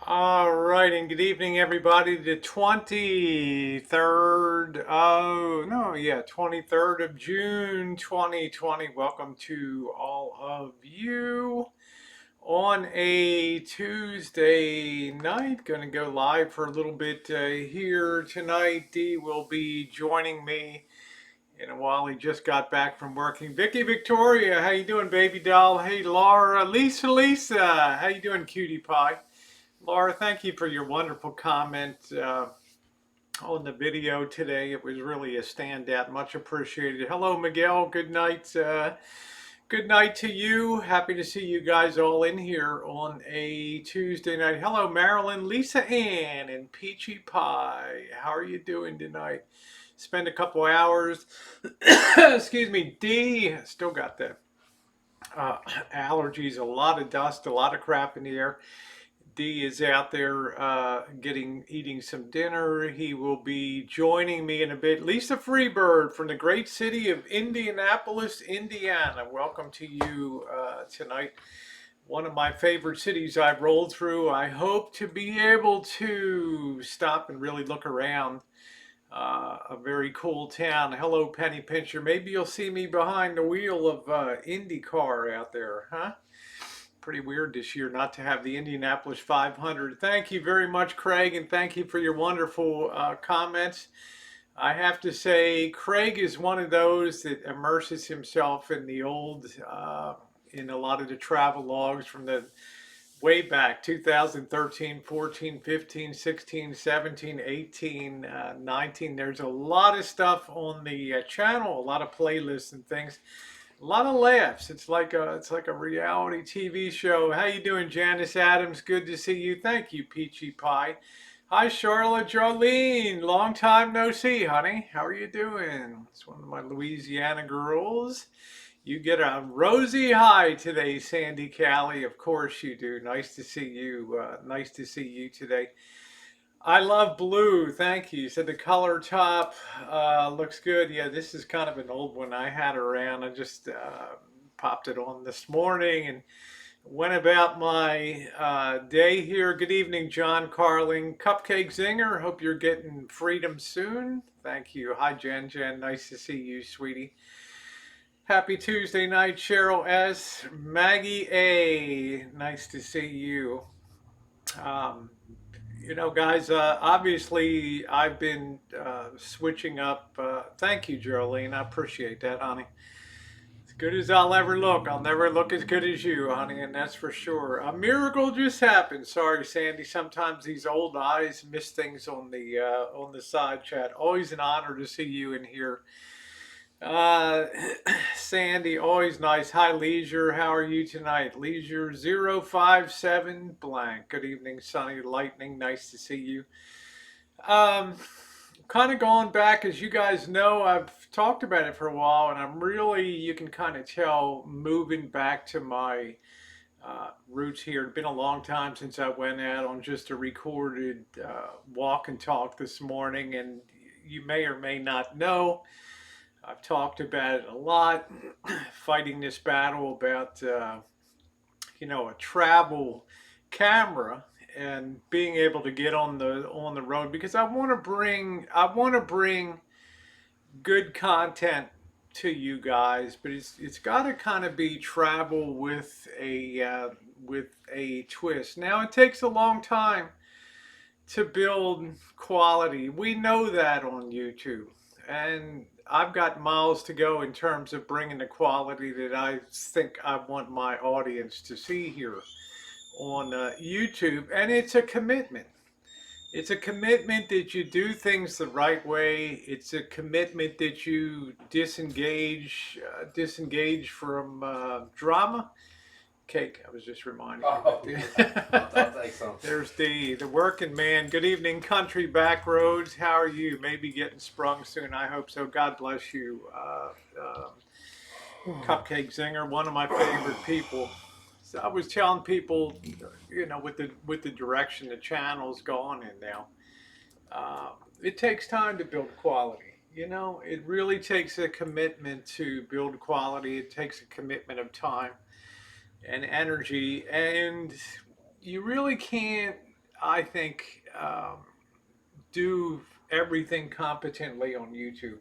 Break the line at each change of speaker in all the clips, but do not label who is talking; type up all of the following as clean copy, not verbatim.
All right, and good evening, everybody. The 23rd, oh, no, yeah, 23rd of June, 2020. Welcome to all of you on a Tuesday night. Going to go live for a little bit here tonight. Dee will be joining me in a while. He just got back from working. Vicky Victoria, how you doing, baby doll? Hey, Laura, Lisa, how you doing, cutie pie? Laura, thank you for your wonderful comment on the video today. It was really a standout. Much appreciated. Hello, Miguel. Good night. Good night to you. Happy to see you guys all in here on a Tuesday night. Hello, Marilyn, Lisa Ann, and Peachy Pie. How are you doing tonight? Spend a couple hours. Excuse me, D. Still got the allergies, a lot of dust, a lot of crap in the air. D is out there eating some dinner. He will be joining me in a bit. Lisa Freebird from the great city of Indianapolis, Indiana. Welcome to you tonight. One of my favorite cities I've rolled through. I hope to be able to stop and really look around. A very cool town. Hello, Penny Pincher. Maybe you'll see me behind the wheel of IndyCar out there, huh? Pretty weird this year not to have the Indianapolis 500. Thank you very much, Craig, and thank you for your wonderful comments. I have to say, Craig is one of those that immerses himself in the old, in a lot of the travel logs from the way back 2013, 14, 15, 16, 17, 18, 19. There's a lot of stuff on the channel, a lot of playlists and things. A lot of laughs. It's like a reality TV show. How you doing, Janice Adams? Good to see you. Thank you, Peachy Pie. Hi, Charlotte Jolene. Long time no see, honey. How are you doing? It's one of my Louisiana girls. You get a rosy high today, Sandy Callie. Of course you do. Nice to see you. Nice to see you today. I love blue. Thank you. So the color top looks good. Yeah, this is kind of an old one I had around. I just popped it on this morning and went about my day here. Good evening, John Carling. Cupcake Zinger. Hope you're getting freedom soon. Thank you. Hi, Jen. Jen, nice to see you, sweetie. Happy Tuesday night, Cheryl S. Maggie A. Nice to see you. Um, guys, obviously I've been switching up. Thank you, Geraldine. I appreciate that, honey. As good as I'll ever look, I'll never look as good as you, honey, and that's for sure. A miracle just happened. Sorry, Sandy. Sometimes these old eyes miss things on the side chat. Always an honor to see you in here. Uh, Sandy, always nice. Hi, Leisure. How are you tonight? Leisure 057 blank. Good evening, Sunny Lightning. Nice to see you. Um, Kind of going back, as you guys know, I've talked about it for a while, and I'm really, you can kind of tell, moving back to my roots here. It's been a long time since I went out on just a recorded walk and talk this morning, and you may or may not know. I've talked about it a lot, fighting this battle about, a travel camera and being able to get on the road because I want to bring good content to you guys, but it's got to kind of be travel with a twist. Now it takes a long time to build quality. We know that on YouTube. And I've got miles to go in terms of bringing the quality that I think I want my audience to see here on YouTube. And it's a commitment. It's a commitment that you do things the right way. It's a commitment that you disengage from drama. Cake. I was just reminding you.
I'll take some.
There's the working man. Good evening, country back roads. How are you? Maybe getting sprung soon. I hope so. God bless you, Cupcake Zinger. One of my favorite people. So I was telling people, with the direction the channel's gone in now, it takes time to build quality. It really takes a commitment to build quality. It takes a commitment of time and energy, and you really can't. I think, do everything competently on YouTube.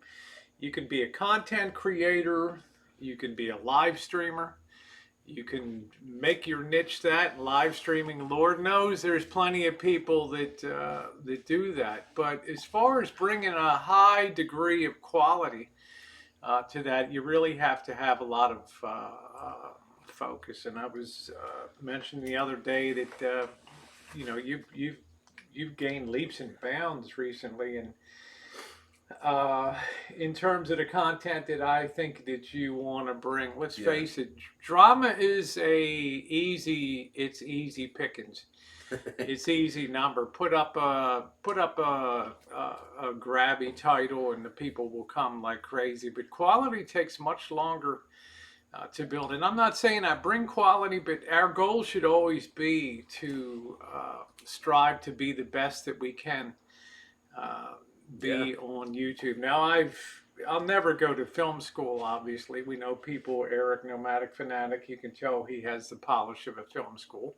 You can be a content creator, you can be a live streamer, you can make your niche that live streaming. Lord knows there's plenty of people that do that. But as far as bringing a high degree of quality to that, you really have to have a lot of focus. And I was mentioning the other day that you've gained leaps and bounds recently, and uh, in terms of the content that I think that you want to bring. Let's
Yeah.
face it, drama is it's easy pickings. It's easy number. Put up a grabby title and the people will come like crazy. But quality takes much longer to build. And I'm not saying I bring quality, but our goal should always be to strive to be the best that we can uh,
Yeah.
be on YouTube. Now I'll never go to film school. Obviously, we know people. Eric, Nomadic Fanatic, you can tell he has the polish of a film school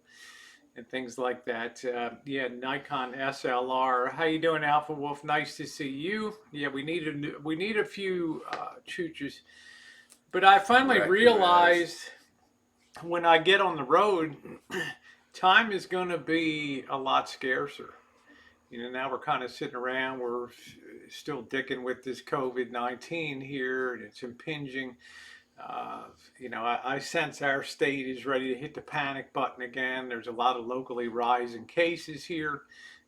and things like that. Yeah, Nikon SLR. How you doing, Alpha Wolf? Nice to see you. Yeah, we need a few chooches. But I finally
Raccoon eyes.
realized when I get on the road, time is going to be a lot scarcer. Now we're kind of sitting around. We're still dicking with this COVID-19 here, and it's impinging. Uh, I sense our state is ready to hit the panic button again. There's a lot of locally rising cases here.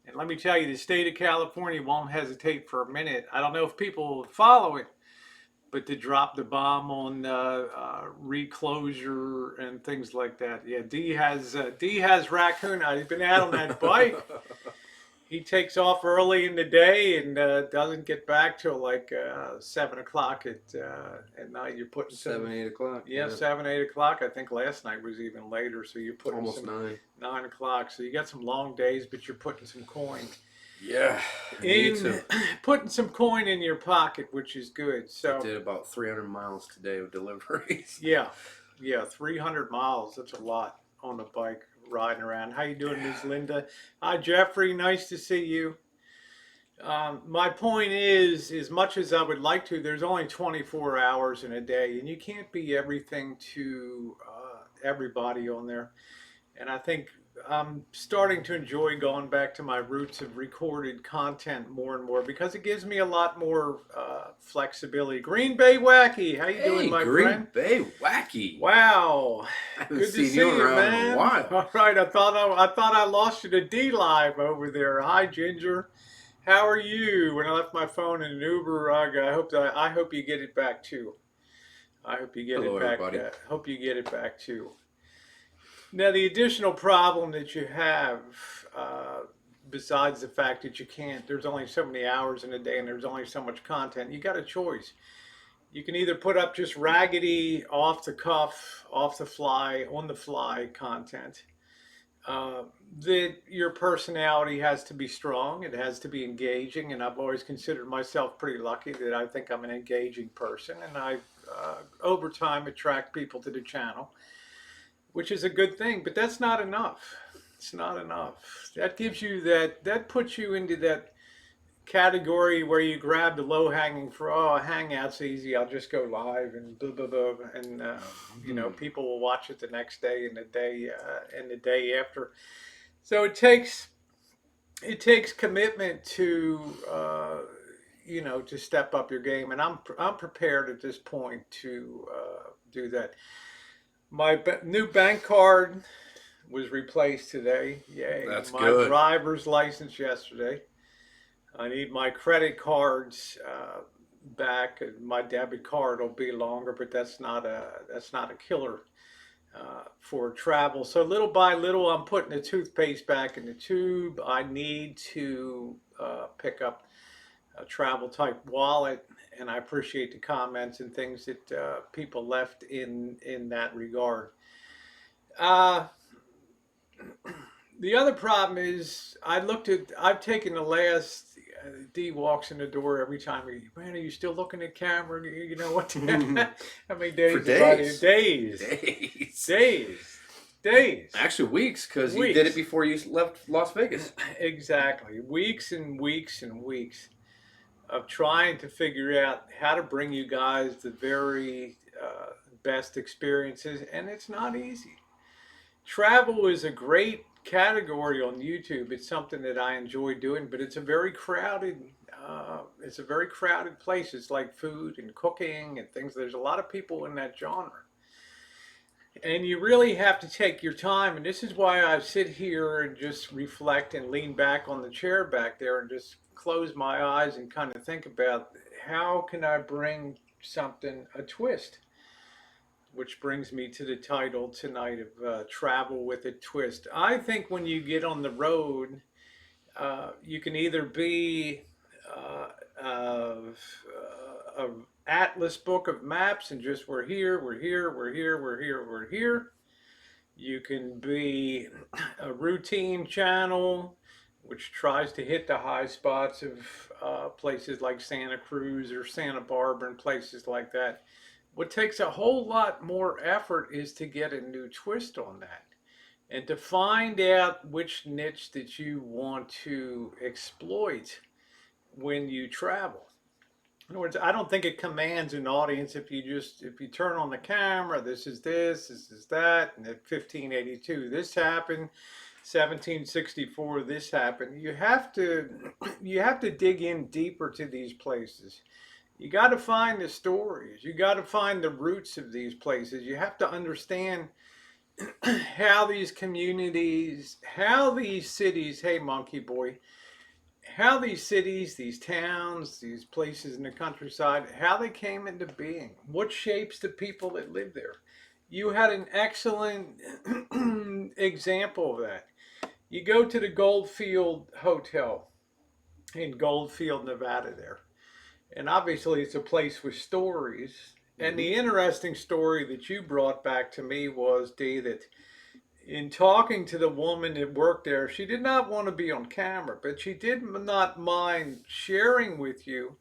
And let me tell you, the state of California won't hesitate for a minute. I don't know if people follow it, but to drop the bomb on reclosure and things like that. Yeah, D has raccoon. He's been out on that bike. He takes off early in the day and doesn't get back till like 7 o'clock at night. You're putting some
7, 8 o'clock.
yeah, 7, 8 o'clock. I think last night was even later. So you're putting
Almost
some
9.
9 o'clock. So you got some long days, but you're putting some coin
Yeah. Me too.
putting some coin in your pocket, which is good.
I
So
did about 300 miles today of deliveries.
yeah, 300 miles. That's a lot on the bike riding around. How you doing, Ms. Linda? Hi, Jeffrey. Nice to see you. My point is, as much as I would like to, there's only 24 hours in a day, and you can't be everything to everybody on there. And I think I'm starting to enjoy going back to my roots of recorded content more and more because it gives me a lot more flexibility. Green Bay Wacky, how you doing,
Hey,
my
Green
friend?
Bay Wacky.
Wow,
I haven't
good to
seen
see
you
you,
around in
man.
a while.
All right, I thought I lost you to D Live over there. Hi, Ginger. How are you? When I left my phone in an Uber, I hope you get it back too. I hope you get
Hello,
it back.
everybody.
Hope you get it back too. Now, the additional problem that you have, besides the fact that there's only so many hours in a day and there's only so much content, you got a choice. You can either put up just raggedy, off the cuff, off the fly, on the fly content. Uh, that your personality has to be strong, it has to be engaging, and I've always considered myself pretty lucky that I think I'm an engaging person, and I, over time, attract people to the channel, which is a good thing, but that's not enough. It's not enough. That puts you into that category where you grab the low hanging fruit. Oh, hangout's easy. I'll just go live and blah blah blah, and people will watch it the next day and the day after. So it takes commitment to to step up your game, and I'm prepared at this point to do that. My new bank card was replaced today. Yay.
That's
My
good.
driver's license yesterday. I need my credit cards back. My debit card will be longer, but that's not a killer for travel. So little by little, I'm putting the toothpaste back in the tube. I need to pick up a travel type wallet, and I appreciate the comments and things that people left in that regard. Uh, the other problem is I've taken the last D walks in the door every time. Man, are you still looking at camera? You know what? How many days?
For days.
Days.
Days.
Days. Days.
Actually, weeks, because you did it
Weeks.
before you left Las Vegas.
Exactly. Weeks and weeks and weeks of trying to figure out how to bring you guys the very best experiences, and it's not easy. Travel is a great category on YouTube. It's something that I enjoy doing, but it's a very crowded. It's a very crowded place. It's like food and cooking and things. There's a lot of people in that genre, and you really have to take your time. And this is why I sit here and just reflect and lean back on the chair back there and just close my eyes and kind of think about how can I bring something a twist, which brings me to the title tonight of Travel with a Twist. I think when you get on the road, you can either be a atlas book of maps and just we're here, we're here, we're here, we're here, we're here. You can be a routine channel which tries to hit the high spots of places like Santa Cruz or Santa Barbara and places like that. What takes a whole lot more effort is to get a new twist on that and to find out which niche that you want to exploit when you travel. In other words, I don't think it commands an audience if you turn on the camera, this is that, and at 1582 this happened, 1764 this happened. You have to dig in deeper to these places. You got to find the stories. You got to find the roots of these places. You have to understand how these communities, how these cities, hey monkey boy, how these cities, these towns, these places in the countryside, how they came into being. What shapes the people that live there? You had an excellent example of that. You go to the Goldfield Hotel in Goldfield, Nevada there. And obviously, it's a place with stories. And the interesting story that you brought back to me was, Dee, that in talking to the woman that worked there, she did not want to be on camera, but she did not mind sharing with you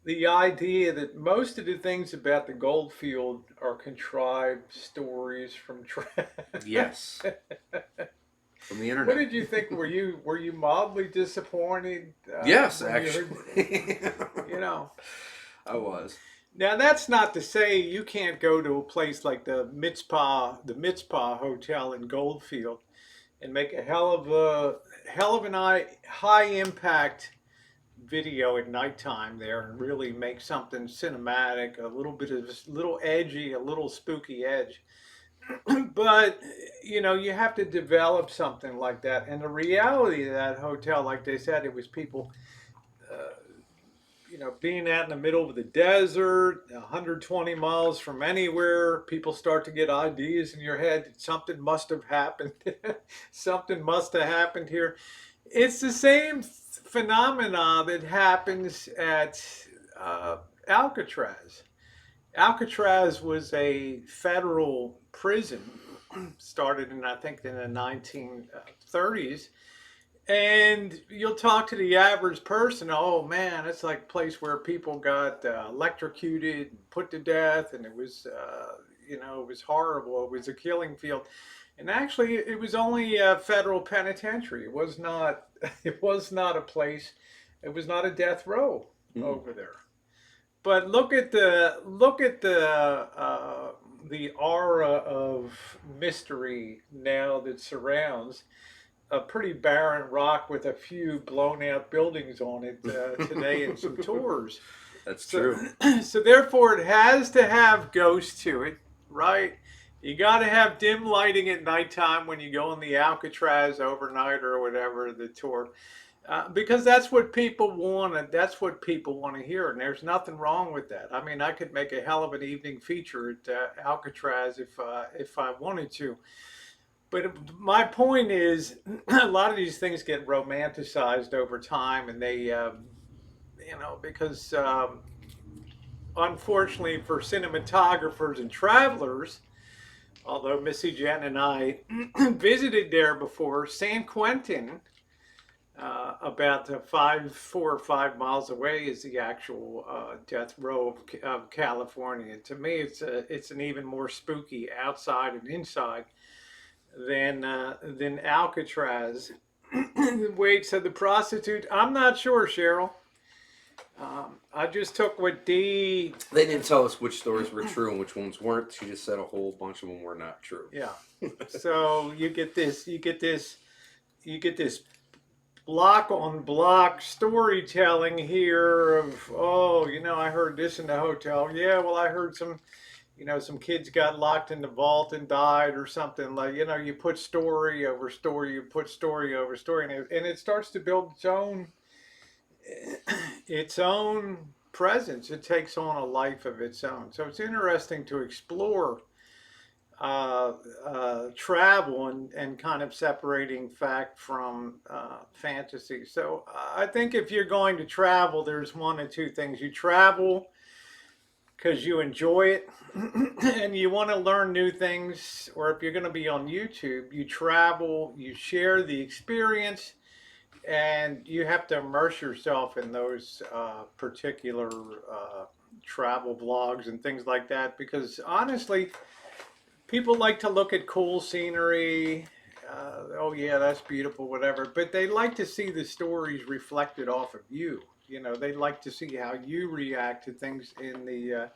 the idea that most of the things about the Goldfield are contrived stories from
Yes. From the
What
internet.
did you think? Were you mildly disappointed?
Yes,
when you heard-
actually.
you know.
I was.
Now that's not to say you can't go to a place like the Mitzpah Hotel in Goldfield, and make a hell of an high impact video at nighttime there, and really make something cinematic, a little bit of little edgy, a little spooky edge. But you have to develop something like that, and the reality of that hotel, like they said, it was people being out in the middle of the desert, 120 miles from anywhere. People start to get ideas in your head. Something must have happened. Something must have happened here. It's the same phenomena that happens at uh, Alcatraz. Alcatraz was a federal prison, started in, I think, in the 1930s. And you'll talk to the average person, oh man, it's like a place where people got electrocuted, put to death, and it was horrible. It was a killing field. And actually, it was only a federal penitentiary. It was not. It was not a place. It was not a death row over there. But look at the aura of mystery now that surrounds a pretty barren rock with a few blown out buildings on it today and some tours.
That's
So,
true.
so therefore, it has to have ghosts to it, right? You got to have dim lighting at nighttime when you go on the Alcatraz overnight or whatever the tour, because that's what people want, and that's what people want to hear. And there's nothing wrong with that. I mean, I could make a hell of an evening feature at Alcatraz if I wanted to. But my point is, a lot of these things get romanticized over time, and because unfortunately for cinematographers and travelers, although Missy Jen and I visited there before, San Quentin, about 4 or 5 miles away, is the actual death row of California. And to me, it's an even more spooky outside and inside than Alcatraz. Wait, so the prostitute? I'm not sure, Cheryl. I just took what Dee.
They didn't tell us which stories were true and which ones weren't. She just said a whole bunch of them were not true.
Yeah. So you get this. You get this block on block storytelling here of, oh, I heard this in the hotel. Yeah, well, I heard some kids got locked in the vault and died or something. Like, you put story over story, you put story over story, and it starts to build its own presence. It takes on a life of its own. So it's interesting to explore travel and kind of separating fact from fantasy. So I think if you're going to travel, there's one or two things. You travel because you enjoy it and you want to learn new things, or if you're going to be on YouTube, you travel, you share the experience, and you have to immerse yourself in those particular travel vlogs and things like that, because honestly, people like to look at cool scenery. Oh yeah, that's beautiful, whatever. But they like to see the stories reflected off of you. They like to see how you react to things in the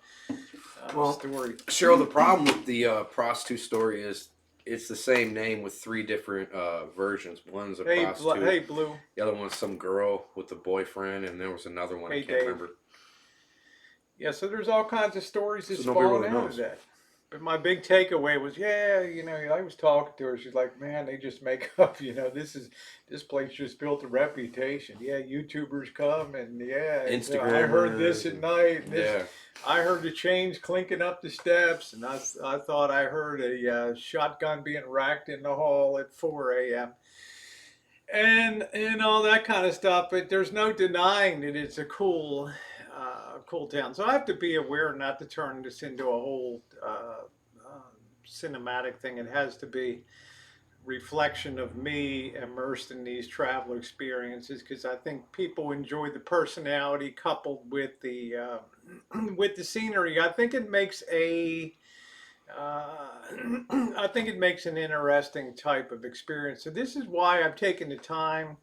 story.
Cheryl, the problem with the prostitute story is it's the same name with three different versions. One's a prostitute.
Hey, Blue.
The other one's some girl with a boyfriend, and there was another one I can't
Dave.
remember.
Yeah, so there's all kinds of stories that
So nobody
spawn
really
out
knows.
of that. But my big takeaway was, I was talking to her. She's like, man, they just make up. This place just built a reputation. Yeah, YouTubers come and
Instagram.
I heard this at night.
Yeah.
I heard the chains clinking up the steps, and I thought I heard a shotgun being racked in the hall at 4 a.m. and all that kind of stuff. But there's no denying that it's a cool town. So I have to be aware not to turn this into a whole cinematic thing. It has to be reflection of me immersed in these travel experiences, because I think people enjoy the personality coupled with the with the scenery. I think it makes an interesting type of experience. So this is why I've taken the time.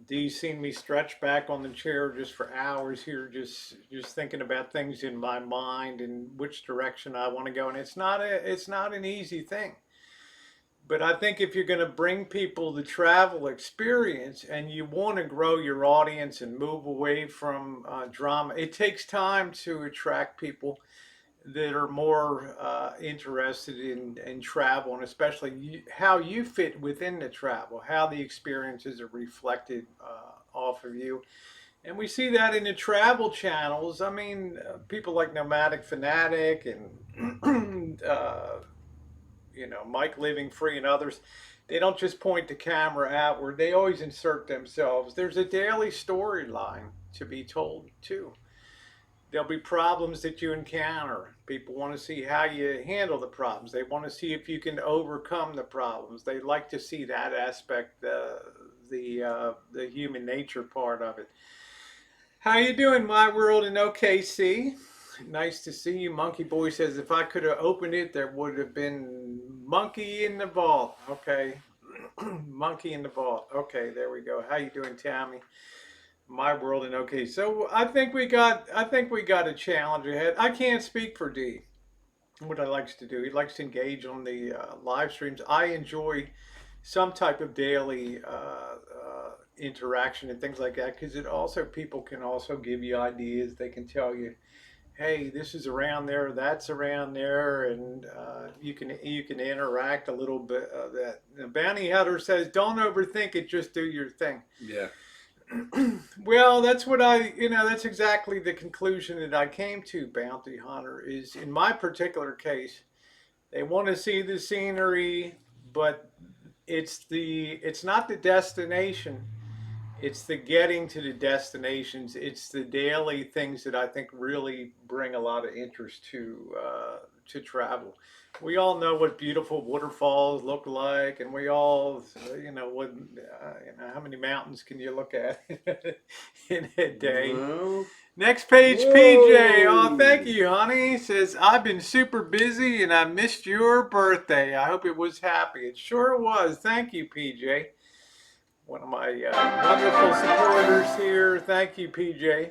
Dee's seen me stretch back on the chair just for hours here, just thinking about things in my mind and which direction I want to go. And it's not an easy thing. But I think if you're going to bring people the travel experience and you want to grow your audience and move away from drama, it takes time to attract people that are more interested in travel, and especially how you fit within the travel, how the experiences are reflected off of you. And we see that in the travel channels. I mean, people like Nomadic Fanatic and Mike Living Free and others, they don't just point the camera outward. They always insert themselves. There's a daily storyline to be told too. There'll be problems that you encounter. People want to see how you handle the problems. They want to see if you can overcome the problems. They like to see that aspect, the human nature part of it. How you doing, my world in OKC? Nice to see you. Monkey Boy says, if I could have opened it, there would have been monkey in the vault. Okay. Monkey in the vault. Okay, there we go. How you doing, Tammy? My world and okay. So I think we got a challenge ahead. I can't speak for D. What he likes to do. He likes to engage on the live streams. I enjoy some type of daily interaction and things like that, because people can also give you ideas. They can tell you, hey, this is around there, that's around there, and you can interact a little bit of that. The Bounty Hunter says, don't overthink it, just do your thing.
Yeah.
Well, that's that's exactly the conclusion that I came to, Bounty Hunter, is in my particular case, they want to see the scenery, but it's not the destination. It's the getting to the destinations. It's the daily things that I think really bring a lot of interest to travel. We all know what beautiful waterfalls look like, and we all, how many mountains can you look at in a day?
Well,
Next page, PJ. Oh, thank
whoa.
you, honey. Says, I've been super busy and I missed your birthday. I hope it was happy. It sure was. Thank you, PJ. One of my wonderful supporters here. Thank you, PJ.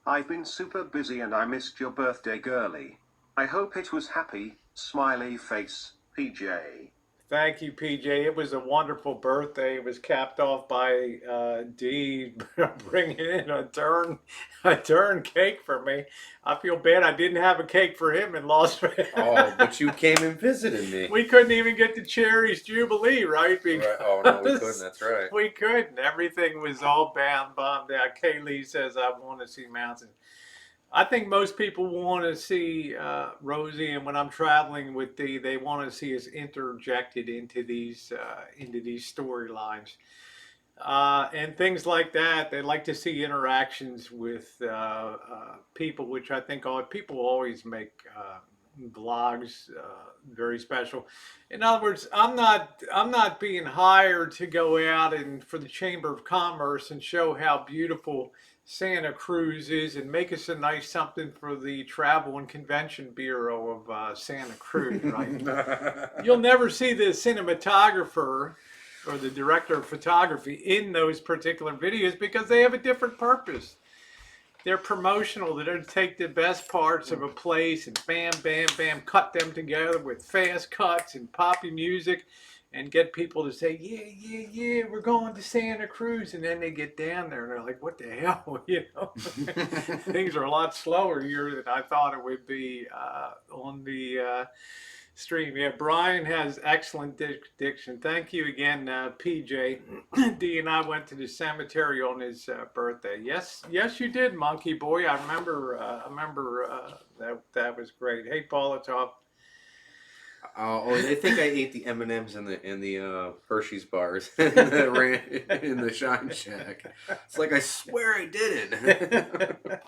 I've been super busy and I missed your birthday, girly. I hope it was happy, smiley face, PJ.
Thank you, PJ. It was a wonderful birthday. It was capped off by Dee bringing in a turn cake for me. I feel bad I didn't have a cake for him in Las Vegas.
Oh, but you came and visited me.
We couldn't even get to Cherry's Jubilee, right? Because
Right. Oh, no, we couldn't. That's right.
we couldn't. Everything was all bombed out. Kaylee says, I want to see mountains. I think most people want to see Rosie, and when I'm traveling with Dee, they want to see us interjected into these storylines and things like that. They like to see interactions with people, which I think people always make vlogs very special. In other words, I'm not being hired to go out and for the Chamber of Commerce and show how beautiful Santa Cruz is and make us a nice something for the Travel and Convention Bureau of Santa Cruz, right? You'll never see the cinematographer or the director of photography in those particular videos because they have a different purpose. They're promotional. They're to take the best parts of a place and bam, bam, bam, cut them together with fast cuts and poppy music and get people to say, yeah, yeah, yeah, we're going to Santa Cruz. And then they get down there and they're like, what the hell? Things are a lot slower here than I thought it would be on the stream. Yeah, Brian has excellent diction. Thank you again, PJ. D and I went to the cemetery on his birthday. Yes, you did, Monkey Boy. I remember. That was great. Hey, Palatop.
Oh, they think I ate the M&Ms and the Hershey's bars in the Shine Shack. It's like I swear I did it.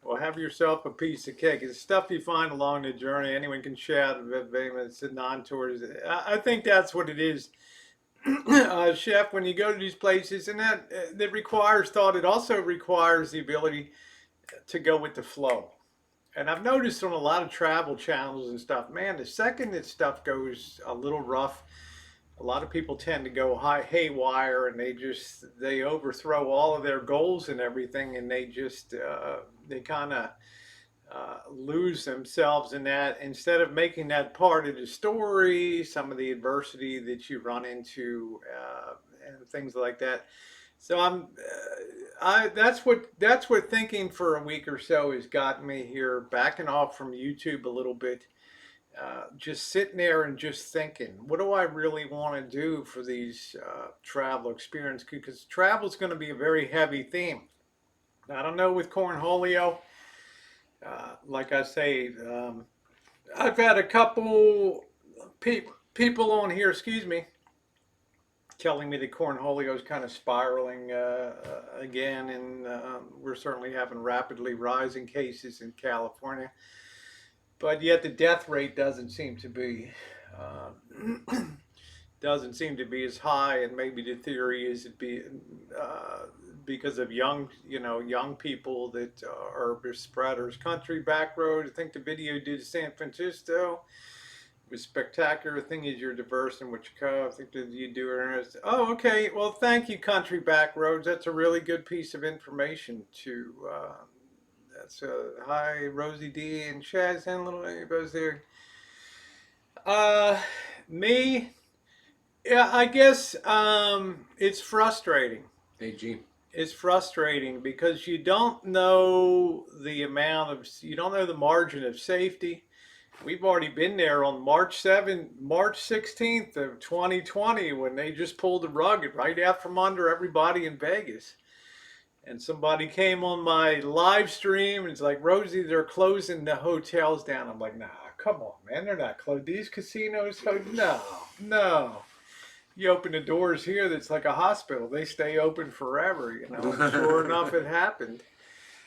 Well, have yourself a piece of cake. It's stuff you find along the journey. Anyone can shout. It's a non-tourist. I think that's what it is, Chef. When you go to these places, and that requires thought. It also requires the ability to go with the flow. And I've noticed on a lot of travel channels and stuff, man, the second that stuff goes a little rough, a lot of people tend to go haywire and they overthrow all of their goals and everything, and they kind of lose themselves in that instead of making that part of the story, some of the adversity that you run into and things like that. So that's what thinking for a week or so has gotten me here, backing off from YouTube a little bit, just sitting there and just thinking, what do I really want to do for these travel experience? Because travel is going to be a very heavy theme. I don't know with Cornholio. Like I say, I've had a couple people on here, excuse me, telling me the Cornholio is kind of spiraling again, and we're certainly having rapidly rising cases in California. But yet the death rate doesn't seem to be as high, and maybe the theory is because of young people that are spreaders. Country back road. I think the video did San Francisco. It was spectacular. The thing is, you're diverse in what you cover. I think that you do it. Oh, okay. Well, thank you, Country Back Roads. That's a really good piece of information to. That's hi, Rosie D and Chaz and little everybody's there. Me, yeah, I guess it's frustrating.
Hey, Gene.
It's frustrating because you don't know you don't know the margin of safety. We've already been there on March 16th of 2020 when they just pulled the rug right out from under everybody in Vegas. And somebody came on my live stream and it's like, Rosie, they're closing the hotels down. I'm like, nah, come on, man. They're not closed. These casinos, no. You open the doors here, that's like a hospital. They stay open forever, Sure enough, it happened.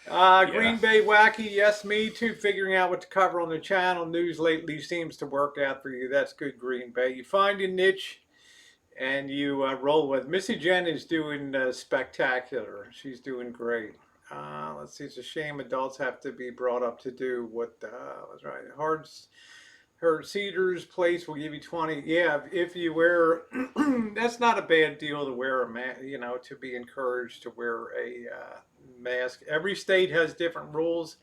Green Bay Wacky, yes, me too. Figuring out what to cover on the channel. News lately seems to work out for you. That's good, Green Bay. You find a niche and you roll with. Missy Jen is doing spectacular. She's doing great. Let's see. It's a shame adults have to be brought up to do what was right. Her Cedars Place will give you 20. Yeah, if you wear, that's not a bad deal to wear a mask. You know, to be encouraged to wear a mask. Every state has different rules.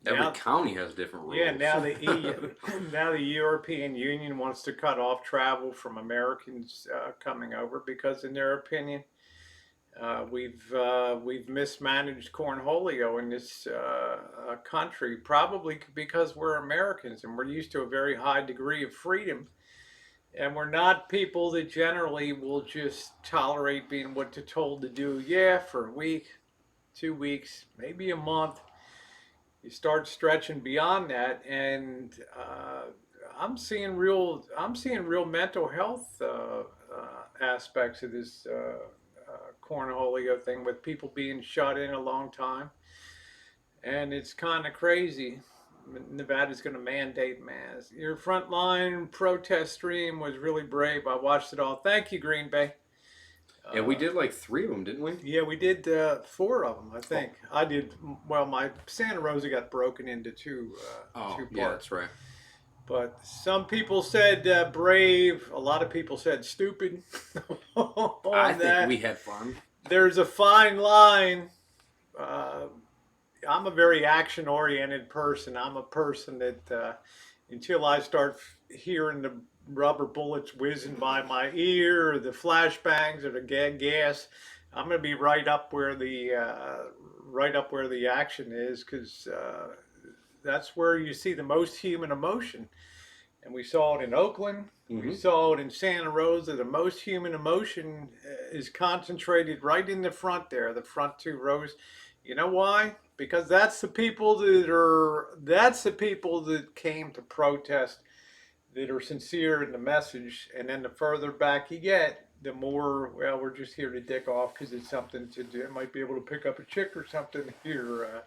Every
Now,
county has different rules.
yeah, now the now the European Union wants to cut off travel from Americans coming over because, in their opinion, we've mismanaged cornholio in this country, probably because we're Americans and we're used to a very high degree of freedom, and we're not people that generally will just tolerate being what they're told to do. Yeah, for a week, 2 weeks, maybe a month. You start stretching beyond that, and I'm seeing real mental health aspects of this cornholio thing with people being shut in a long time, and it's kind of crazy. Nevada's going to mandate masks. Your frontline protest stream was really brave. I watched it all. Thank you, Green Bay.
Yeah, we did like 3 of them, didn't we?
Yeah, we did 4 of them, I think. I did. Well, my Santa Rosa got broken into two parts.
Yeah, that's right.
But some people said brave. A lot of people said stupid.
I think we had fun.
There's a fine line. Uh, I'm a very action-oriented person. I'm a person that until I start hearing the rubber bullets whizzing by my ear, or the flashbangs, or the gas, I'm going to be right up where the action is, because that's where you see the most human emotion. And we saw it in Oakland. We saw it in Santa Rosa. The most human emotion is concentrated right in the front there, the front 2 rows. You know why? Because that's the people that came to protest, that are sincere in the message. And then the further back you get, the more, well, we're just here to dick off because it's something to do. I might be able to pick up a chick or something here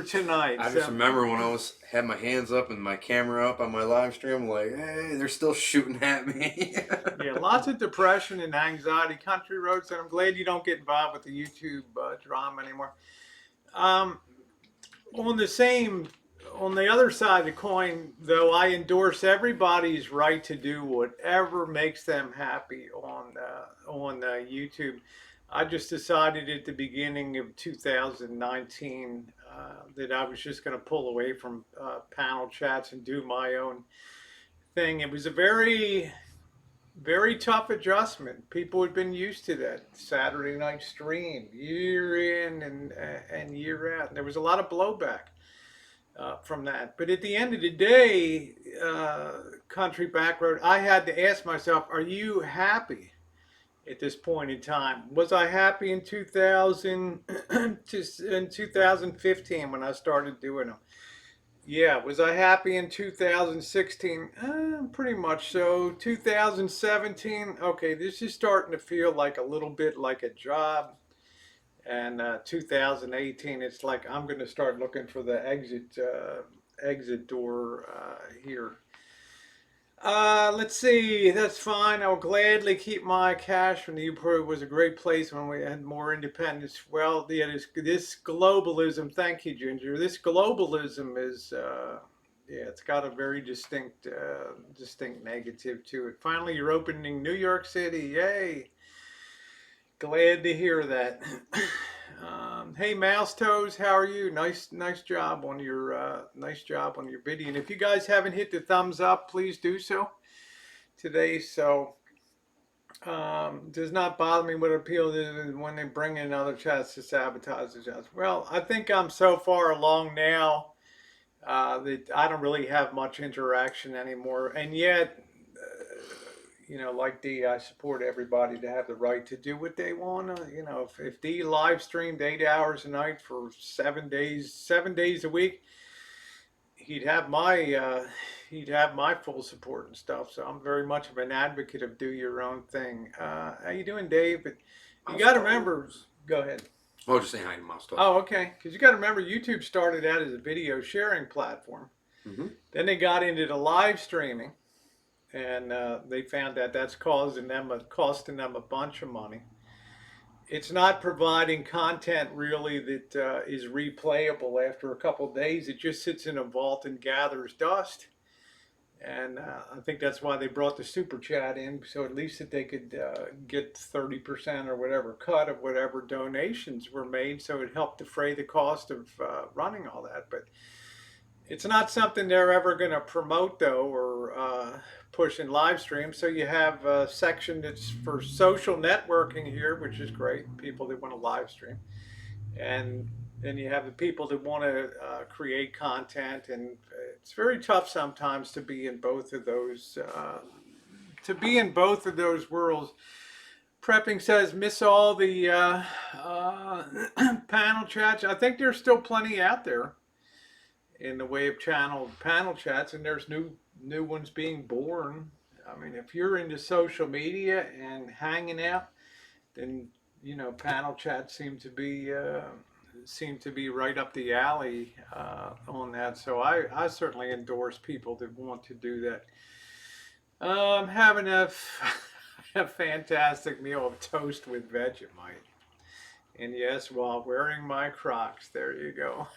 tonight.
I just remember when I had my hands up and my camera up on my live stream, like, hey, they're still shooting at me.
Yeah, lots of depression and anxiety. Country roads, and I'm glad you don't get involved with the YouTube drama anymore. On the other side of the coin, though, I endorse everybody's right to do whatever makes them happy on YouTube. I just decided at the beginning of 2019 that I was just going to pull away from panel chats and do my own thing. It was a very, very tough adjustment. People had been used to that Saturday night stream year in and year out. And there was a lot of blowback from that. But at the end of the day, Country Backroad, I had to ask myself, are you happy at this point in time? Was I happy in 2015 when I started doing them? Yeah. Was I happy in 2016? Pretty much so. 2017, okay, this is starting to feel like a little bit like a job. And 2018, it's like I'm going to start looking for the exit door here. Let's see. That's fine. I'll gladly keep my cash from the U-Pro. It was a great place when we had more independence. Well, yeah, this globalism. Thank you, Ginger. This globalism is, yeah, it's got a very distinct negative to it. Finally, you're opening New York City. Yay! Glad to hear that. Hey, Mouse Toes, how are you? Nice job on your video. And if you guys haven't hit the thumbs up, please do so today. So does not bother me what appeal is when they bring in other chats to sabotage the chats. Well, I think I'm so far along now that I don't really have much interaction anymore, and yet. Like D, I support everybody to have the right to do what they want. If D live streamed 8 hours a night for 7 days a week, he'd have my full support and stuff. So I'm very much of an advocate of do your own thing. How you doing, Dave? But you got to remember. Go ahead.
Oh, just saying hi to Mouse Talk.
Oh, okay. Because you got to remember, YouTube started out as a video sharing platform.
Mm-hmm.
Then they got into the live streaming, and they found that that's costing them a bunch of money. It's not providing content really that is replayable after a couple of days. It just sits in a vault and gathers dust. And I think that's why they brought the super chat in, so at least that they could get 30% or whatever cut of whatever donations were made, so it helped defray the cost of running all that. But it's not something they're ever going to promote, though, or push in live stream. So you have a section that's for social networking here, which is great, people that want to live stream. And then you have the people that want to create content, and it's very tough sometimes to be in both of those worlds. Prepping says miss all the panel chats. I think there's still plenty out there in the way of panel chats, and there's new ones being born. I mean, if you're into social media and hanging out, then panel chats seem to be right up the alley on that. So I certainly endorse people that want to do that. Having a fantastic meal of toast with Vegemite. And yes, while wearing my Crocs. There you go.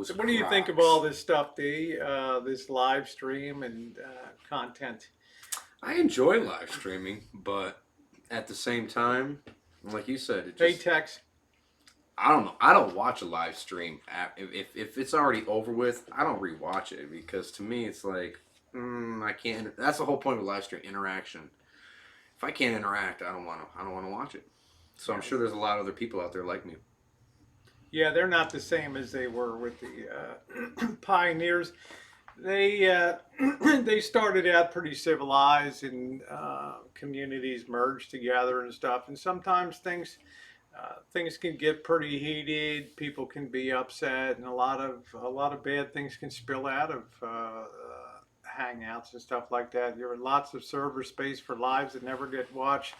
So what do you think of all this stuff, D? This live stream and content?
I enjoy live streaming, but at the same time, like you said, it
Hey,
just
Tex.
I don't know. I don't watch a live stream. If it's already over with, I don't rewatch it because to me it's like I can't. That's the whole point of live stream interaction. If I can't interact, I don't want to watch it. So I'm sure there's a lot of other people out there like me.
Yeah, they're not the same as they were with the pioneers. They they started out pretty civilized, and communities merged together and stuff. And sometimes things can get pretty heated. People can be upset, and a lot of bad things can spill out of hangouts and stuff like that. There are lots of server space for lives that never get watched.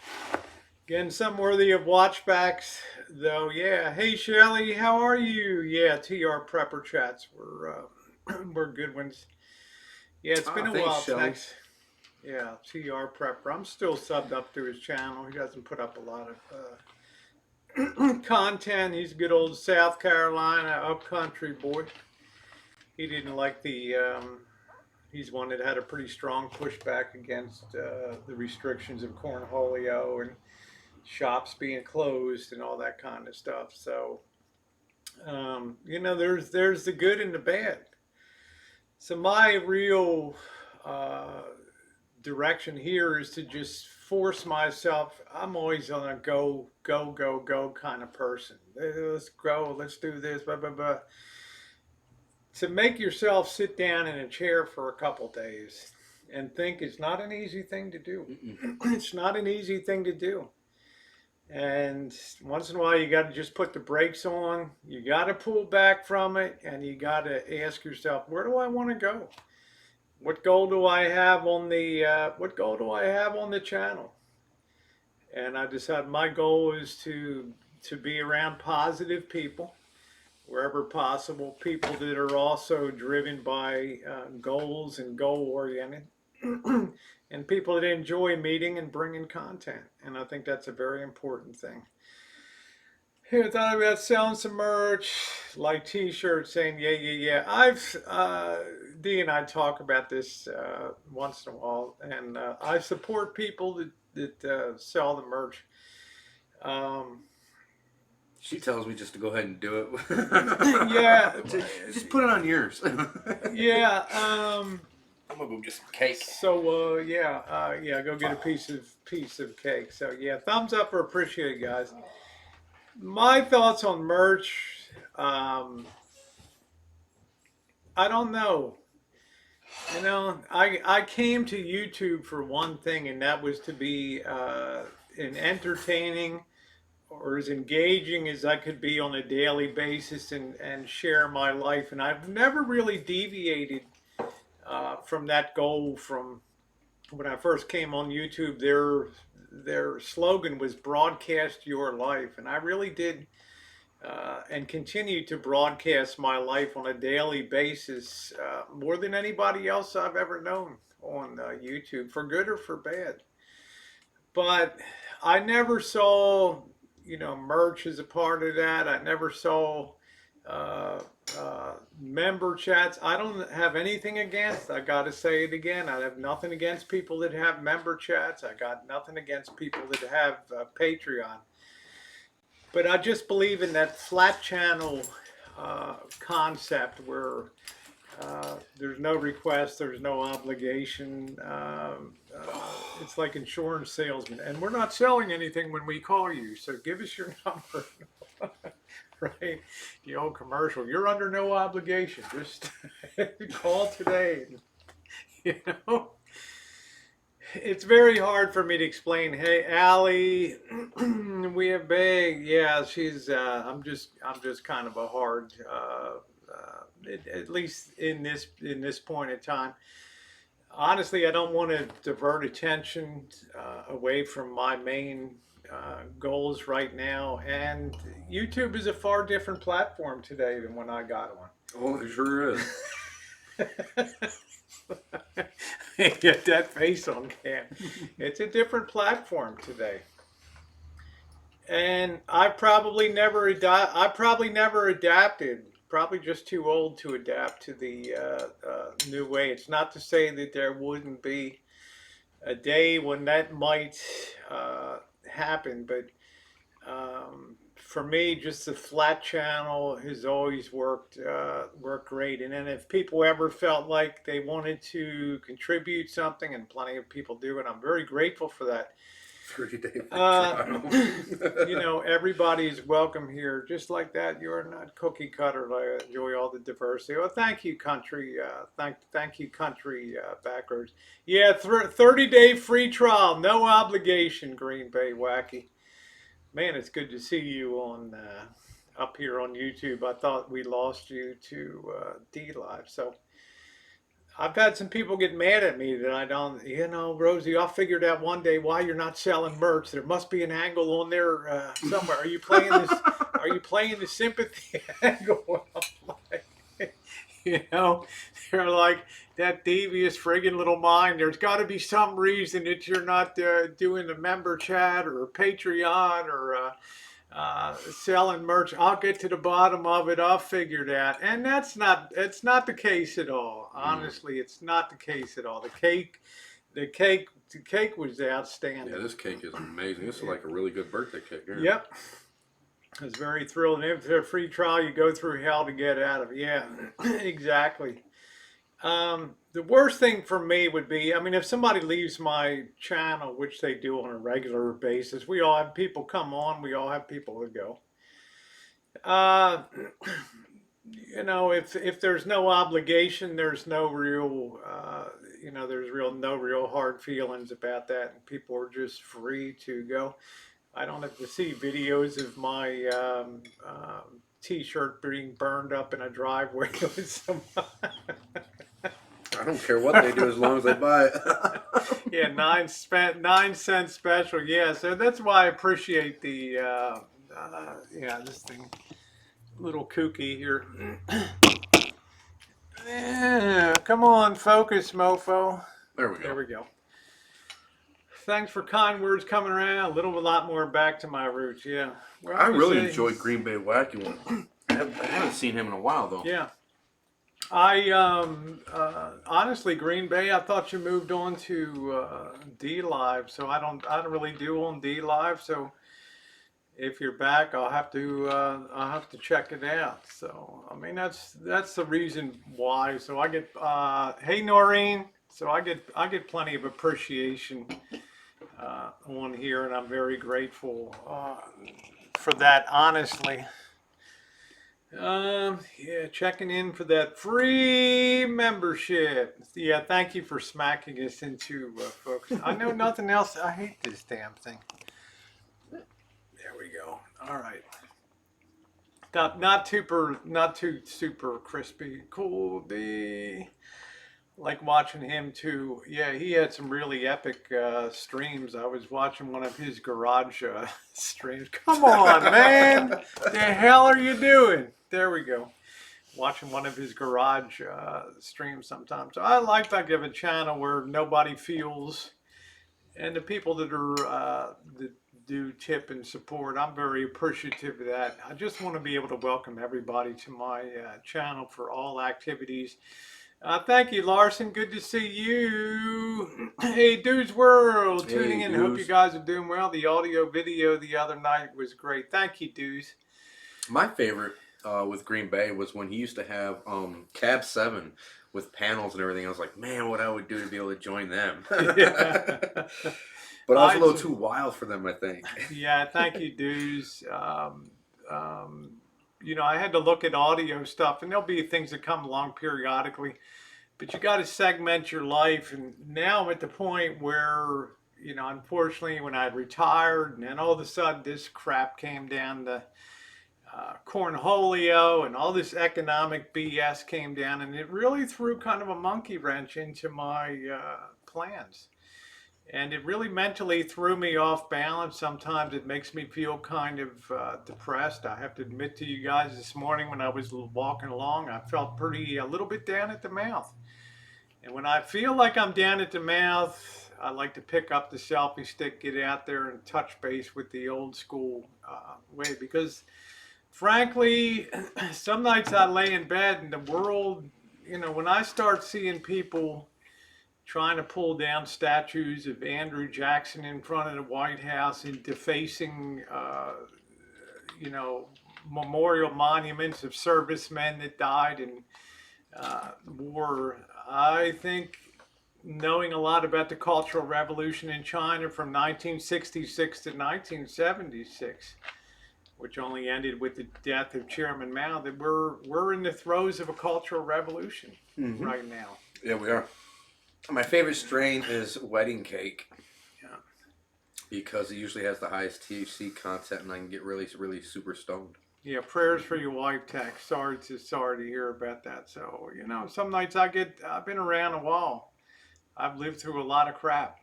Again, some worthy of watchbacks, though. Yeah. Hey, Shelly, how are you? Yeah, TR Prepper chats were good ones. Yeah, it's been a
Thanks,
while,
Shelly.
Tex. Yeah, TR Prepper. I'm still subbed up to his channel. He doesn't put up a lot of content. He's a good old South Carolina upcountry boy. He didn't like he's one that had a pretty strong pushback against the restrictions of cornholio and shops being closed and all that kind of stuff. So, there's the good and the bad. So my real direction here is to just force myself. I'm always on a go, go, go, go kind of person. Let's go. Let's do this. Blah blah blah. To make yourself sit down in a chair for a couple days and think it's not an easy thing to do. It's not an easy thing to do. And once in a while, you got to just put the brakes on. You got to pull back from it, and you got to ask yourself, where do I want to go? What goal do I have on the channel? And I decided my goal is to be around positive people wherever possible. People that are also driven by goals and goal oriented. And people that enjoy meeting and bringing content. And I think that's a very important thing. Here, I thought about selling some merch, like t-shirts saying, yeah, yeah, yeah. Dee and I talk about this once in a while. And I support people that sell the merch.
She tells me just to go ahead and do it.
Yeah.
just put it on yours.
Yeah.
I'm gonna go get some cake.
So go get a piece of cake. So yeah, thumbs up are appreciated, guys. My thoughts on merch. I don't know. I came to YouTube for one thing, and that was to be an entertaining or as engaging as I could be on a daily basis and share my life. And I've never really deviated from that goal from when I first came on YouTube. their slogan was "Broadcast Your Life," and I really did and continue to broadcast my life on a daily basis, more than anybody else I've ever known on YouTube, for good or for bad. But I never saw, merch as a part of that. I never saw uh, member chats. I don't have anything against. I got to say it again. I have nothing against people that have member chats. I got nothing against people that have Patreon. But I just believe in that flat channel concept where there's no request, there's no obligation. It's like insurance salesman, and we're not selling anything when we call you. So give us your number, right? The old commercial. You're under no obligation. Just call today. You know, it's very hard for me to explain. Hey, Allie, we have big. Yeah, she's. I'm just kind of a hard. At least in this point in time. Honestly, I don't want to divert attention away from my main goals right now. And YouTube is a far different platform today than when I got on.
Oh, it sure is.
Get that face on cam. It's a different platform today. And I probably never adapted. Probably just too old to adapt to the new way. It's not to say that there wouldn't be a day when that might happen, but for me, just the flat channel has always worked great. And then if people ever felt like they wanted to contribute something, and plenty of people do, and I'm very grateful for that.
3-day
Everybody is welcome here, just like that. You are not cookie cutter. I enjoy all the diversity. Well, thank you, country. Thank you, country backers. Yeah, 30-day free trial, no obligation. Green Bay Wacky. Man, it's good to see you on up here on YouTube. I thought we lost you to D Live, so. I've had some people get mad at me that I don't, Rosie, I'll figure it out one day why you're not selling merch. There must be an angle on there somewhere. Are you playing this? Are you playing the sympathy angle? I'm like, they're like that devious friggin' little mind. There's got to be some reason that you're not doing a member chat or a Patreon or selling merch. I'll get to the bottom of it. I'll figure that. And it's not the case at all. Honestly, it's not the case at all. The cake was outstanding.
Yeah, this cake is amazing. This is like a really good birthday cake. Yeah.
Yep. I was very thrilled. And if it's a free trial, you go through hell to get out of it. Yeah, exactly. The worst thing for me would be, if somebody leaves my channel, which they do on a regular basis, we all have people come on, we all have people that go. If there's no obligation, there's no real, no real hard feelings about that, and people are just free to go. I don't have to see videos of my T-shirt being burned up in a driveway with somebody.
I don't care what they do as long as they buy it.
Yeah, 9 cent special. Yeah, so that's why I appreciate the this thing, little kooky here. Yeah, come on, focus, mofo.
There we go.
There we go. Thanks for kind words coming around. A lot more back to my roots. Yeah. Well,
I really enjoyed Green Bay Wacky one. I haven't seen him in a while though.
Yeah. I honestly, Green Bay, I thought you moved on to D Live, so I don't really do on D Live. So if you're back, I'll have to check it out. So that's the reason why. So I get hey Noreen, so I get plenty of appreciation on here, and I'm very grateful for that. Honestly. Yeah, checking in for that free membership. Yeah, thank you for smacking us into focus. I know nothing else. I hate this damn thing. There we go. All right. Not too super crispy. Cool. Like watching him too. Yeah, he had some really epic streams. I was watching one of his garage streams. Come on, man! The hell are you doing? There we go. Watching one of his garage streams sometimes. So I like to give a channel where nobody feels, and the people that are that do tip and support, I'm very appreciative of that. I just want to be able to welcome everybody to my channel for all activities. Thank you, Larson. Good to see you. Hey, Dude's World, tuning
Hey,
in. Hope you
dudes.
guys are doing well. The audio video the other night was great. Thank you, Dudes.
My favorite with Green Bay was when he used to have Cab 7 with panels and everything. I was like, man, what I would do to be able to join them.
Yeah.
But I was a
I
little
just-
too wild for them, I think.
Yeah, thank you, Dudes. You know, I had to look at audio stuff, and there'll be things that come along periodically, but you got to segment your life. And now I'm at the point where, you know, unfortunately, when I retired, and then all of a sudden this crap came down the cornholio and all this economic BS came down, and it really threw kind of a monkey wrench into my plans. And it really mentally threw me off balance. Sometimes it makes me feel kind of depressed. I have to admit to you guys, this morning when I was walking along, I felt a little bit down at the mouth. And when I feel like I'm down at the mouth, I like to pick up the selfie stick, get out there and touch base with the old school way. Because frankly, some nights I lay in bed and the world, you know, when I start seeing people trying to pull down statues of Andrew Jackson in front of the White House and defacing, you know, memorial monuments of servicemen that died in war. I think knowing a lot about the Cultural Revolution in China from 1966 to 1976, which only ended with the death of Chairman Mao, that we're in the throes of a cultural revolution right now.
Yeah, we are. My favorite strain is wedding cake.
Yeah.
Because it usually has the highest THC content and I can get really, really super stoned.
Yeah, prayers for your wife, Tex. Sorry to hear about that. So, you know, some nights I've been around a while. I've lived through a lot of crap.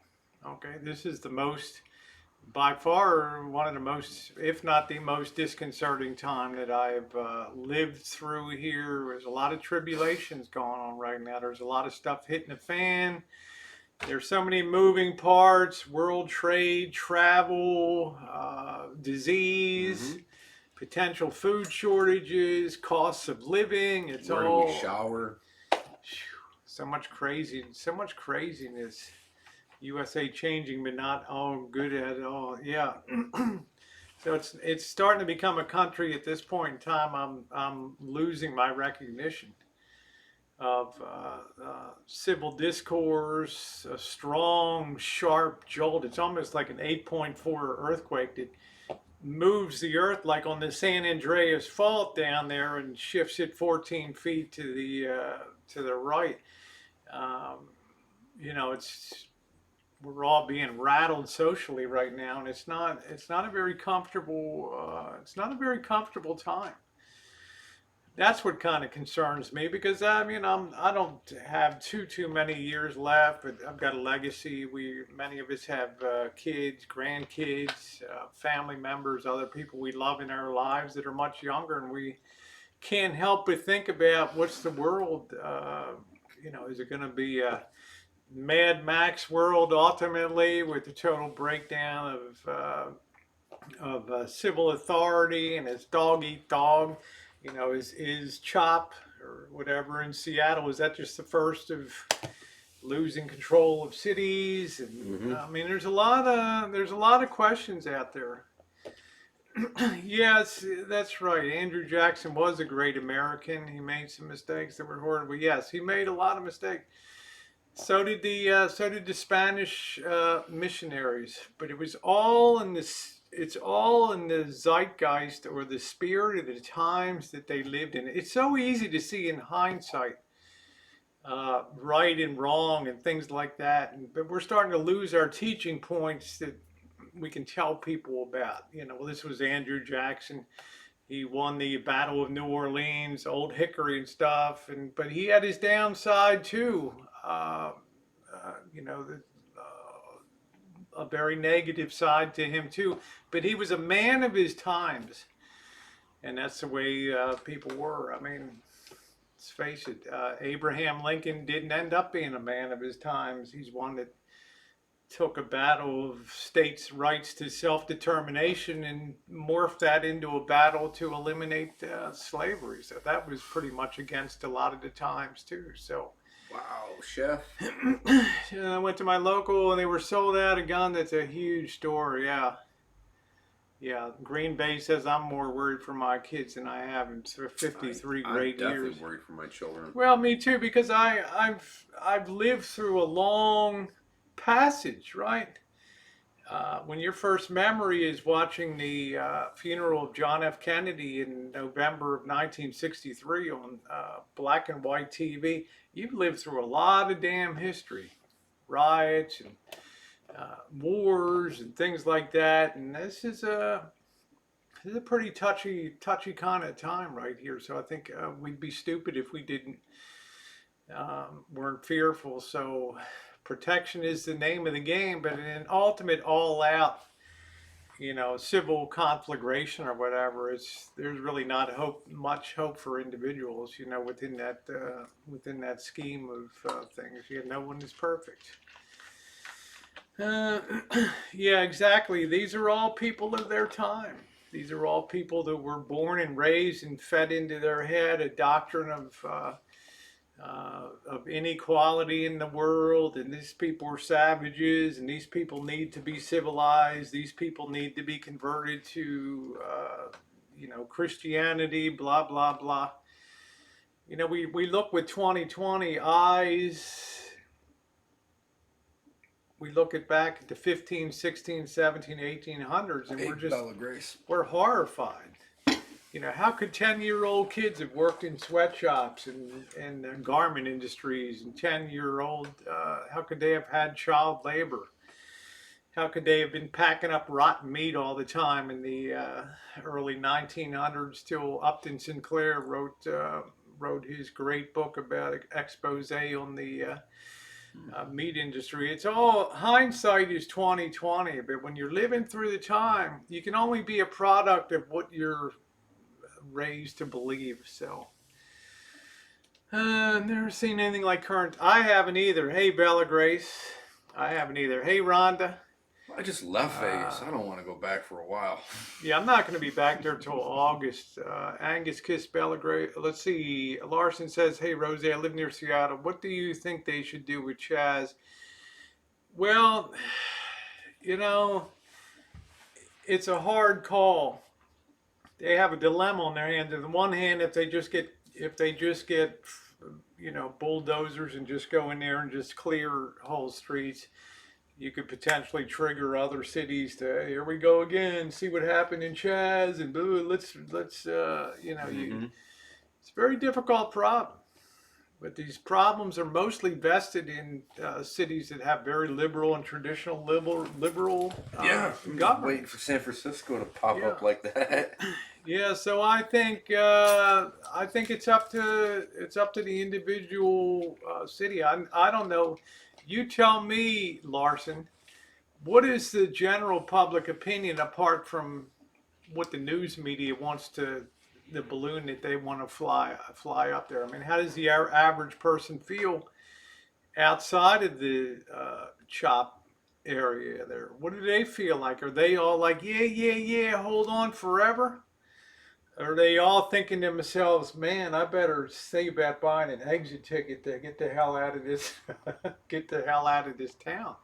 Okay, this is the most, by far, one of the most, if not the most disconcerting time that I've lived through here. There's a lot of tribulations going on right now. There's a lot of stuff hitting the fan. There's so many moving parts, world trade, travel, disease, potential food shortages, costs of living. It's
Where
all
do we shower?
so much craziness. USA changing, but not all good at all. Yeah. So it's starting to become a country at this point in time. I'm losing my recognition of civil discourse, a strong, sharp jolt. It's almost like an 8.4 earthquake that moves the earth like on the San Andreas Fault down there and shifts it 14 feet to the right. You know, we're all being rattled socially right now, and it's not a very comfortable time. That's what kind of concerns me, because I mean I don't have too many years left, but I've got a legacy. Many of us have kids, grandkids, family members, other people we love in our lives that are much younger, and we can't help but think about what's the world. You know, is it going to be a Mad Max world ultimately, with the total breakdown of civil authority, and it's dog eat dog? You know, is CHOP or whatever in Seattle, is that just the first of losing control of cities? And I mean, there's a lot of questions out there. Yes, that's right. Andrew Jackson was a great American. He made some mistakes that were horrible. Yes, he made a lot of mistakes. So did the Spanish missionaries. But it was all in this. It's all in the zeitgeist or the spirit of the times that they lived in. It's so easy to see in hindsight, right and wrong and things like that. But we're starting to lose our teaching points that we can tell people about. You know, well, this was Andrew Jackson. He won the Battle of New Orleans, Old Hickory and stuff. But he had his downside too. you know, a very negative side to him too. But he was a man of his times, and that's the way people were. I mean, let's face it, Abraham Lincoln didn't end up being a man of his times. He's one that took a battle of states' rights to self-determination and morphed that into a battle to eliminate slavery. So that was pretty much against a lot of the times too. So
Wow, chef.
I went to my local and they were sold out a gun. That's a huge store. Yeah. Yeah. Green Bay says I'm more worried for my kids than I have in 53 great
I'm
years.
definitely worried for my children.
Well, me too, because I've lived through a long passage, right? When your first memory is watching the funeral of John F. Kennedy in November of 1963 on black and white TV, you've lived through a lot of damn history, riots and wars and things like that. And this is a pretty touchy kind of time right here. So I think we'd be stupid if we didn't weren't fearful. So protection is the name of the game, but in an ultimate all-out, civil conflagration or whatever, there's really not much hope for individuals, within that scheme of things. No one is perfect. Yeah, exactly. These are all people of their time. These are all people that were born and raised and fed into their head a doctrine of inequality in the world, and these people are savages, and these people need to be civilized. These people need to be converted to, Christianity. Blah blah blah. We look with 2020 eyes. We look back at the 15, 16, 17, 1800s, and we're horrified. How could 10-year-old kids have worked in sweatshops and garment industries, and 10-year-old, how could they have had child labor? How could they have been packing up rotten meat all the time in the early 1900s till Upton Sinclair wrote his great book about expose on the meat industry. It's all, hindsight is 2020, but when you're living through the time, you can only be a product of what you're raised to believe. So never seen anything like current. I haven't either. Hey, Bella Grace. I haven't either. Hey, Rhonda.
I just left Vegas. I don't want to go back for a while.
Yeah, I'm not going to be back there till August. Angus Kiss Bella Grace. Let's see. Larson says, hey, Rosie, I live near Seattle. What do you think they should do with Chaz? Well, it's a hard call. They have a dilemma on their hands. On the one hand, if they just get bulldozers and just go in there and just clear whole streets, you could potentially trigger other cities to, here we go again, see what happened in Chaz, and let's it's a very difficult problem. But these problems are mostly vested in cities that have very liberal and traditional liberal government.
Waiting for San Francisco to pop up like that.
Yeah, so I think it's up to the individual city. I don't know. You tell me, Larson. What is the general public opinion apart from what the news media wants to, the balloon that they want to fly up there? I mean, how does the average person feel outside of the chop area there? What do they feel like? Are they all like, yeah, hold on forever? Are they all thinking to themselves, man, I better save about buying an exit ticket to get the hell out of this, town?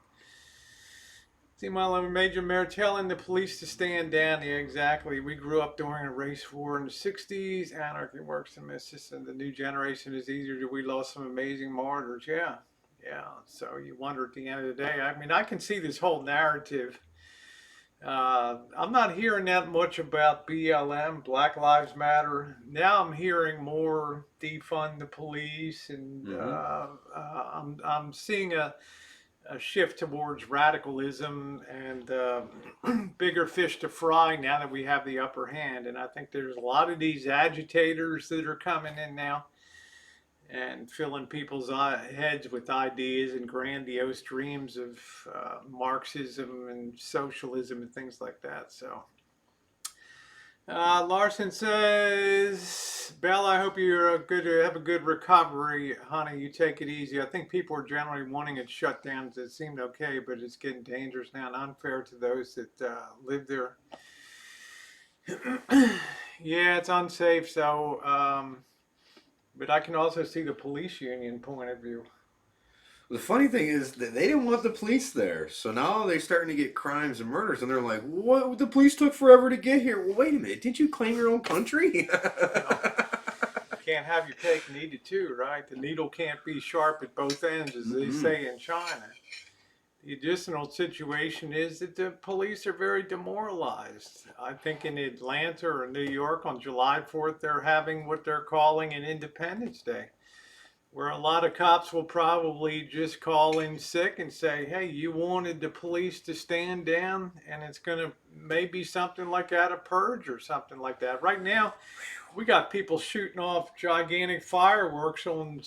See, my Major Mayor telling the police to stand down. Yeah, exactly. We grew up during a race war in the 60s. Anarchy works in Mississippi. The new generation is easier. We lost some amazing martyrs. Yeah. So you wonder at the end of the day. I mean, I can see this whole narrative. I'm not hearing that much about BLM, Black Lives Matter. Now I'm hearing more defund the police, and I'm seeing a shift towards radicalism and bigger fish to fry now that we have the upper hand. And I think there's a lot of these agitators that are coming in now. and filling people's heads with ideas and grandiose dreams of Marxism and socialism and things like that. So, Larson says, Bella, I hope you're have a good recovery, honey. You take it easy. I think people are generally wanting it shut down. It seemed okay, but it's getting dangerous now and unfair to those that live there. Yeah, it's unsafe. So, but I can also see the police union point of view.
The funny thing is that they didn't want the police there, so now they're starting to get crimes and murders, and they're like, "What? The police took forever to get here." Well, wait a minute, didn't you claim your own country?
Well, you can't have your cake and eat it too, right? The needle can't be sharp at both ends, as they say in China. The additional situation is that the police are very demoralized. I think in Atlanta or New York on July 4th, they're having what they're calling an Independence Day, where a lot of cops will probably just call in sick and say, hey, you wanted the police to stand down, and it's going to maybe something like out of Purge or something like that. Right now, we got people shooting off gigantic fireworks on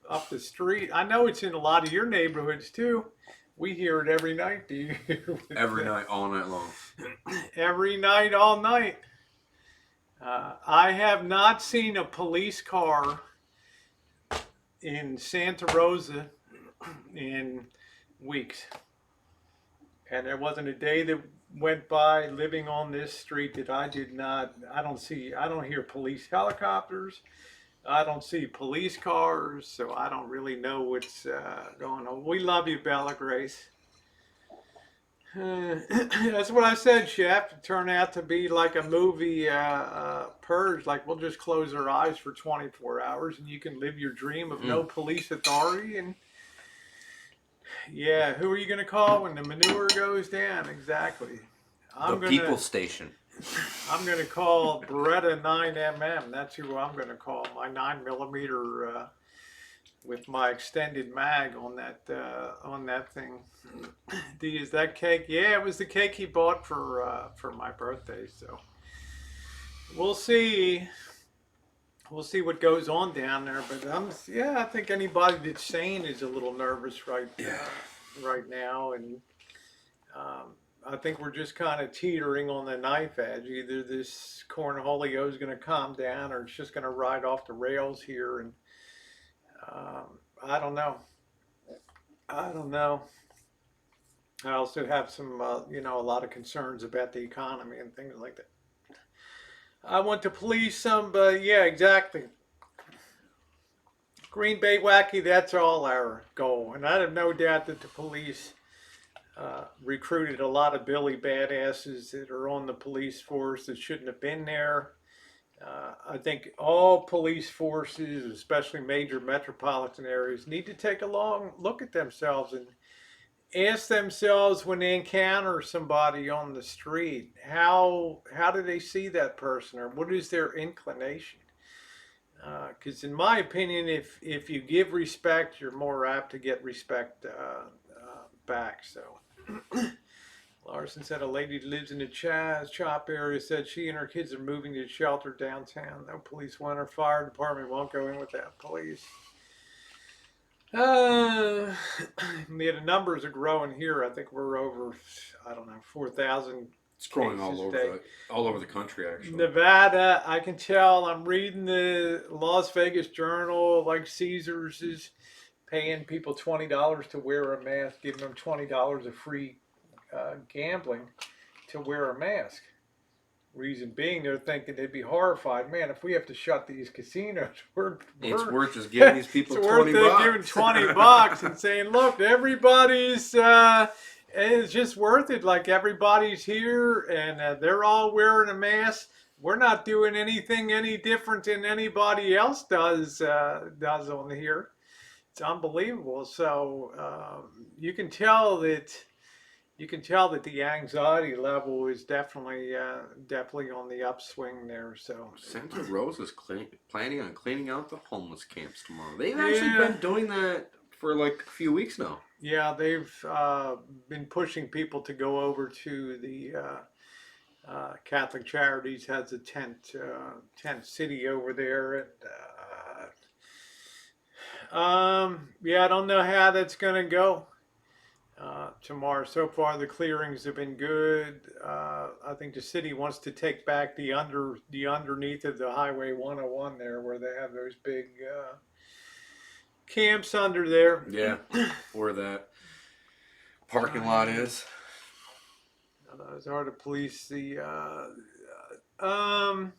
up the street. I know it's in a lot of your neighborhoods too. We hear it every night. Do you hear it?
Every night, all night long.
Every night, all night. I have not seen a police car in Santa Rosa in weeks. And there wasn't a day that went by living on this street that I don't hear police helicopters. I don't see police cars, so I don't really know what's going on. We love you, Bella Grace. That's what I said, Chef. It turned out to be like a movie Purge. Like, we'll just close our eyes for 24 hours and you can live your dream of no police authority. And yeah, who are you going to call when the manure goes down? Exactly.
People Station.
I'm going to call Beretta 9mm. That's who I'm going to call. My 9mm with my extended mag on that thing. D, is that cake? Yeah, it was the cake he bought for my birthday. So we'll see. We'll see what goes on down there. But I think anybody that's sane is a little nervous right now, and I think we're just kind of teetering on the knife edge. Either this cornholio is going to calm down, or it's just going to ride off the rails here. And I don't know. I also have some, a lot of concerns about the economy and things like that. I want to police some, but yeah, exactly. Green Bay Wacky, that's all our goal. And I have no doubt that the police recruited a lot of Billy badasses that are on the police force that shouldn't have been there. I think all police forces, especially major metropolitan areas, need to take a long look at themselves and ask themselves when they encounter somebody on the street, how do they see that person, or what is their inclination? Because in my opinion, if you give respect, you're more apt to get respect back. So. Larson said a lady who lives in the Chop area said she and her kids are moving to a shelter downtown. No police want her. Fire department won't go in without police. The numbers are growing here. I think we're over, 4,000.
It's growing all over the country, actually.
Nevada, I can tell. I'm reading the Las Vegas Journal, like Caesars is paying people $20 to wear a mask, giving them $20 of free gambling to wear a mask. Reason being, they're thinking they'd be horrified. Man, if we have to shut these casinos,
it's worth just giving these people
it's
$20.
Worth giving $20 and saying, look, everybody's. It's just worth it. Like, everybody's here and they're all wearing a mask. We're not doing anything any different than anybody else does on here. It's unbelievable. So you can tell that the anxiety level is definitely on the upswing there. So
Santa Rosa's planning on cleaning out the homeless camps tomorrow. They've actually been doing that for like a few weeks now.
Yeah, they've been pushing people to go over to the Catholic Charities has a tent city over there, and Yeah, I don't know how that's gonna go tomorrow. So far, the clearings have been good. I think the city wants to take back the underneath of the Highway 101 there, where they have those big camps under there.
Yeah, where that parking lot is.
Those are the police. Um,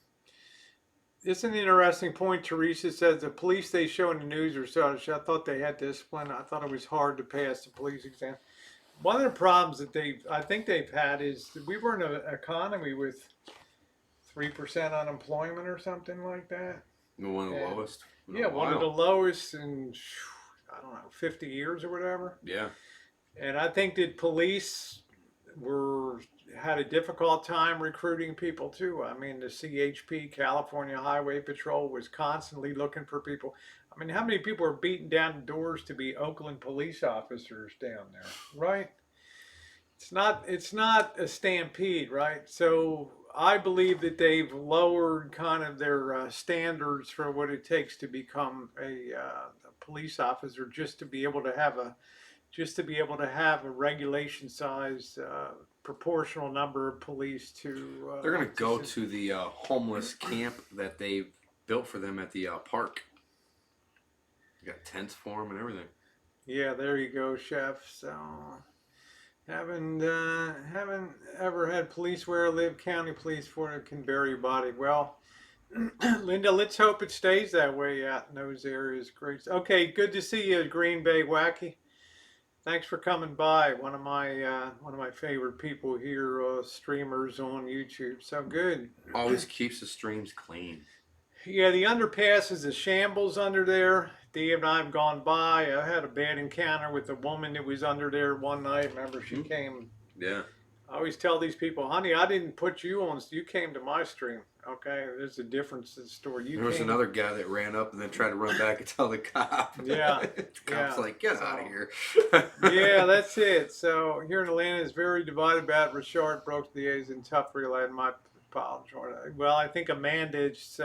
it's an interesting point. Teresa says the police they show in the news are such. I thought they had discipline. I thought it was hard to pass the police exam. One of the problems that I think they've had is that we were in an economy with 3% unemployment or something like that.
One of the lowest.
Yeah, one of the lowest in, I don't know, 50 years or whatever.
Yeah.
And I think that police had a difficult time recruiting people too. I mean, the CHP, California Highway Patrol, was constantly looking for people. I mean, how many people are beating down doors to be Oakland police officers down there, right? It's not a stampede, right? So I believe that they've lowered kind of their standards for what it takes to become a police officer, just to be able to have a regulation size proportional number of police to.
They're gonna go to the homeless camp that they built for them at the park. You got tents for them and everything.
Yeah, there you go, chef. So haven't ever had police where I live. County police for it can bury your body. Well, Linda, let's hope it stays that way out in those areas. Great. Okay, good to see you, Green Bay Wacky. Thanks for coming by. One of my favorite people here, streamers on YouTube. So good.
Always keeps the streams clean.
Yeah, the underpass is a shambles under there. Dave and I have gone by. I had a bad encounter with a woman that was under there one night. Remember, she came.
Yeah.
I always tell these people, honey, I didn't put you on. You came to my stream. Okay, there's a difference in the story.
There was another guy that ran up and then tried to run back and tell the cop.
Yeah.
The cop's like, get out of here.
Yeah, that's it. So here in Atlanta is very divided about Richard broke the A's in tough relay. My apology. Well, I think Amanda, it's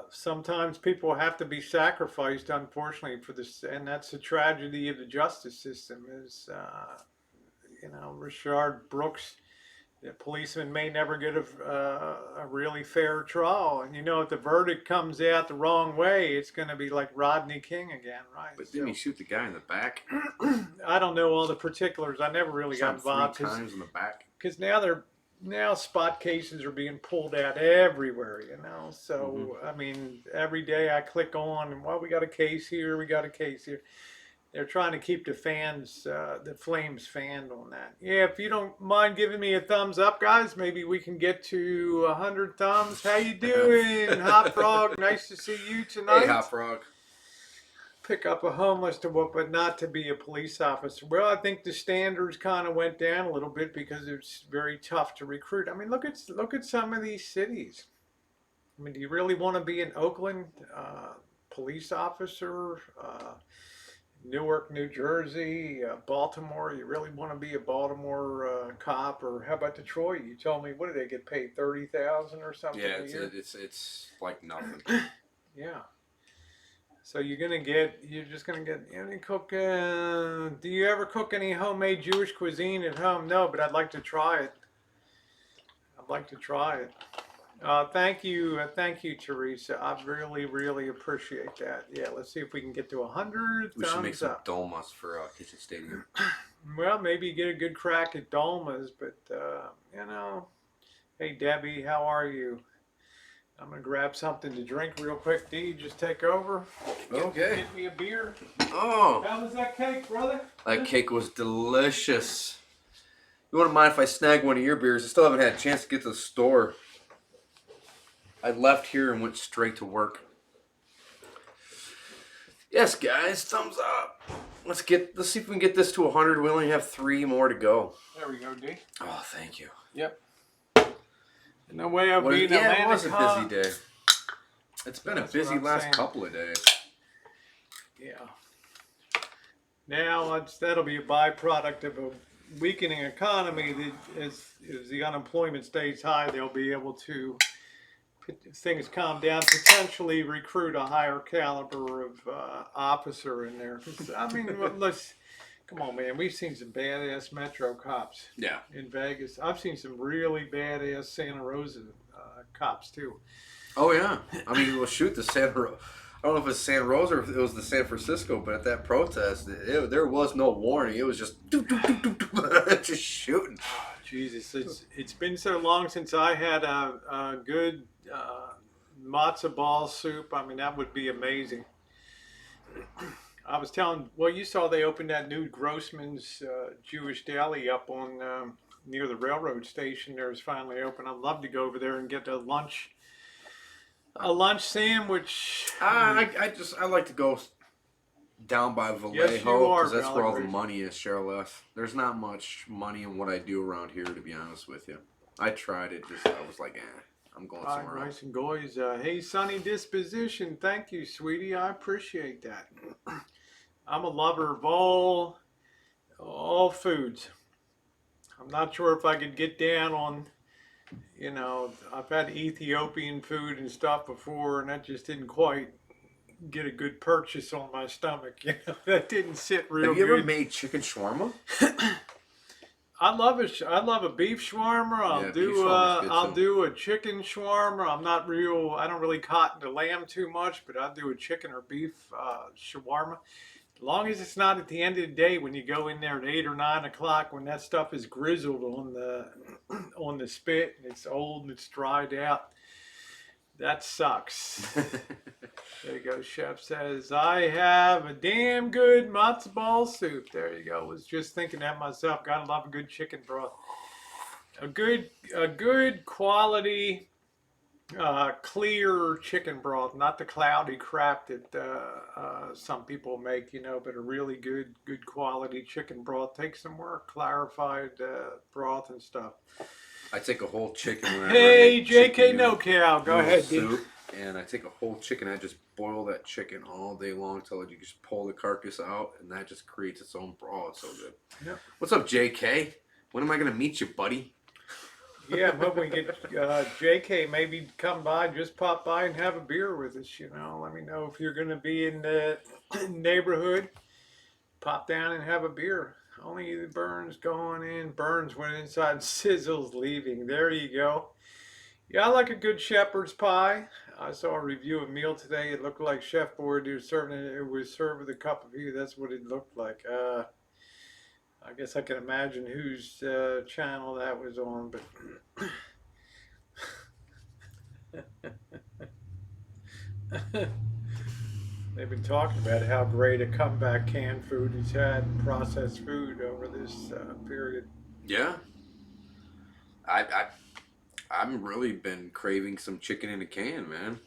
sometimes people have to be sacrificed, unfortunately, for this, and that's the tragedy of the justice system. Is Richard Brooks, the policeman, may never get a really fair trial, and if the verdict comes out the wrong way, it's going to be like Rodney King again, right?
But didn't he shoot the guy in the back?
I don't know all the particulars. I never really got involved
3 times in the back.
because now spot cases are being pulled out everywhere, So, I mean, every day I click on and, well, we got a case here, we got a case here. They're trying to keep the flames fanned on that. Yeah, if you don't mind giving me a thumbs up, guys, maybe we can get to 100 thumbs. How you doing, Hot Frog? Nice to see you tonight.
Hey, Hot Frog.
Pick up a homeless but not to be a police officer. Well, I think the standards kind of went down a little bit because it's very tough to recruit. I mean, look at some of these cities. I mean, do you really want to be an Oakland police officer? Newark, New Jersey, Baltimore. You really want to be a Baltimore cop, or how about Detroit? You told me, what do they get paid, 30,000 or something?
Yeah,
a year?
it's like nothing.
Yeah. So you're just gonna get any cook. Do you ever cook any homemade Jewish cuisine at home? No, but I'd like to try it. Thank you, Teresa. I really, really appreciate that. Yeah, let's see if we can get to 100
We should make
thumbs
some
up.
dolmas for Kitchen Stadium.
Well, maybe you get a good crack at dolmas, but Hey Debbie, how are you? I'm gonna grab something to drink real quick. D, just take over.
Okay.
Get me a beer.
Oh,
How was that cake, brother?
that cake was delicious. You wouldn't mind if I snag one of your beers? I still haven't had a chance to get to the store. I left here and went straight to work. Yes, guys, thumbs up. Let's see if we can get this to 100. We only have 3 more to go.
There we go, D.
Oh, thank you.
Yep. No way of being
it was a
Atlantic,
busy day. It's been a busy last couple of days.
Yeah. Now that'll be a byproduct of a weakening economy. That as the unemployment stays high, they'll be able to things calm down, potentially recruit a higher caliber of officer in there. 'Cause, I mean, let's come on, man. We've seen some badass Metro cops
Yeah.
in Vegas. I've seen some really badass Santa Rosa cops too.
Oh yeah. I mean, well, shoot, the San. I don't know if it's San Rosa or if it was the San Francisco, but at that protest, there was no warning. It was just just shooting.
Oh, Jesus, it's been so long since I had a good matzo ball soup. I mean, that would be amazing. I was telling, well, you saw they opened that new Grossman's Jewish deli up on near the railroad station. There is finally open. I'd love to go over there and get a lunch sandwich.
I like to go down by Vallejo
Yes, you are,
because that's where all the
Valley Bridge.
money is. Sheriff, there's not much money in what I do around here, to be honest with you. I tried it, just I was like, I'm going
All
somewhere
right,
else.
Rice and Goys. Hey, Sunny Disposition. Thank you, sweetie. I appreciate that. I'm a lover of all foods. I'm not sure if I could get down on, I've had Ethiopian food and stuff before, and that just didn't quite get a good purchase on my stomach. That didn't sit real
Have you
good.
ever made chicken shawarma?
I love a beef shawarma.
Yeah, beef shawarma's good,
I'll
too.
do a chicken shawarma. I don't really cotton to lamb too much, but I'll do a chicken or beef shawarma. As long as it's not at the end of the day when you go in there at 8 or 9 o'clock when that stuff is grizzled on the on the spit and it's old and it's dried out. That sucks. There you go. Chef says, I have a damn good matzo ball soup. There you go. Was just thinking that myself. Gotta love a good chicken broth. A good quality, clear chicken broth, not the cloudy crap that some people make, but a really good quality chicken broth. Takes some work, clarified broth and stuff.
I take a whole chicken whenever I
Hey,
make
JK
chicken
No Cow. Go
noodle
ahead, dude.
soup, and I take a whole chicken. I just boil that chicken all day long till you just pull the carcass out, and that just creates its own broth. It's so good.
Yep.
What's up, JK? When am I gonna meet you, buddy?
Yeah, I'm hoping we get JK maybe come by, just pop by and have a beer with us. Let me know if you're going to be in the neighborhood. Pop down and have a beer. Only the Burns going in. Burns went inside. Sizzle's leaving. There you go. Yeah, I like a good shepherd's pie. I saw a review of a meal today. It looked like Chef Board was serving it. It was served with a cup of tea. That's what it looked like. I guess I can imagine whose channel that was on, but they've been talking about how great a comeback canned food has had, processed food over this period.
Yeah. I'm really been craving some chicken in a can, man.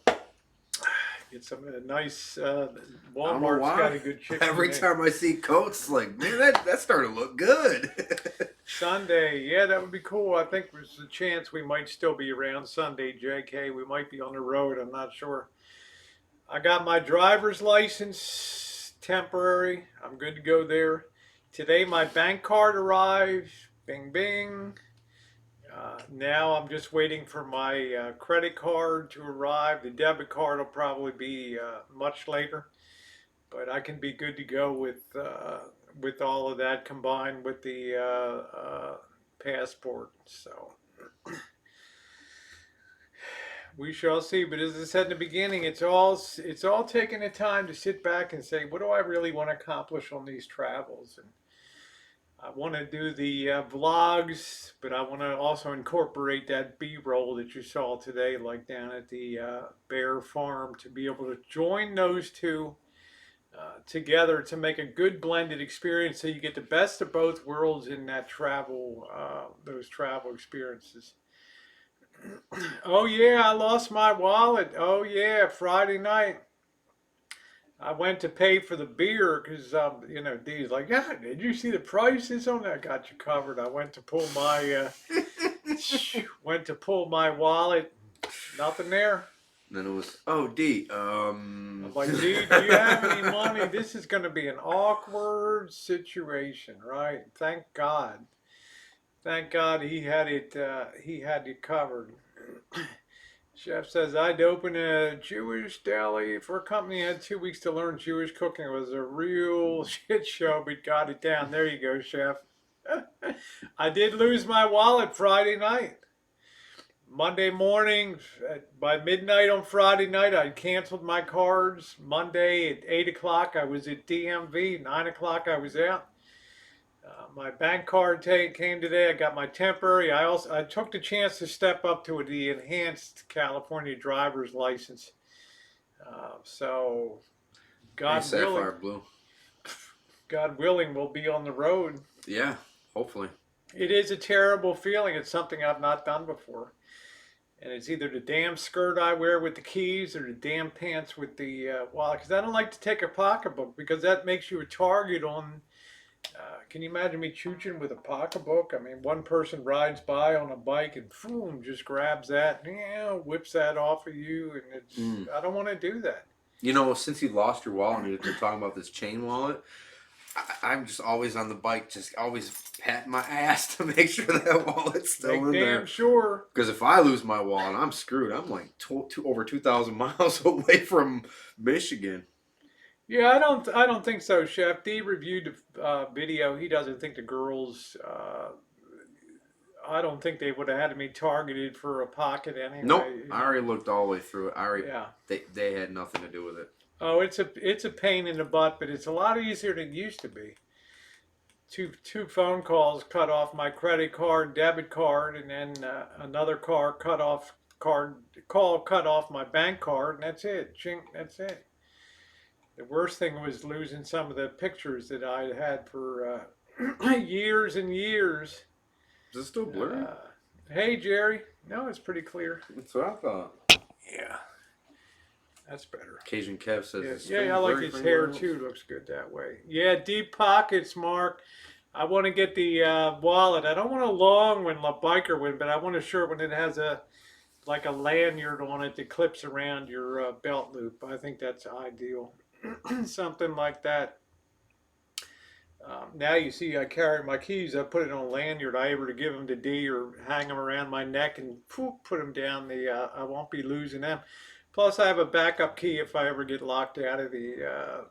Get some nice
I don't know
Walmart's
why.
got a good chicken.
Every
there.
time I see Coats, like, man, that started to look good.
Sunday, yeah, that would be cool. I think there's a chance we might still be around Sunday, JK. We might be on the road. I'm not sure. I got my driver's license, temporary. I'm good to go there. Today my bank card arrived. Bing, bing. Now I'm just waiting for my credit card to arrive. The debit card will probably be much later, but I can be good to go with all of that combined with the passport. So we shall see. But as I said in the beginning, it's all taking the time to sit back and say, what do I really want to accomplish on these travels? And I want to do the vlogs, but I want to also incorporate that B-roll that you saw today, like down at the bear farm, to be able to join those two together to make a good blended experience, so you get the best of both worlds in that those travel experiences. Oh yeah, I lost my wallet. Oh yeah, Friday night. I went to pay for the beer because, Dee's like, yeah, did you see the prices on that? I got you covered. I went to pull my wallet. Nothing there.
And then it was, oh, D,
I'm like, Dee, do you have any money? This is going to be an awkward situation, right? Thank God. Thank God he had it covered. Chef says, I'd open a Jewish deli for a company that had 2 weeks to learn Jewish cooking. It was a real shit show, but got it down. There you go, Chef. I did lose my wallet Friday night. Monday morning, by midnight on Friday night, I canceled my cards. Monday at 8 o'clock, I was at DMV. 9 o'clock, I was out. My bank card came today. I got my temporary. I took the chance to step up to the enhanced California driver's license. So
Hey,
God willing,
Sapphire Blue.
God willing, we'll be on the road.
Yeah, hopefully.
It is a terrible feeling. It's something I've not done before. And it's either the damn skirt I wear with the keys or the damn pants with the wallet. Because I don't like to take a pocketbook because that makes you a target on. Can you imagine me chooching with a pocketbook? I mean, one person rides by on a bike and boom, just grabs that, whips that off of you, and it's. I don't want to do that.
You know, since you lost your wallet and you're talking about this chain wallet, I'm just always on the bike, just always patting my ass to make sure that wallet's still in there.
Damn sure.
Because if I lose my wallet, I'm screwed. I'm like over 2,000 miles away from Michigan.
Yeah, I don't think so, Chef. D reviewed the video. He doesn't think the girls. I don't think they would have had me targeted for a pocket anyway.
Nope, I already looked all the way through it.
Yeah.
They had nothing to do with it.
Oh, it's a pain in the butt, but it's a lot easier than it used to be. Two phone calls cut off my credit card, debit card, and then another call cut off my bank card, and that's it. Chink, that's it. The worst thing was losing some of the pictures that I had for years and years.
Is it still blurry?
Hey, Jerry. No, it's pretty clear.
That's what I thought.
Yeah. That's better.
Cajun Kev says
Yeah, I like his hair too. Looks good that way. Yeah, deep pockets, Mark. I want to get the wallet. I don't want a long one, like biker one, but I want a short one that has like a lanyard on it that clips around your belt loop. I think that's ideal. Something like that. Now you see I carry my keys. I put it on a lanyard. I able to give them to D or hang them around my neck and put them down the. I won't be losing them. Plus, I have a backup key if I ever get locked out of the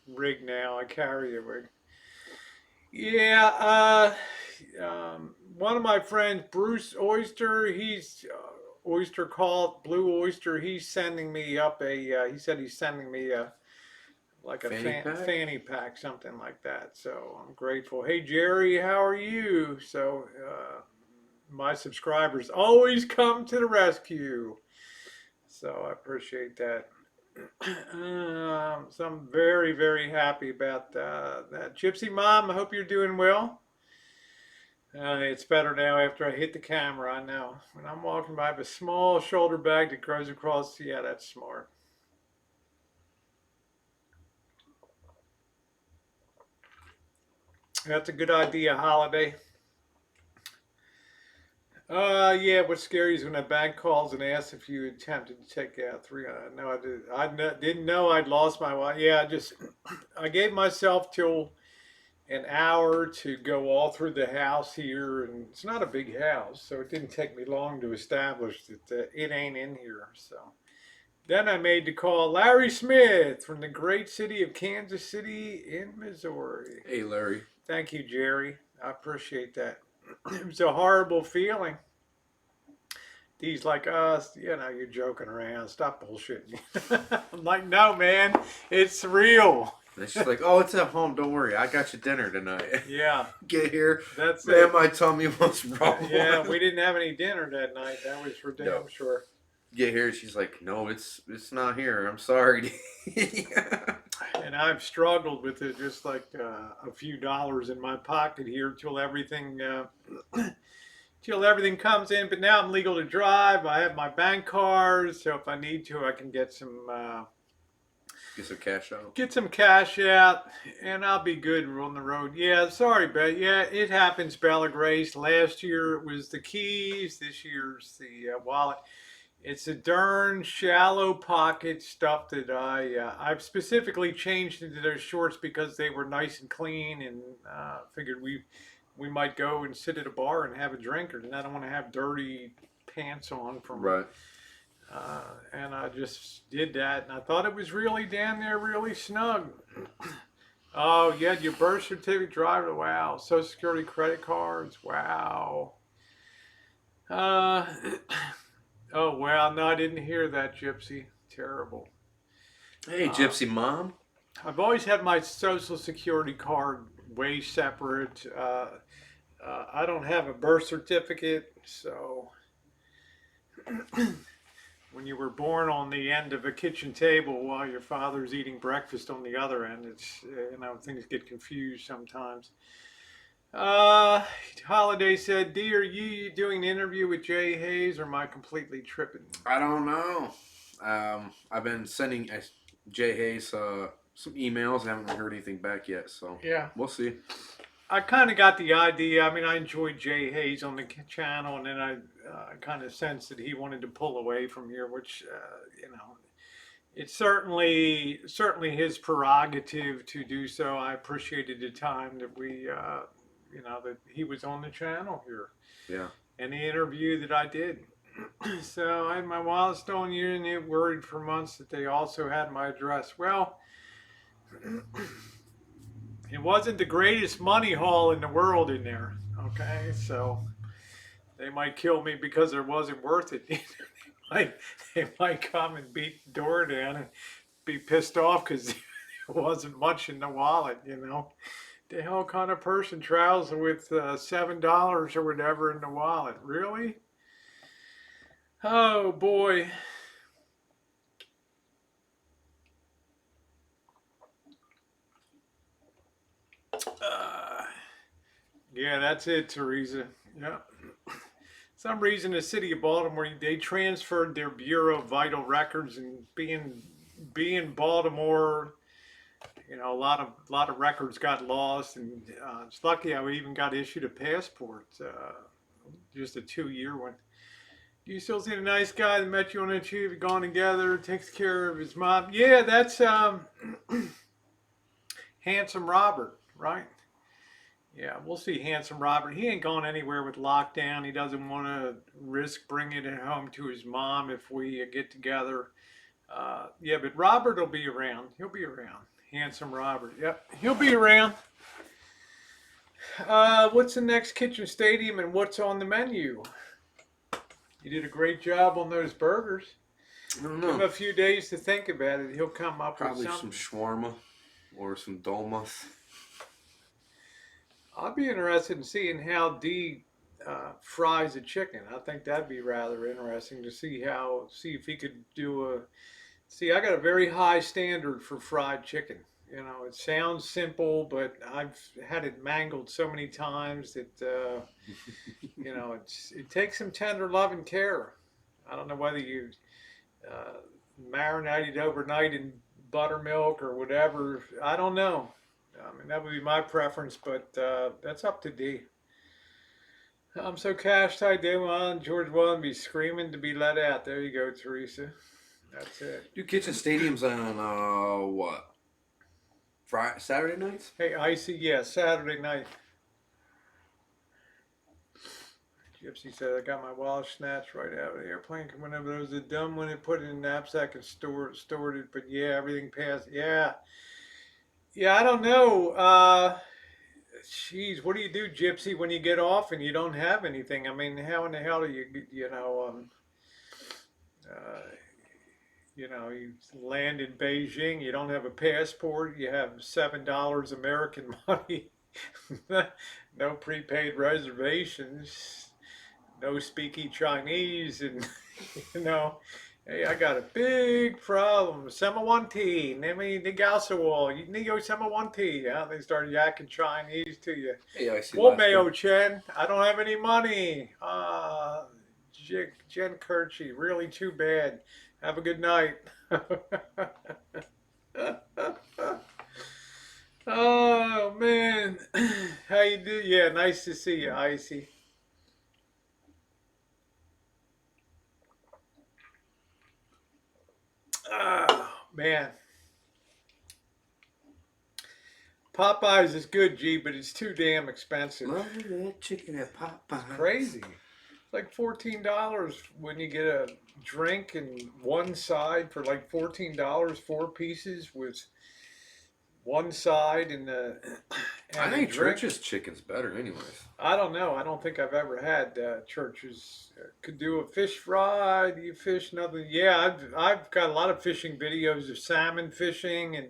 rig. Now I carry the rig. Yeah. One of my friends, Bruce Oyster. He's Oyster Call Blue Oyster. He's sending me up a. He said he's sending me like a fanny pack, something like that. So I'm grateful. Hey Jerry, how are you? So my subscribers always come to the rescue. So I appreciate that. So I'm very, very happy about that. Gypsy Mom, I hope you're doing well. It's better now after I hit the camera, I know. When I'm walking by, I have a small shoulder bag that goes across. Yeah, that's smart. That's a good idea, Holiday. Yeah, what's scary is when a bank calls and asks if you attempted to take out 300. No, I did. Didn't know I'd lost my wallet. Yeah, I gave myself till an hour to go all through the house here, and it's not a big house, so it didn't take me long to establish that it ain't in here. So then I made the call. Larry Smith from the great city of Kansas City in Missouri.
Hey, Larry.
Thank you, Jerry. I appreciate that. It was a horrible feeling. He's like, you're joking around. Stop bullshitting. I'm like, no, man, it's real.
And she's like, oh, it's at home. Don't worry. I got you dinner tonight.
Yeah.
Get here.
That's
man,
it.
My tummy was wrong.
Yeah, we didn't have any dinner that night. That was for damn sure.
Get here. She's like, no, it's not here. I'm sorry.
And I've struggled with it, just like a few dollars in my pocket here till everything comes in. But now I'm legal to drive. I have my bank cards, so if I need to, I can get some
get some cash out.
Get some cash out, and I'll be good on the road. Yeah, sorry, but yeah, it happens, Bella Grace. Last year it was the keys. This year's the wallet. It's a darn shallow pocket stuff that I've specifically changed into those shorts because they were nice and clean, and figured we might go and sit at a bar and have a drink, and I don't want to have dirty pants on from
Right.
and I just did that, and I thought it was really down there, really snug. Oh, you had your birth certificate, driver, wow. Social Security credit cards, wow. Uh, oh, wow, no, I didn't hear that, Gypsy. Terrible.
Hey,
Uh,
Gypsy Mom.
I've always had my Social Security card way separate. I don't have a birth certificate, so when you were born on the end of a kitchen table while your father's eating breakfast on the other end, it's things get confused sometimes. Uh, Holiday said, "D, are you doing an interview with Jay Hayes, or am I completely tripping?"
I don't know. I've been sending Jay Hayes some emails. I haven't heard anything back yet, so
Yeah,
we'll see.
I kind of got the idea. I mean, I enjoyed Jay Hayes on the channel, and then I kind of sensed that he wanted to pull away from here, which it's certainly his prerogative to do so. I appreciated the time that that he was on the channel here
Yeah.
and the interview that I did. So I had my Wildstone unit, worried for months that they also had my address. Well, it wasn't the greatest money haul in the world in there. Okay, so they might kill me because it wasn't worth it. Like they might come and beat the door down and be pissed off because there wasn't much in the wallet. The hell kind of person travels with $7 or whatever in the wallet? Really? Oh boy. Uh, yeah, that's it, Teresa. Yeah. Some reason the city of Baltimore, they transferred their Bureau of Vital Records, and being Baltimore, a lot of records got lost, and it's lucky I even got issued a passport, just a 2-year one. Do you still see the nice guy that met you on the tube, gone together, takes care of his mom? Yeah, that's Handsome Robert, right? Yeah, we'll see Handsome Robert. He ain't gone anywhere with lockdown. He doesn't want to risk bringing it home to his mom if we get together. Yeah, but Robert will be around. He'll be around. Handsome Robert. Yep, he'll be around. What's the next kitchen stadium and what's on the menu? You did a great job on those burgers.
I don't
Give him
know.
a few days to think about it. He'll come up with
Probably some
something.
shawarma or some dolmas.
I'll be interested in seeing how D fries a chicken. I think that'd be rather interesting to see if he could do a. See, I got a very high standard for fried chicken. It sounds simple, but I've had it mangled so many times that it takes some tender love and care. I don't know whether you uh, marinate it overnight in buttermilk or whatever. I don't know. I mean, that would be my preference, but that's up to D. I'm so cash tight, they want George Willoughby screaming to be let out. There you go, Teresa. That's it.
Do kitchen stadiums on what? Friday, Saturday nights?
Hey, Icy, yeah, Saturday night. Gypsy said, I got my wallet snatched right out of the airplane. Whenever there was a dumb one, it put it in the knapsack and stored it. But yeah, everything passed. Yeah. Yeah, I don't know. Geez, what do you do, Gypsy, when you get off and you don't have anything? I mean, how in the hell do uh, you land in Beijing, you don't have a passport, you have $7 American money, no prepaid reservations, no speaky Chinese, and you know, hey, I got a big problem. Semawanti, Nemi Nigasawa, Nigo Semawanti. Yeah, they start yakking Chinese to you.
Hey, I see last
Womeo
time.
Chen, I don't have any money. Jen Kirchi, really too bad. Have a good night. Oh man, how you do? Yeah, nice to see you, Icy. Oh man, Popeyes is good, G, but it's too damn expensive.
Love that chicken at Popeye.
Crazy. like $14 when you get a drink and one side for like $14, 4 pieces with one side and
I
a
think
drink.
Church's chicken's better, anyways.
I don't know. I don't think I've ever had churches could do a fish fry. Do you fish nothing? Yeah, I've got a lot of fishing videos of salmon fishing and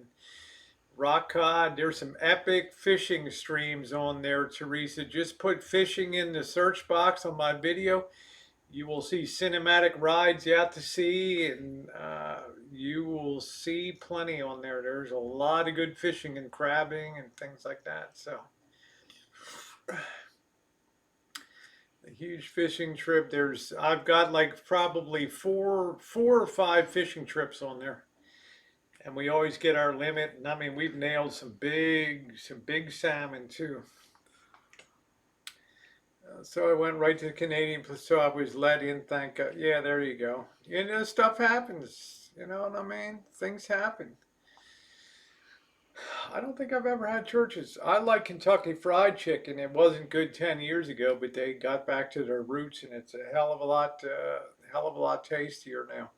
rock cod. There's some epic fishing streams on there, Teresa. Just put fishing in the search box on my video. You will see cinematic rides out to sea, and you will see plenty on there. There's a lot of good fishing and crabbing and things like that. So, a huge fishing trip. I've got like probably four or five fishing trips on there, and we always get our limit. And I mean, we've nailed some big salmon too. So I went right to the Canadian, so I was let in. Thank God. Yeah, there you go. You know, stuff happens. You know what I mean? Things happen. I don't think I've ever had churches. I like Kentucky Fried Chicken. It wasn't good 10 years ago, but they got back to their roots, and it's a hell of a lot tastier now.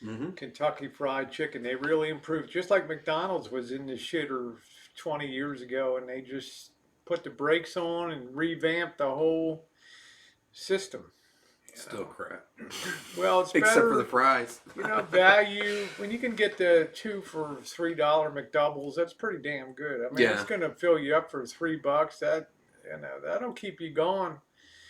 Mm-hmm.
Kentucky Fried Chicken. They really improved, just like McDonald's was in the shitter 20 years ago, and they just put the brakes on and revamped the whole system.
Still crap.
Well, it's
Except
better,
for the fries.
you know, value. When you can get the 2 for $3 McDoubles, that's pretty damn good. I mean,
Yeah.
it's going to fill you up for $3. That'll keep you going.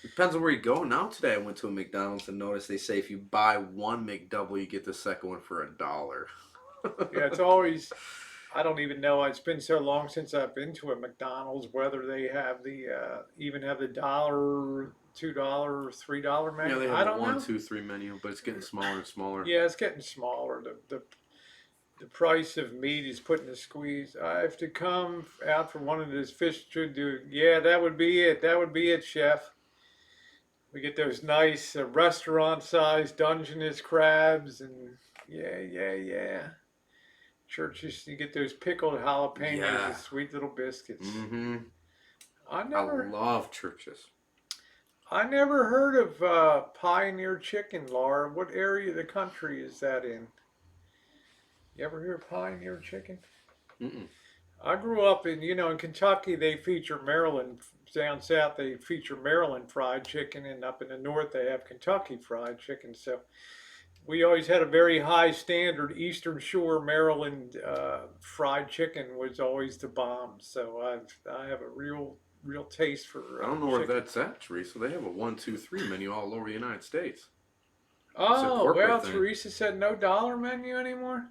Depends on where you go. Now today I went to a McDonald's and noticed they say if you buy one McDouble, you get the second one for $1.
Yeah, it's always. I don't even know. It's been so long since I've been to a McDonald's whether they have the even have the $1, $2, $3 menu.
Yeah, they
I
have a
don't
1,
know.
2, 3 menu, but it's getting smaller and smaller.
Yeah, it's getting smaller. The price of meat is putting a squeeze. I have to come out for one of those fish to do. Yeah, that would be it. That would be it, chef. We get those nice restaurant-sized Dungeness crabs, and yeah. Churches, you get those pickled jalapenos
Yeah.
and sweet little biscuits.
Mm-hmm.
I
I
never,
love churches.
I never heard of Pioneer Chicken, Laura. What area of the country is that in? You ever hear of Pioneer Chicken?
Mm-mm.
I grew up in Kentucky. They feature Maryland. Down south, they feature Maryland fried chicken, and up in the north, they have Kentucky fried chicken. So we always had a very high standard. Eastern Shore, Maryland fried chicken was always the bomb. So I have a real taste for.
I don't know where
chicken.
that's at, Teresa. They have a 1, 2, 3 menu all over the United States.
Oh
corporate
well,
thing.
Teresa said no dollar menu anymore.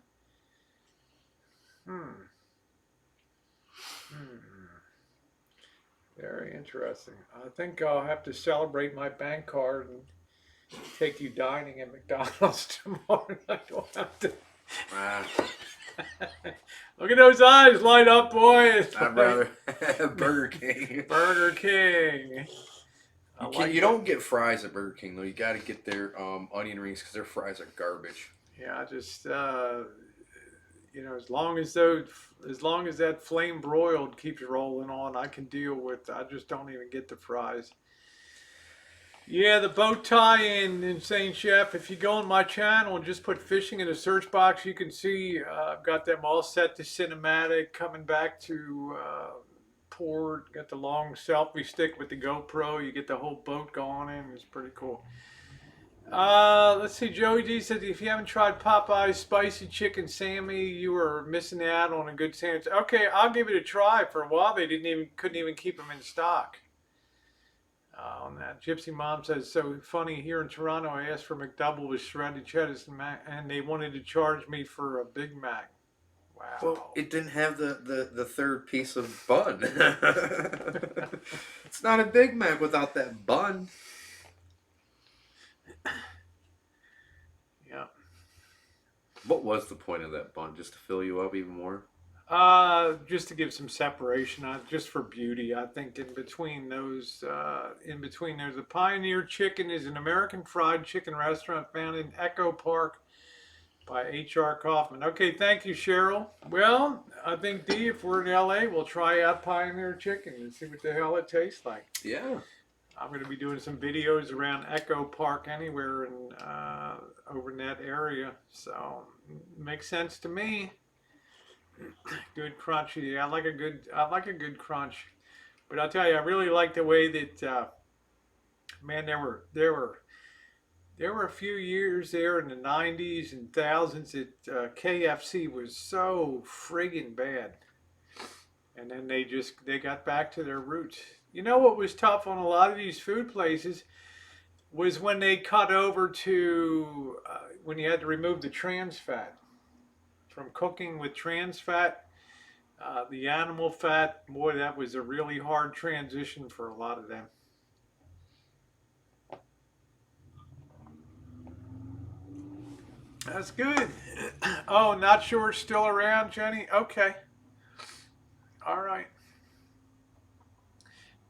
Very interesting. I think I'll have to celebrate my bank card and take you dining at McDonald's tomorrow. I don't have to.
Ah,
Look at those eyes light up, boy. It's
I'd
like
rather have Burger King.
Burger King.
You don't get fries at Burger King though. You got to get their onion rings because their fries are garbage.
Yeah, I just as long as that flame broiled keeps rolling on, I can deal with. I just don't even get the fries. Yeah, the bow tie in Insane Chef. If you go on my channel and just put fishing in the search box, you can see I've got them all set to cinematic, coming back to port. Got the long selfie stick with the GoPro. You get the whole boat going in. It's pretty cool. Let's see. Joey D says if you haven't tried Popeye's spicy chicken Sammy, you are missing out on a good sandwich. Okay, I'll give it a try. For a while, they couldn't even keep them in stock. On that, Gypsy Mom says so funny here in Toronto. I asked for McDouble with shredded cheddar and they wanted to charge me for a Big Mac. Wow.
Well, it didn't have the third piece of bun. It's not a Big Mac without that bun.
Yeah.
What was the point of that bun? Just to fill you up even more?
Just to give some separation, just for beauty. I think in between those, the Pioneer Chicken is an American fried chicken restaurant found in Echo Park by H.R. Kaufman. Okay, thank you, Cheryl. Well, I think, D, if we're in L.A., we'll try out Pioneer Chicken and see what the hell it tastes like.
Yeah.
I'm going to be doing some videos around Echo Park anywhere and over in that area. So makes sense to me. Good crunchy. I like a good crunch. But I'll tell you, I really like the way that man, there were a few years there in the 90s and thousands that KFC was so friggin' bad. And then they got back to their roots. You know what was tough on a lot of these food places was when they cut over to when you had to remove the trans fat from cooking with trans fat, the animal fat. Boy, that was a really hard transition for a lot of them. That's good. Oh, not sure still around, Jenny? Okay. All right.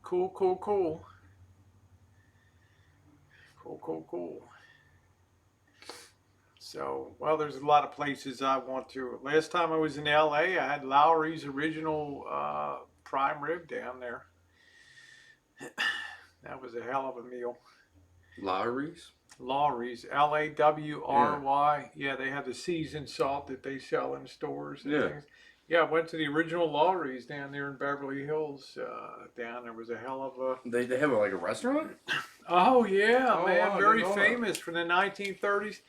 Cool, cool, cool. Cool, cool, cool. So, well, there's a lot of places I want to. Last time I was in LA, I had Lowry's original prime rib down there. That was a hell of a meal.
Lowry's?
Lawry's, Lawry. Yeah, they have the seasoned salt that they sell in stores and things. Yeah, I went to the original Lawry's down there in Beverly Hills. Down there was a hell of a.
They have like a restaurant?
Oh yeah,
Oh,
man,
wow, I
very
didn't know
famous from the 1930s.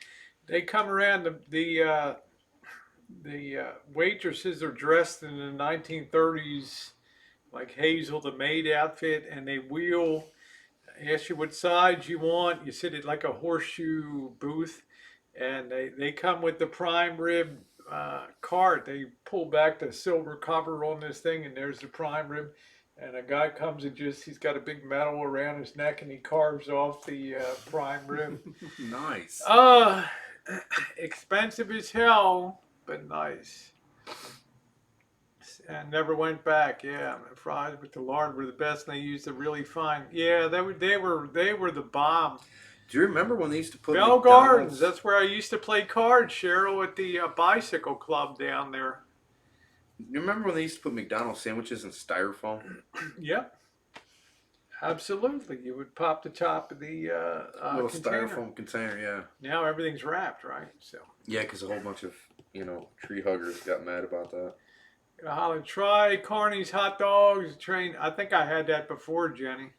They come around the waitresses are dressed in the 1930s like Hazel the maid outfit, and they wheel. Ask you what size you want. You sit at like a horseshoe booth, and they come with the prime rib cart. They pull back the silver cover on this thing, and there's the prime rib. And a guy comes and he's got a big medal around his neck, and he carves off the prime rib.
Nice.
Expensive as hell, but nice. And never went back. Yeah, fries with the lard were the best. And they used a really fine. Yeah, they were the bomb.
Do you remember when they used to put
Bell
McDonald's?
Gardens? That's where I used to play cards, Cheryl, at the bicycle club down there.
You remember when they used to put McDonald's sandwiches in styrofoam?
Yep. Absolutely. You would pop the top of the
Little
container.
styrofoam container, yeah.
Now everything's wrapped, right? So.
Yeah, because a whole bunch of, tree huggers got mad about that.
Holly, try Carney's hot dogs. Train. I think I had that before, Jenny.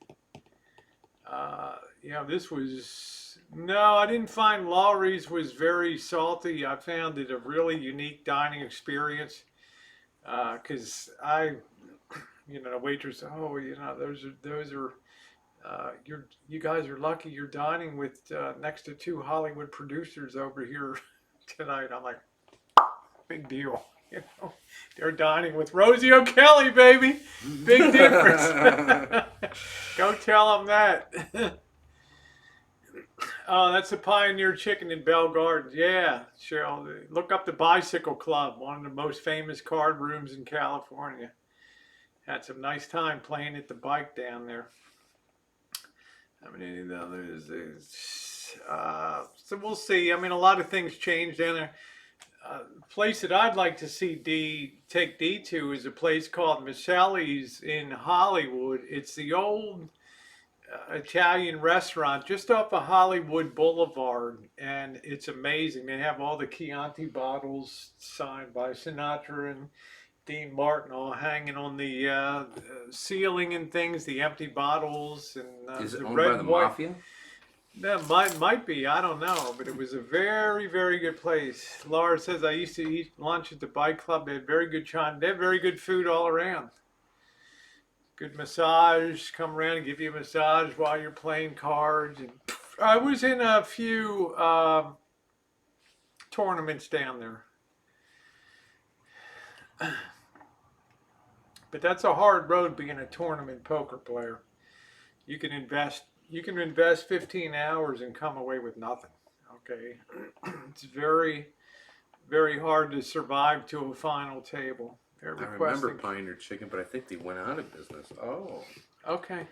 This was no. I didn't find Lawry's was very salty. I found it a really unique dining experience. Because the waitress. Oh, those are. You guys are lucky. You're dining with next to two Hollywood producers over here tonight. I'm like, big deal. They're dining with Rosie O'Kelly, baby. Big difference. Go tell them that. Oh, that's the Pioneer Chicken in Bell Gardens. Yeah, Cheryl. Look up the Bicycle Club, one of the most famous card rooms in California. Had some nice time playing at the bike down there. I mean, so we'll see. I mean, a lot of things changed down there. Place that I'd like to see take D to is a place called Michelli's in Hollywood. It's the old Italian restaurant just off of Hollywood Boulevard, and it's amazing. They have all the Chianti bottles signed by Sinatra and Dean Martin all hanging on the ceiling and things. The empty bottles and
is it
the
owned
red
by the
and white.
mafia?
That might be. I don't know, but it was a very, very good place. Laura says I used to eat lunch at the bike club. They had very good They had very good food all around. Good massage. Come around and give you a massage while you're playing cards. And I was in a few tournaments down there. But that's a hard road being a tournament poker player. You can invest 15 hours and come away with nothing. Okay. It's very, very hard to survive to a final table.
I remember Pioneer Chicken, but I think they went out of business. Oh.
Okay.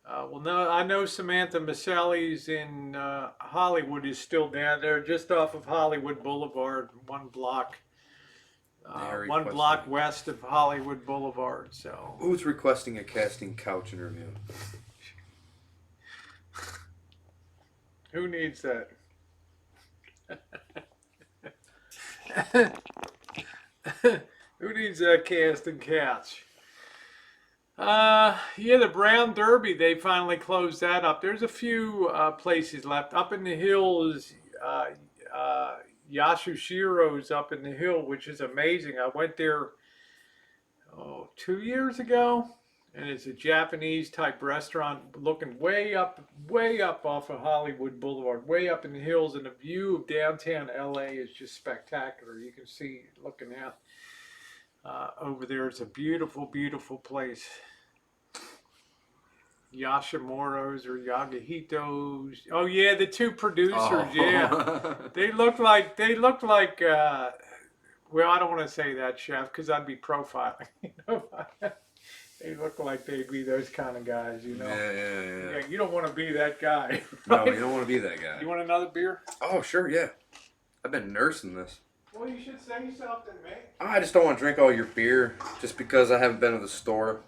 Well, no, I know Samantha Maselli's in Hollywood is still down there, just off of Hollywood Boulevard, one block west of Hollywood Boulevard. So.
Who's requesting a casting couch interview?
Who needs that? Who needs that casting couch? Yeah, the Brown Derby, they finally closed that up. There's a few places left. Up in the hills, uh, uh, Yashishiro's up in the hill, which is amazing. I went there, 2 years ago, and it's a Japanese type restaurant looking way up off of Hollywood Boulevard, way up in the hills, and the view of downtown LA is just spectacular. You can see looking out over there. It's a beautiful, beautiful place. Yashimura's or Yagahitos. Oh yeah, the two producers.
Oh.
Yeah, they look like well, I don't want to say that, chef, because I'd be profiling. You know, they look like they'd be those kind of guys. You know.
Yeah.
Yeah, you don't want to be that guy.
No,
Right?
you don't want to be that guy.
You want another beer?
Oh, sure, yeah. I've been nursing this.
Well, you should say something, mate.
I just don't want to drink all your beer just because I haven't been to the store.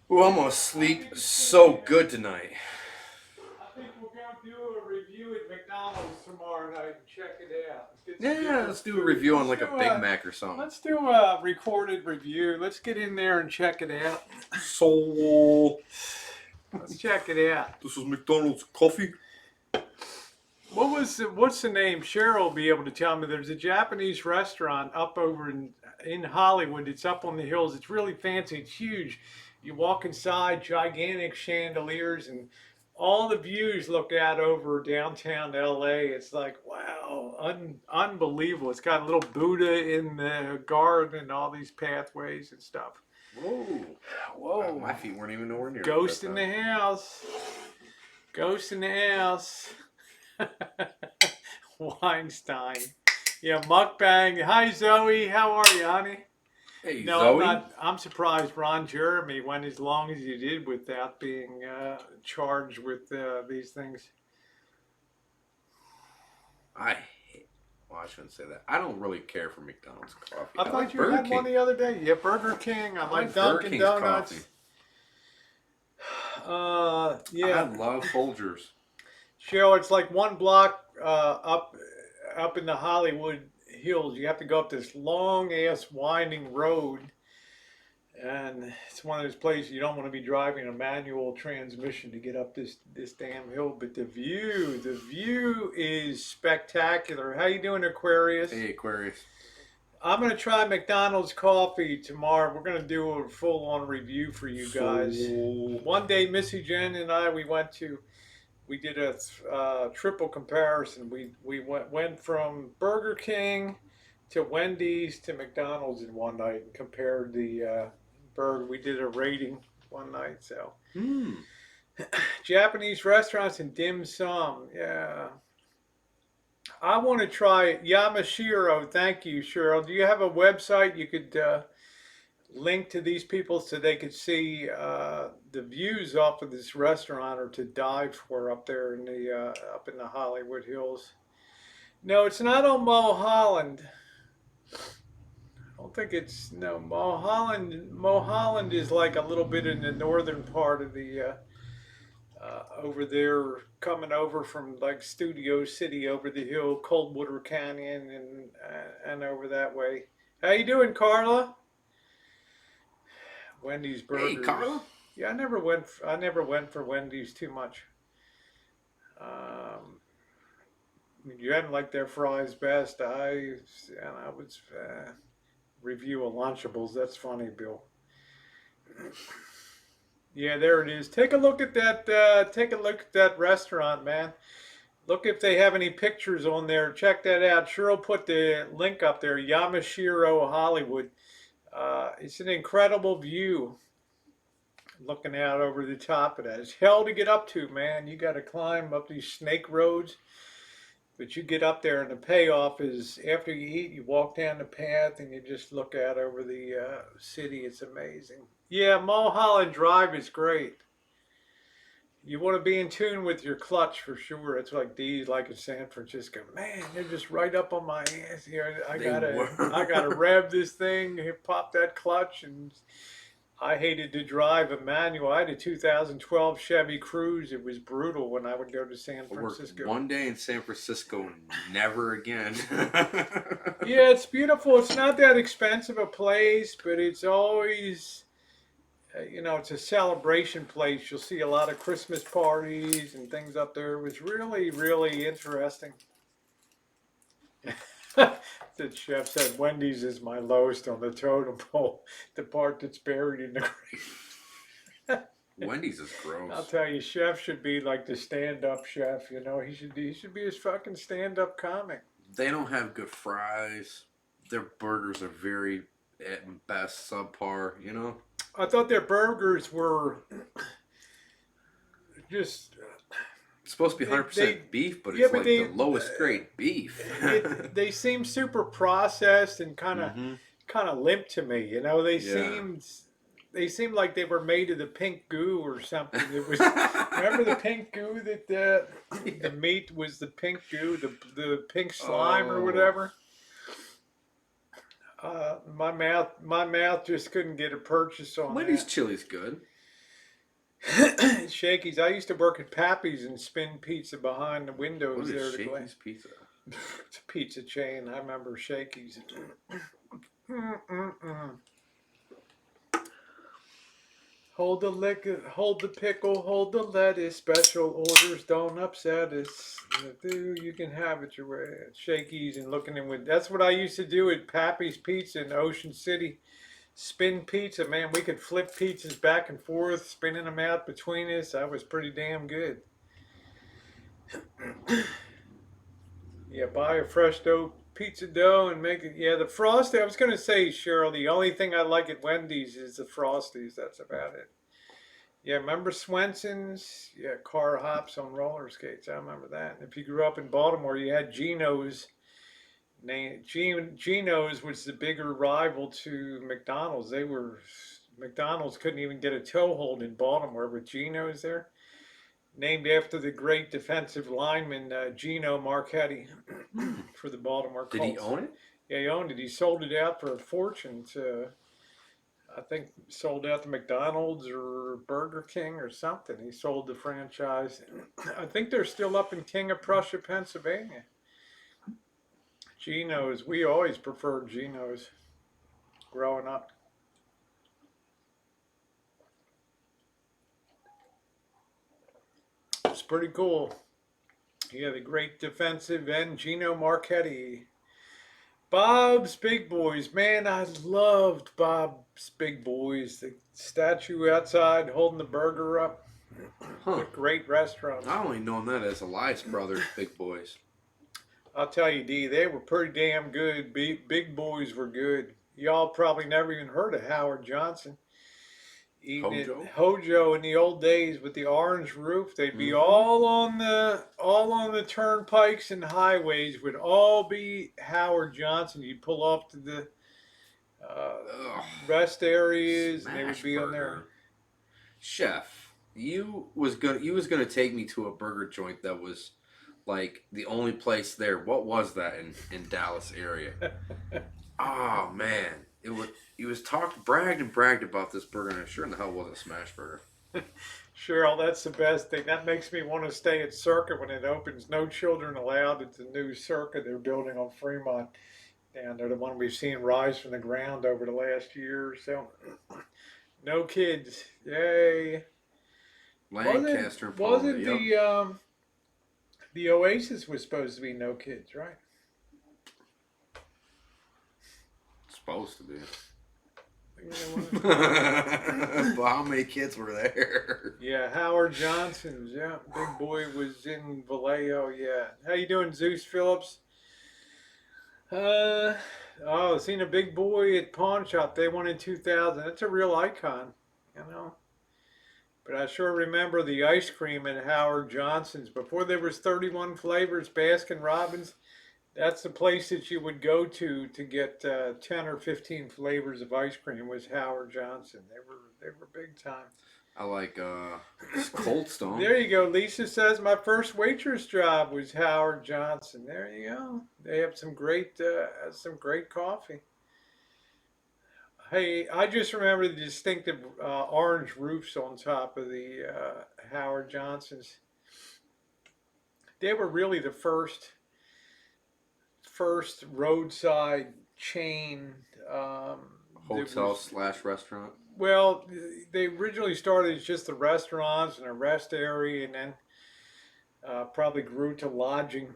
Ooh, I'm gonna sleep so good tonight.
I think we're going to do a review at McDonald's tomorrow night and check it out.
Yeah, let's do a review on like a Big Mac or something.
Let's do a recorded review. Let's get in there and check it out.
So,
Let's check it out.
this is McDonald's coffee.
What's the name? Cheryl will be able to tell me. There's a Japanese restaurant up over in Hollywood. It's up on the hills. It's really fancy. It's huge. You walk inside, gigantic chandeliers, and all the views look out over downtown LA. It's like, wow, unbelievable. It's got a little Buddha in the garden and all these pathways and stuff.
Whoa.
Whoa.
My feet weren't even nowhere near.
Ghost in the house. Ghost in the house. Weinstein. Yeah, mukbang. Hi, Zoe. How are you, honey?
Hey,
No,
Zoe.
I'm surprised Ron Jeremy went as long as he did without being charged with these things.
Well, I shouldn't say that. I don't really care for McDonald's coffee.
I thought
like
you
Burger
had
King.
one the other day. Yeah, Burger King. I like
Burger
Dunkin'
King's
Donuts.
coffee.
Yeah.
I love Folgers.
Cheryl, it's like one block up in the Hollywood Hills. You have to go up this long ass winding road, and it's one of those places you don't want to be driving a manual transmission to get up this damn hill. But the view is spectacular. How you doing, Aquarius?
Hey, Aquarius.
I'm gonna try McDonald's coffee tomorrow. We're gonna do a full-on review for you guys. One day, Missy Jen and I, we did a triple comparison. We went from Burger King to Wendy's to McDonald's in one night and compared the burger. We did a rating one night. So Japanese restaurants and dim sum. Yeah. I want to try Yamashiro. Thank you, Cheryl. Do you have a website you could link to these people so they could see the views off of this restaurant or to dive for up there in the up in the Hollywood Hills? No, it's not on Mulholland. I don't think it's Mulholland. Mulholland is like a little bit in the northern part of the over there, coming over from like Studio City over the hill, Coldwater Canyon, and over that way. How you doing, Carla? Wendy's burgers.
Hey, Carla.
Yeah, I never went for Wendy's too much. You hadn't liked their fries best. I would review a Lunchables. That's funny, Bill. Yeah, there it is. Take a look at that. Take a look at that restaurant, man. Look if they have any pictures on there. Check that out. Cheryl put the link up there. Yamashiro Hollywood. It's an incredible view. Looking out over the top of that. It's hell to get up to, man. You got to climb up these snake roads. But you get up there and the payoff is after you eat, you walk down the path and you just look out over the city. It's amazing. Yeah, Mulholland Drive is great. You want to be in tune with your clutch for sure. It's like these, like in San Francisco. Man, they're just right up on my ass here. I gotta rev this thing, pop that clutch, and I hated to drive a manual. I had a 2012 Chevy Cruze. It was brutal when I would go to San
I worked
Francisco.
one day in San Francisco, never again.
Yeah, it's beautiful. It's not that expensive a place, but it's always, it's a celebration place. You'll see a lot of Christmas parties and things up there. It was really, really interesting. The chef said Wendy's is my lowest on the totem pole, the part that's buried in the grave.
Wendy's is
I'll
gross.
tell you, chef should be like the stand-up chef. He should be his fucking stand-up comic.
They don't have good fries. Their burgers are very, at best, subpar. You know.
I thought their burgers were just
It's supposed to be
they
100% beef, but
yeah,
it's
but
like
they
the lowest grade beef.
they seem super processed and kind of
Hmm.
kind of limp to me. They
Yeah.
seemed like they were made of the pink goo or something. It was remember the pink goo that the meat was the pink goo, the pink slime or
Oh.
whatever. My mouth just couldn't get a purchase on
Wendy's
that.
chili's good.
Shakey's. I used to work at Pappy's and spin pizza behind the windows
What
there
is
to
Shakey's Pizza?
It's a pizza chain. I remember Shakey's. Mm-mm-mm. Hold the liquor, hold the pickle, hold the lettuce. Special orders don't upset us. You can have it your way. Shakey's and looking in with. That's what I used to do at Pappy's Pizza in Ocean City. Spin pizza, man. We could flip pizzas back and forth, spinning them out between us. That was pretty damn good. Yeah, buy a fresh dough pizza dough and make it. Yeah, the frosty. I was gonna say, Cheryl, the only thing I like at Wendy's is the frosties. That's about it. Yeah, remember Swenson's? Yeah, car hops on roller skates. I remember that. And if you grew up in Baltimore, you had Geno's. Geno's was the bigger rival to McDonald's. McDonald's couldn't even get a toehold in Baltimore with Geno's there. Named after the great defensive lineman Geno Marchetti for the Baltimore Colts.
Did he own it?
Yeah, he owned it. He sold it out for a fortune to, I think, sold out to McDonald's or Burger King or something. He sold the franchise. I think they're still up in King of Prussia, Pennsylvania. Geno's. We always preferred Geno's growing up. It's pretty cool. Yeah, the great defensive end, Geno Marchetti. Bob's Big Boys. Man, I loved Bob's Big Boys. The statue outside holding the burger up.
Huh.
Great restaurants.
I only known that as Elias Brothers Big Boys.
I'll tell you, D, they were pretty damn good. Big Boys were good. Y'all probably never even heard of Howard Johnson. Hojo in the old days with the orange roof, they'd be all on the turnpikes and highways would all be Howard Johnson. You'd pull off to the rest areas and they would be on there.
Chef, you was gonna take me to a burger joint that was like the only place there. What was that in Dallas area? Oh man, he was bragged about this burger, and it sure in the hell wasn't a smash burger.
Cheryl, that's the best thing. That makes me want to stay at Circa when it opens. No children allowed at the new Circa they're building on Fremont down there, the one we've seen rise from the ground over the last year or so. No kids. Yay.
Lancaster,
Wasn't
yep.
the Oasis was supposed to be no kids, right?
Supposed to be. But how many kids were there?
Yeah, Howard Johnson's. Yeah, Big Boy was in Vallejo. Yeah, how you doing, Zeus Phillips? Seen a Big Boy at Pawn Shop. They won in 2000. That's a real icon, you know. But I sure remember the ice cream at Howard Johnson's before there was 31 flavors. Baskin Robbins. That's the place that you would go to get 10 or 15 flavors of ice cream was Howard Johnson. They were big time.
I like Cold Stone.
There you go. Lisa says my first waitress job was Howard Johnson. There you go. They have some great coffee. Hey, I just remember the distinctive orange roofs on top of the Howard Johnsons. They were really the first roadside chain that
Hotel
was.
slash restaurant.
Well, they originally started as just the restaurants and a rest area, and then probably grew to lodging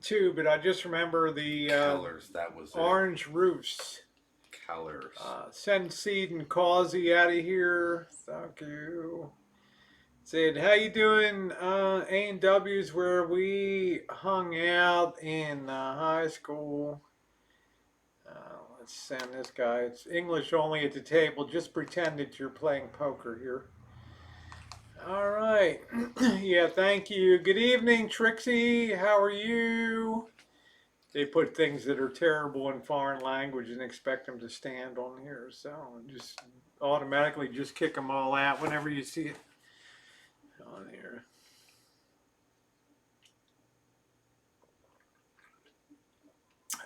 too. But I just remember the
Kellers, that was it.
orange roofs.
Kellers.
Send Seed and Causey out of here. Thank you. Said, how you doing? A&W's where we hung out in high school. Let's send this guy. It's English only at the table. Just pretend that you're playing poker here. All right. Yeah, thank you. Good evening, Trixie. How are you? They put things that are terrible in foreign language and expect them to stand on here. So just automatically just kick them all out whenever you see it on here.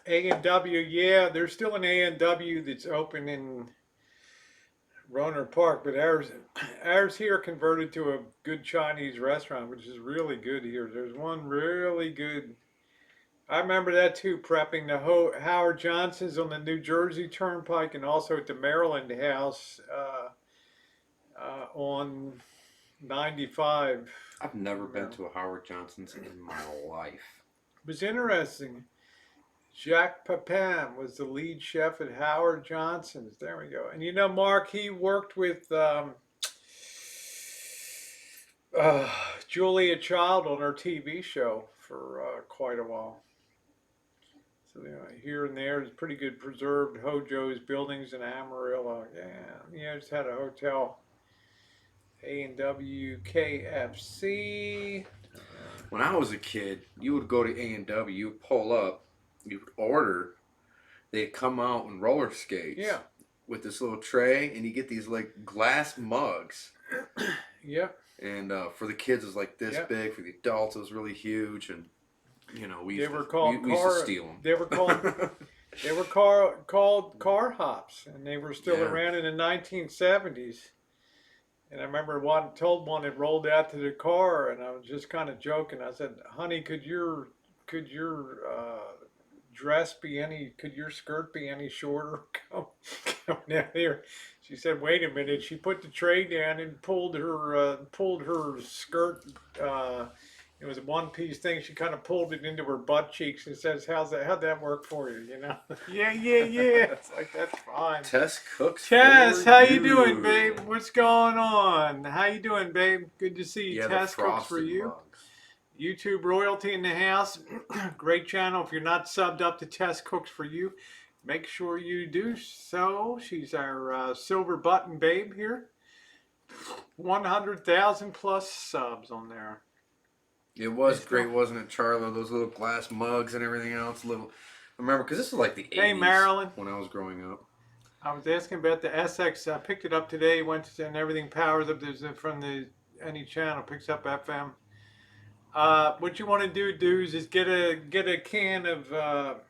A&W, yeah, there's still an A&W that's open in Roner Park, but ours here converted to a good Chinese restaurant, which is really good here. There's one really good. I remember that too, prepping the Howard Johnson's on the New Jersey Turnpike and also at the Maryland House on 95.
I've never been to a Howard Johnson's in my life.
It was interesting. Jacques Pepin was the lead chef at Howard Johnson's. There we go. And you know, Mark, he worked with Julia Child on her TV show for quite a while. So here and there is pretty good preserved Hojo's buildings in Amarillo. Yeah, just had a hotel. A&W KFC.
When I was a kid, you would go to A&W, you would pull up, you would order, they'd come out in roller skates.
Yeah.
With this little tray, and you get these like glass mugs.
Yep.
And for the kids, it was like this big. For the adults, it was really huge. And you know, we used to steal them.
They were called they were called car hops, and they were still around in the 1970s. And I remember told one that rolled out to the car, and I was just kind of joking. I said, "Honey, could your could your skirt be any shorter? Come down here." She said, "Wait a minute." She put the tray down and pulled her skirt. It was a one-piece thing. She kind of pulled it into her butt cheeks and says, how'd that work for you? You know? Yeah. It's like, that's fine.
Tess cooks.
Tess, how you doing, babe? What's going on? How you doing, babe? Good to see you. Tess cooks for you. Mugs. YouTube royalty in the house. Great channel. If you're not subbed up to Tess Cooks for You, make sure you do so. She's our silver button babe here. 100,000 plus subs on there.
It was great, wasn't it, Charlo? Those little glass mugs and everything else. I remember, because this is like the 80s.
Hey, Marilyn.
When I was growing up.
I was asking about the SX. I picked it up today. And everything powers up. There's from any channel picks up FM. What you want to do, dudes, is get a can of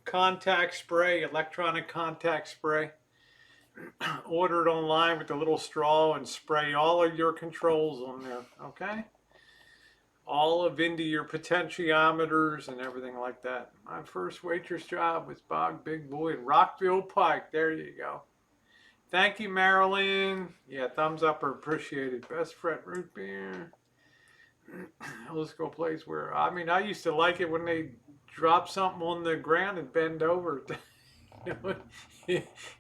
contact spray, electronic contact spray. Order it online with the little straw and spray all of your controls on there. Okay. All of into your potentiometers and everything like that. My first waitress job was Bog Big Boy in Rockville Pike. There you go. Thank you, Marilyn. Yeah, thumbs up are appreciated. Best Fret root beer. Let's go place where, I used to like it when they drop something on the ground and bend over.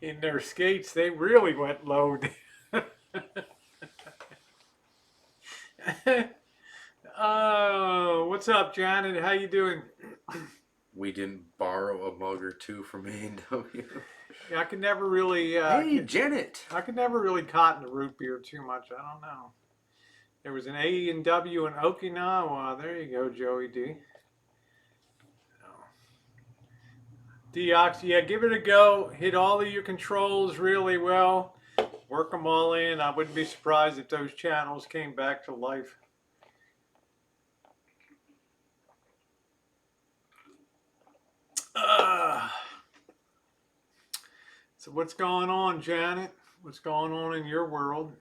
In their skates, they really went low. Oh, what's up, Janet? How you doing?
We didn't borrow a mug or two from A&W.
Yeah, I could never really.
Hey, Janet.
I could never really cotton to root beer too much. I don't know. There was an A&W in Okinawa. There you go, Joey D. Deox, yeah, give it a go. Hit all of your controls really well. Work them all in. I wouldn't be surprised if those channels came back to life. So what's going on, Janet? What's going on in your world?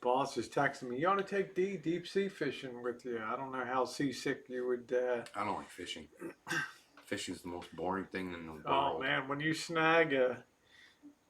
Boss is texting me. You ought to take deep sea fishing with you. I don't know how seasick you would.
I don't like fishing. Fishing's the most boring thing in the world.
Oh man, when you snag a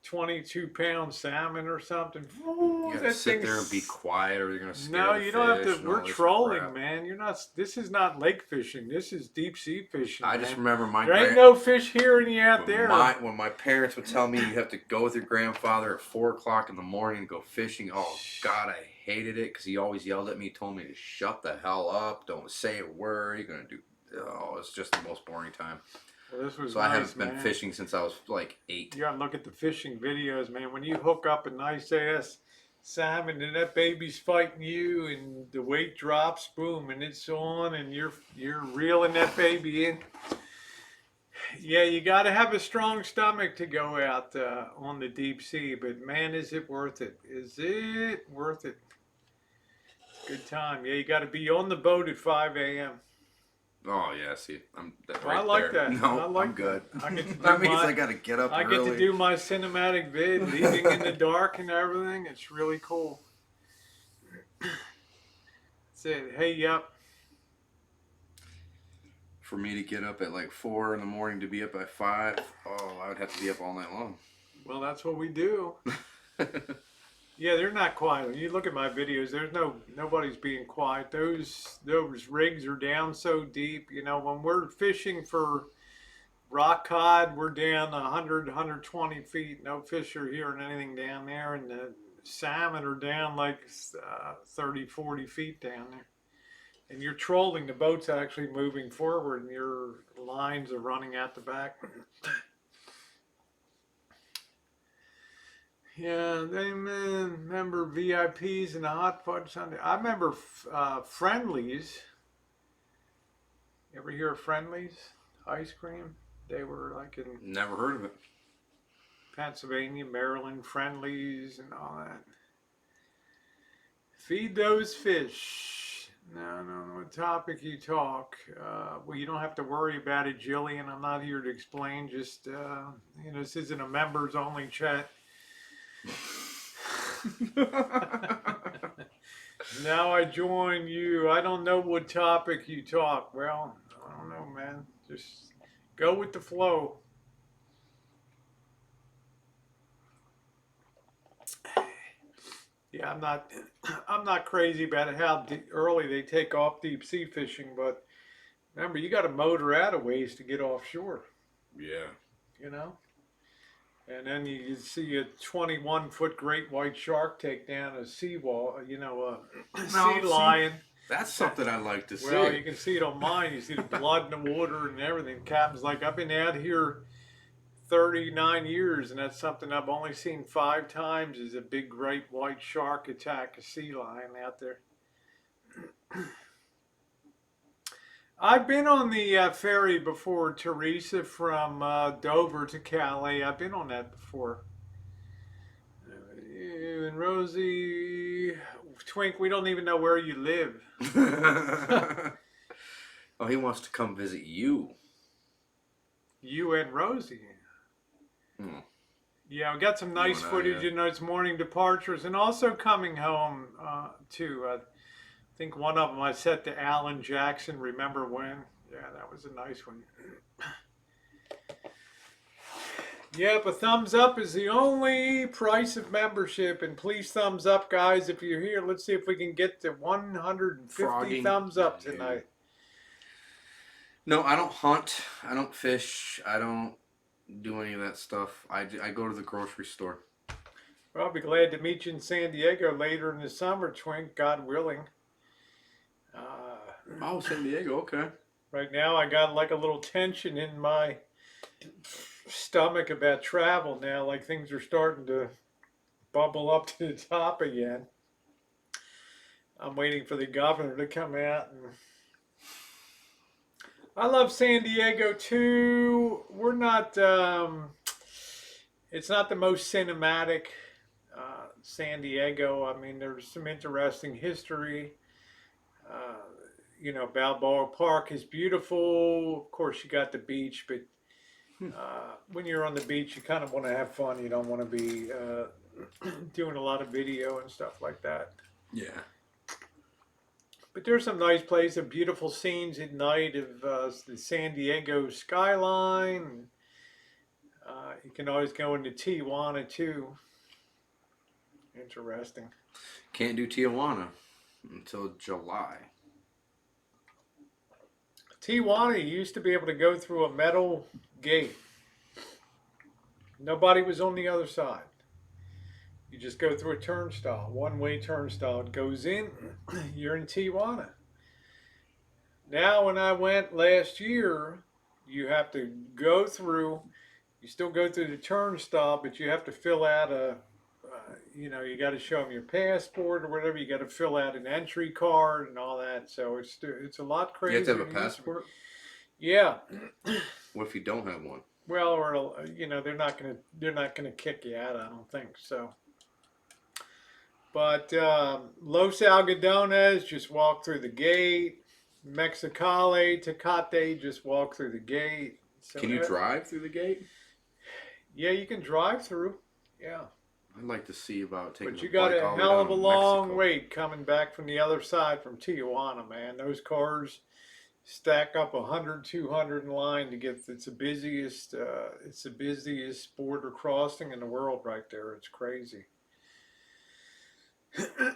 22-pound salmon or something,
You gotta sit there and be quiet, or you're gonna scare
No,
the
you don't have
fish
to.
and
We're
all this
trolling,
crap.
man. You're not. This is not lake fishing. This is deep sea fishing.
I
man.
just remember my
There ain't no fish hearing you out there.
when my parents would tell me you have to go with your grandfather at 4 o'clock in the morning and go fishing. Oh God, I hated it because he always yelled at me, told me to shut the hell up, don't say a word. You're gonna do. Oh, it's just the most boring time.
Well, this was
So
nice,
I haven't been
man.
fishing since I was like 8.
You gotta look at the fishing videos, man. When you hook up a nice ass salmon and that baby's fighting you, and the weight drops, boom, and it's on, and you're reeling that baby in. Yeah, you got to have a strong stomach to go out on the deep sea, but man, is it worth it? Is it worth it? Good time. Yeah, you got to be on the boat at 5 a.m.
Oh yeah, see, I'm right
I like
there.
that.
No,
I like
I'm good.
that. I get to do
That means
my-
I gotta get up
I
early.
get to do my cinematic vid, leaving in the dark and everything. It's really cool. That's it. Hey, yep.
For me to get up at like 4 in the morning to be up at 5, oh, I would have to be up all night long.
Well, that's what we do. Yeah, they're not quiet. When you look at my videos, there's nobody's being quiet. Those rigs are down so deep. You know, when we're fishing for rock cod, we're down 100, 120 feet. No fish are hearing anything down there, and the salmon are down like 30, 40 feet down there. And you're trolling. The boat's actually moving forward, and your lines are running out the back. Yeah, they remember VIPs and the hot fudge sundae. I remember Friendlies. You ever hear of Friendlies ice cream? They were like in
Never heard of it.
Pennsylvania, Maryland, Friendlies and all that. Feed those fish. No, what topic you talk. Well, you don't have to worry about it, Jillian. I'm not here to explain. Just, this isn't a members only chat. Now I join you. I don't know what topic you talk. Well, I don't know, man. Just go with the flow. Yeah, I'm not crazy about how early they take off deep sea fishing, but remember, you got to motor out a ways to get offshore.
Yeah.
You know? And then you see a 21-foot great white shark take down a seawall, sea lion.
That's something I'd like to see.
Well, you can see it on mine. You see the blood in the water and everything. Captain's like, I've been out here 39 years, and that's something I've only seen 5 times, is a big great white shark attack a sea lion out there. I've been on the ferry before, Teresa, from Dover to Calais. I've been on that before. You and Rosie, Twink, we don't even know where you live.
Oh, he wants to come visit you.
You and Rosie.
Hmm.
Yeah, we got some nice footage in those morning departures, and also coming home too. I think one of them I set to Alan Jackson, Remember When? Yeah, that was a nice one. Yep, a thumbs up is the only price of membership, and please thumbs up, guys, if you're here. Let's see if we can get to 150 thumbs up tonight.
No, I don't hunt. I don't fish. I don't do any of that stuff. I go to the grocery store.
Well, I'll be glad to meet you in San Diego later in the summer, Twink, God willing.
Oh, San Diego, okay.
Right now, I got like a little tension in my stomach about travel now. Like things are starting to bubble up to the top again. I'm waiting for the governor to come out. And I love San Diego too. We're not, it's not the most cinematic San Diego. I mean, there's some interesting history. Balboa Park is beautiful. Of course, you got the beach, but When you're on the beach, you kind of want to have fun. You don't want to be doing a lot of video and stuff like that.
Yeah.
But there's some nice places, beautiful scenes at night of the San Diego skyline. You can always go into Tijuana too. Interesting.
Can't do Tijuana until July.
Tijuana, you used to be able to go through a metal gate. Nobody was on the other side. You just go through a turnstile, one-way turnstile. It goes in, you're in Tijuana. Now, when I went last year, you have to go through, you still go through the turnstile, but you have to fill out you got to show them your passport or whatever. You got to fill out an entry card and all that. So it's a lot
You have
crazier.
to have a passport?
Yeah.
What if you don't have one?
Well, or they're not gonna kick you out. I don't think so. But Los Algodones, just walk through the gate. Mexicali, Tecate, just walk through the gate. So,
Can you drive through the gate?
Yeah, you can drive through. Yeah.
I'd like to see about taking.
But you
a
got
bike
a
all the way
hell
down
of a
to
long
Mexico.
wait coming back from the other side from Tijuana, man. Those cars stack up 100, 200 in line to get. It's the busiest border crossing in the world right there. It's crazy.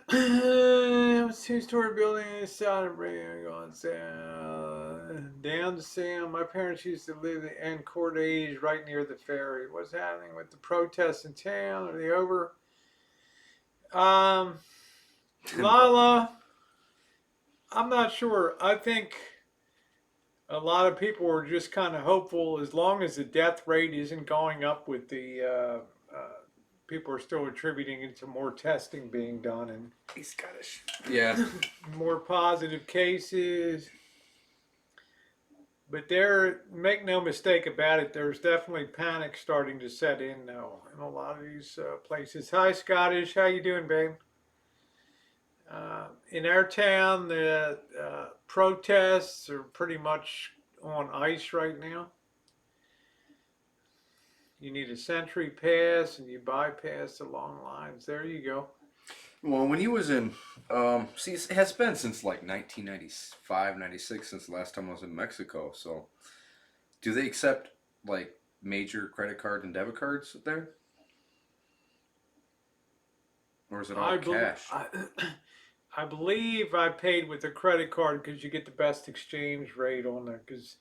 Two-story building inside of going down to Sam. My parents used to live in Cordes right near the ferry. What's happening with the protests in town? Are they over? Lala, I'm not sure. I think a lot of people are just kind of hopeful as long as the death rate isn't going up with the people are still attributing it to more testing being done and
He's Scottish. Yeah.
more positive cases. But make no mistake about it, there's definitely panic starting to set in now in a lot of these places. Hi, Scottish. How you doing, babe? In our town, the protests are pretty much on ice right now. You need a Century Pass and you bypass the long lines. There you go.
Well, when he was in, see, it has been since like 1995, 96 since the last time I was in Mexico. So, do they accept like major credit card and debit cards there? Or is it all cash?
I believe I paid with a credit card because you get the best exchange rate on there because,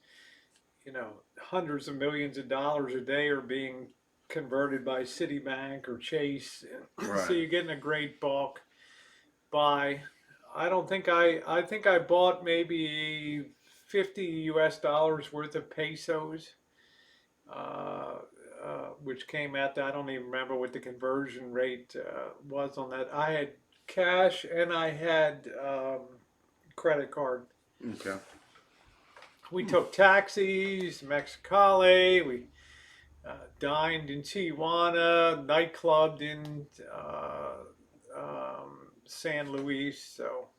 hundreds of millions of dollars a day are being converted by Citibank or Chase.
Right.
So you're getting a great bulk buy. I think I bought maybe $50 worth of pesos, which came out to, I don't even remember what the conversion rate was on that. I had cash and I had credit card.
Okay.
We took taxis, Mexicali. We dined in Tijuana, nightclubbed in San Luis. So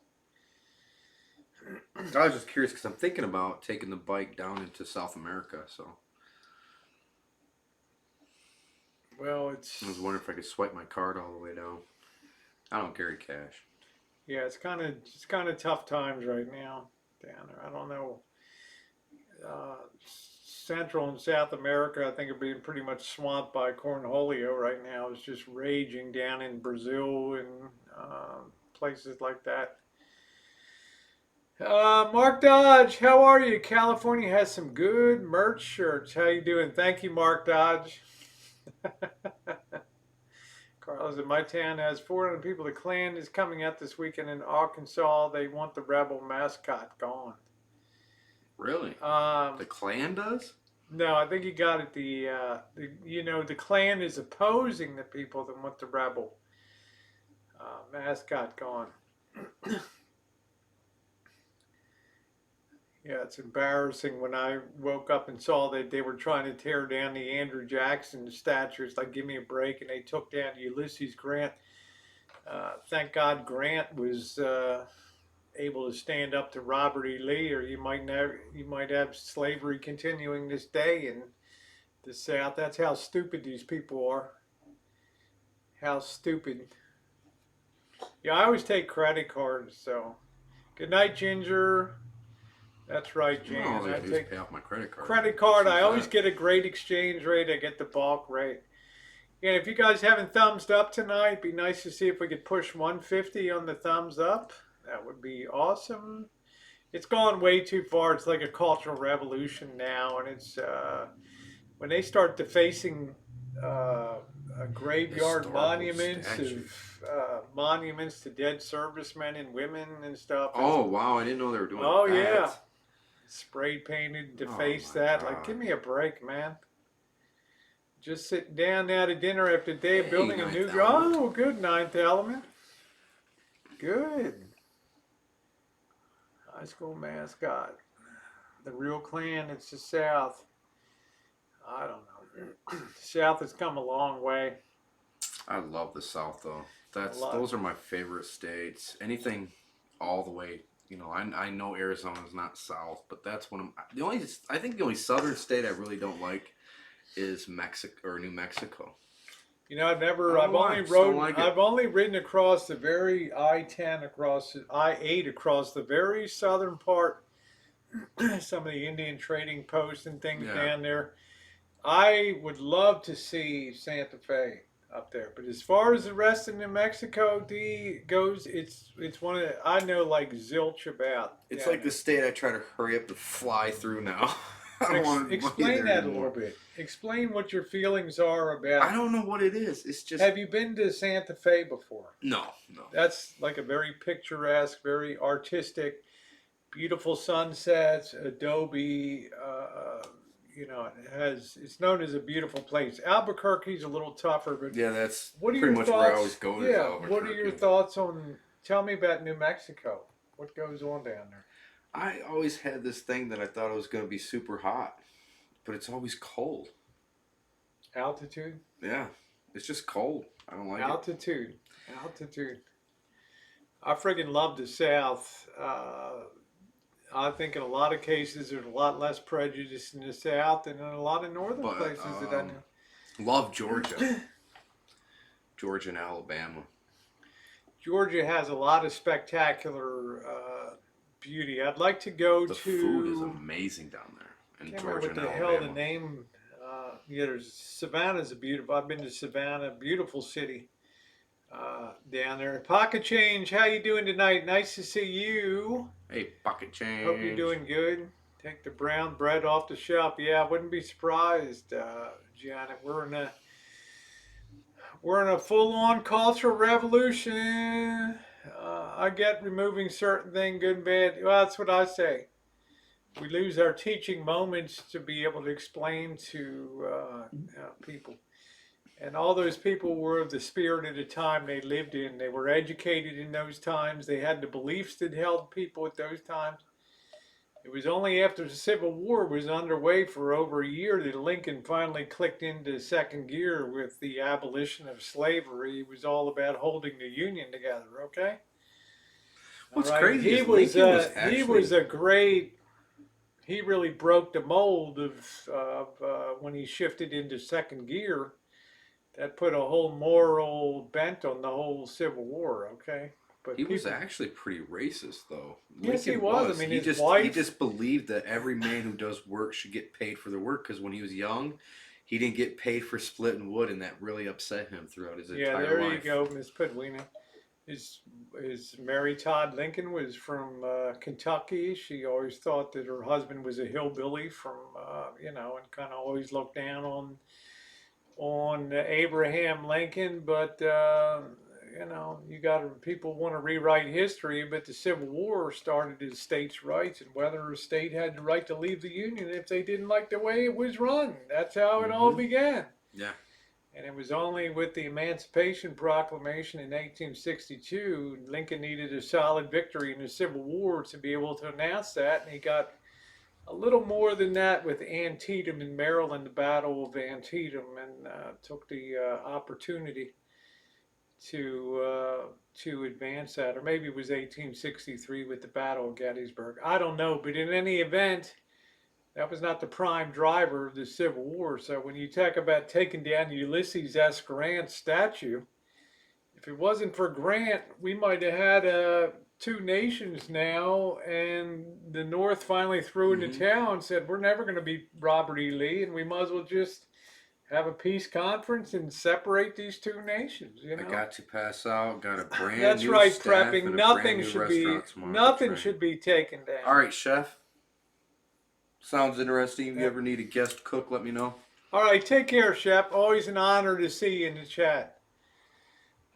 I was just curious because I'm thinking about taking the bike down into South America. So
well,
I was wondering if I could swipe my card all the way down. I don't carry cash.
yeah, it's kind of tough times right now down there. I don't know. Central and South America, I think, are being pretty much swamped by cornholio right now. It's just raging down in Brazil and places like that. Mark Dodge, how are you? California has some good merch shirts. How you doing? Thank you, Mark Dodge. Carlos, in my town has 400 people. The Klan is coming out this weekend in Arkansas. They want the rebel mascot gone.
Really? The Klan does?
No, I think you got it. The Klan is opposing the people that want the rebel mascot gone. Yeah, it's embarrassing when I woke up and saw that they were trying to tear down the Andrew Jackson statue. It's like, give me a break. And they took down Ulysses Grant. Thank God Grant was able to stand up to Robert E. Lee, or you might have slavery continuing this day in The South. That's how stupid these people are. How stupid. Yeah, I always take credit cards. So, good night, Ginger. That's right,
Well,
Jan.
all I
I
gotta do is
take
pay off my credit card.
credit
And just
card.
use
I always
that.
get a great exchange rate. I get the bulk rate. And if you guys haven't thumbs up tonight, it'd be nice to see if we could push 150 on the thumbs up. That would be awesome. It's gone way too far. It's like a cultural revolution now, and it's when they start defacing uh, graveyard
Historical
monuments
statues.
of monuments to dead servicemen and women and stuff. It's,
Oh wow, I didn't know they were doing
oh
that.
yeah, spray painted,
Oh
defaced
my
that. Like,
god.
give me a break, man. Just sitting down now to dinner after a day of
Hey,
building a
Ninth
new.
Element.
Oh, good, Ninth Element. Good. High school mascot. The real clan. It's the South. I don't know. South has come a long way.
I love the South though.
A lot.
Those are my favorite states. Anything all the way. You know, I know Arizona's not South, but that's one of the only. I think the only Southern state I really don't like is Mexico or New Mexico.
You know, I've
I
never.
don't
I've
know why. I
only
just don't
rode.
like it.
I've only ridden across the very I-10 across I-8 across the very southern part. Some of the Indian trading posts and things
Yeah.
down there. I would love to see Santa Fe up there, but as far as the rest of New Mexico D goes, it's one of the, I know like zilch about.
It's
down
like the state I try to hurry up to fly through now. I
there.
don't want to be
Explain
there
that a
anymore.
little bit. Explain what your feelings are about.
I don't know what it is. It's just
Have you been to Santa Fe before?
no, no.
That's like a very picturesque, very artistic, beautiful sunsets, adobe. You know, it has. It's known as a beautiful place. Albuquerque's a little tougher, but
Yeah, that's
what are
pretty
your
much
thoughts?
where I always go. To
Yeah,
Albuquerque.
what are your thoughts on? Tell me about New Mexico. What goes on down there?
I always had this thing that I thought it was going to be super hot, but it's always cold.
Altitude.
Yeah, it's just cold. I don't like it.
Altitude. Altitude. I friggin' love the South. I think in a lot of cases there's a lot less prejudice in the South than in a lot of northern
But
places that I know.
love Georgia, Georgia and Alabama.
Georgia has a lot of spectacular beauty. I'd like to go
The
to.
food is amazing down there
I
in
can't remember
Georgia
what
and
the hell
Alabama.
the name. Yeah, there's Savannah's a beautiful. I've been to Savannah, beautiful city down there. Pocket Change, how you doing tonight? Nice to see you.
Hey, pocket change.
Hope you're doing good. Take the brown bread off the shelf. Yeah, I wouldn't be surprised, Janet. We're in a full-on cultural revolution. I get removing certain things, good and bad. Well, that's what I say. We lose our teaching moments to be able to explain to people. And all those people were of the spirit of the time they lived in. They were educated in those times. They had the beliefs that held people at those times. It was only after the Civil War was underway for over a year that Lincoln finally clicked into second gear with the abolition of slavery. It was all about holding the Union together, okay?
What's
All right.
crazy
He
is
was,
Lincoln was
he
actually
was a great, he really broke the mold of when he shifted into second gear. That put a whole moral bent on the whole Civil War, okay? But
he was
people,
actually pretty racist though.
yes, he
Lincoln
was. I mean,
He
his
just
wife.
believed that every man who does work should get paid for their work because when he was young, he didn't get paid for splitting wood, and that really upset him throughout his
Yeah,
entire
there
life.
you go, Miss Pedwina. His Mary Todd Lincoln was from Kentucky. She always thought that her husband was a hillbilly from, you know, and kind of always looked down on Abraham Lincoln. But you know, you got people want to rewrite history, but the Civil War started as states' rights and whether a state had the right to leave the Union if they didn't like the way it was run. That's how it all began.
Yeah.
And it was only with the Emancipation Proclamation in 1862, Lincoln needed a solid victory in the Civil War to be able to announce that. And he got a little more than that with Antietam in Maryland, the Battle of Antietam, and took the opportunity to advance that. Or maybe it was 1863 with the Battle of Gettysburg. I don't know. But in any event, That was not the prime driver of the Civil War. So when you talk about taking down Ulysses S. Grant's statue, if it wasn't for Grant, we might have had two nations now, and the North finally threw in the
Hmm.
towel and said, we're never going to be Robert E. Lee, and we might as well just have a peace conference and separate these two nations, you
I
know?
got to pass out. Got a brand
That's
new
right,
staff
prepping.
and a brand new restaurant tomorrow to
Nothing
train.
should be taken
All
down.
right, chef. Sounds interesting. If you ever need a guest cook, let me know.
All right, take care, Shep. Always an honor to see you in the chat.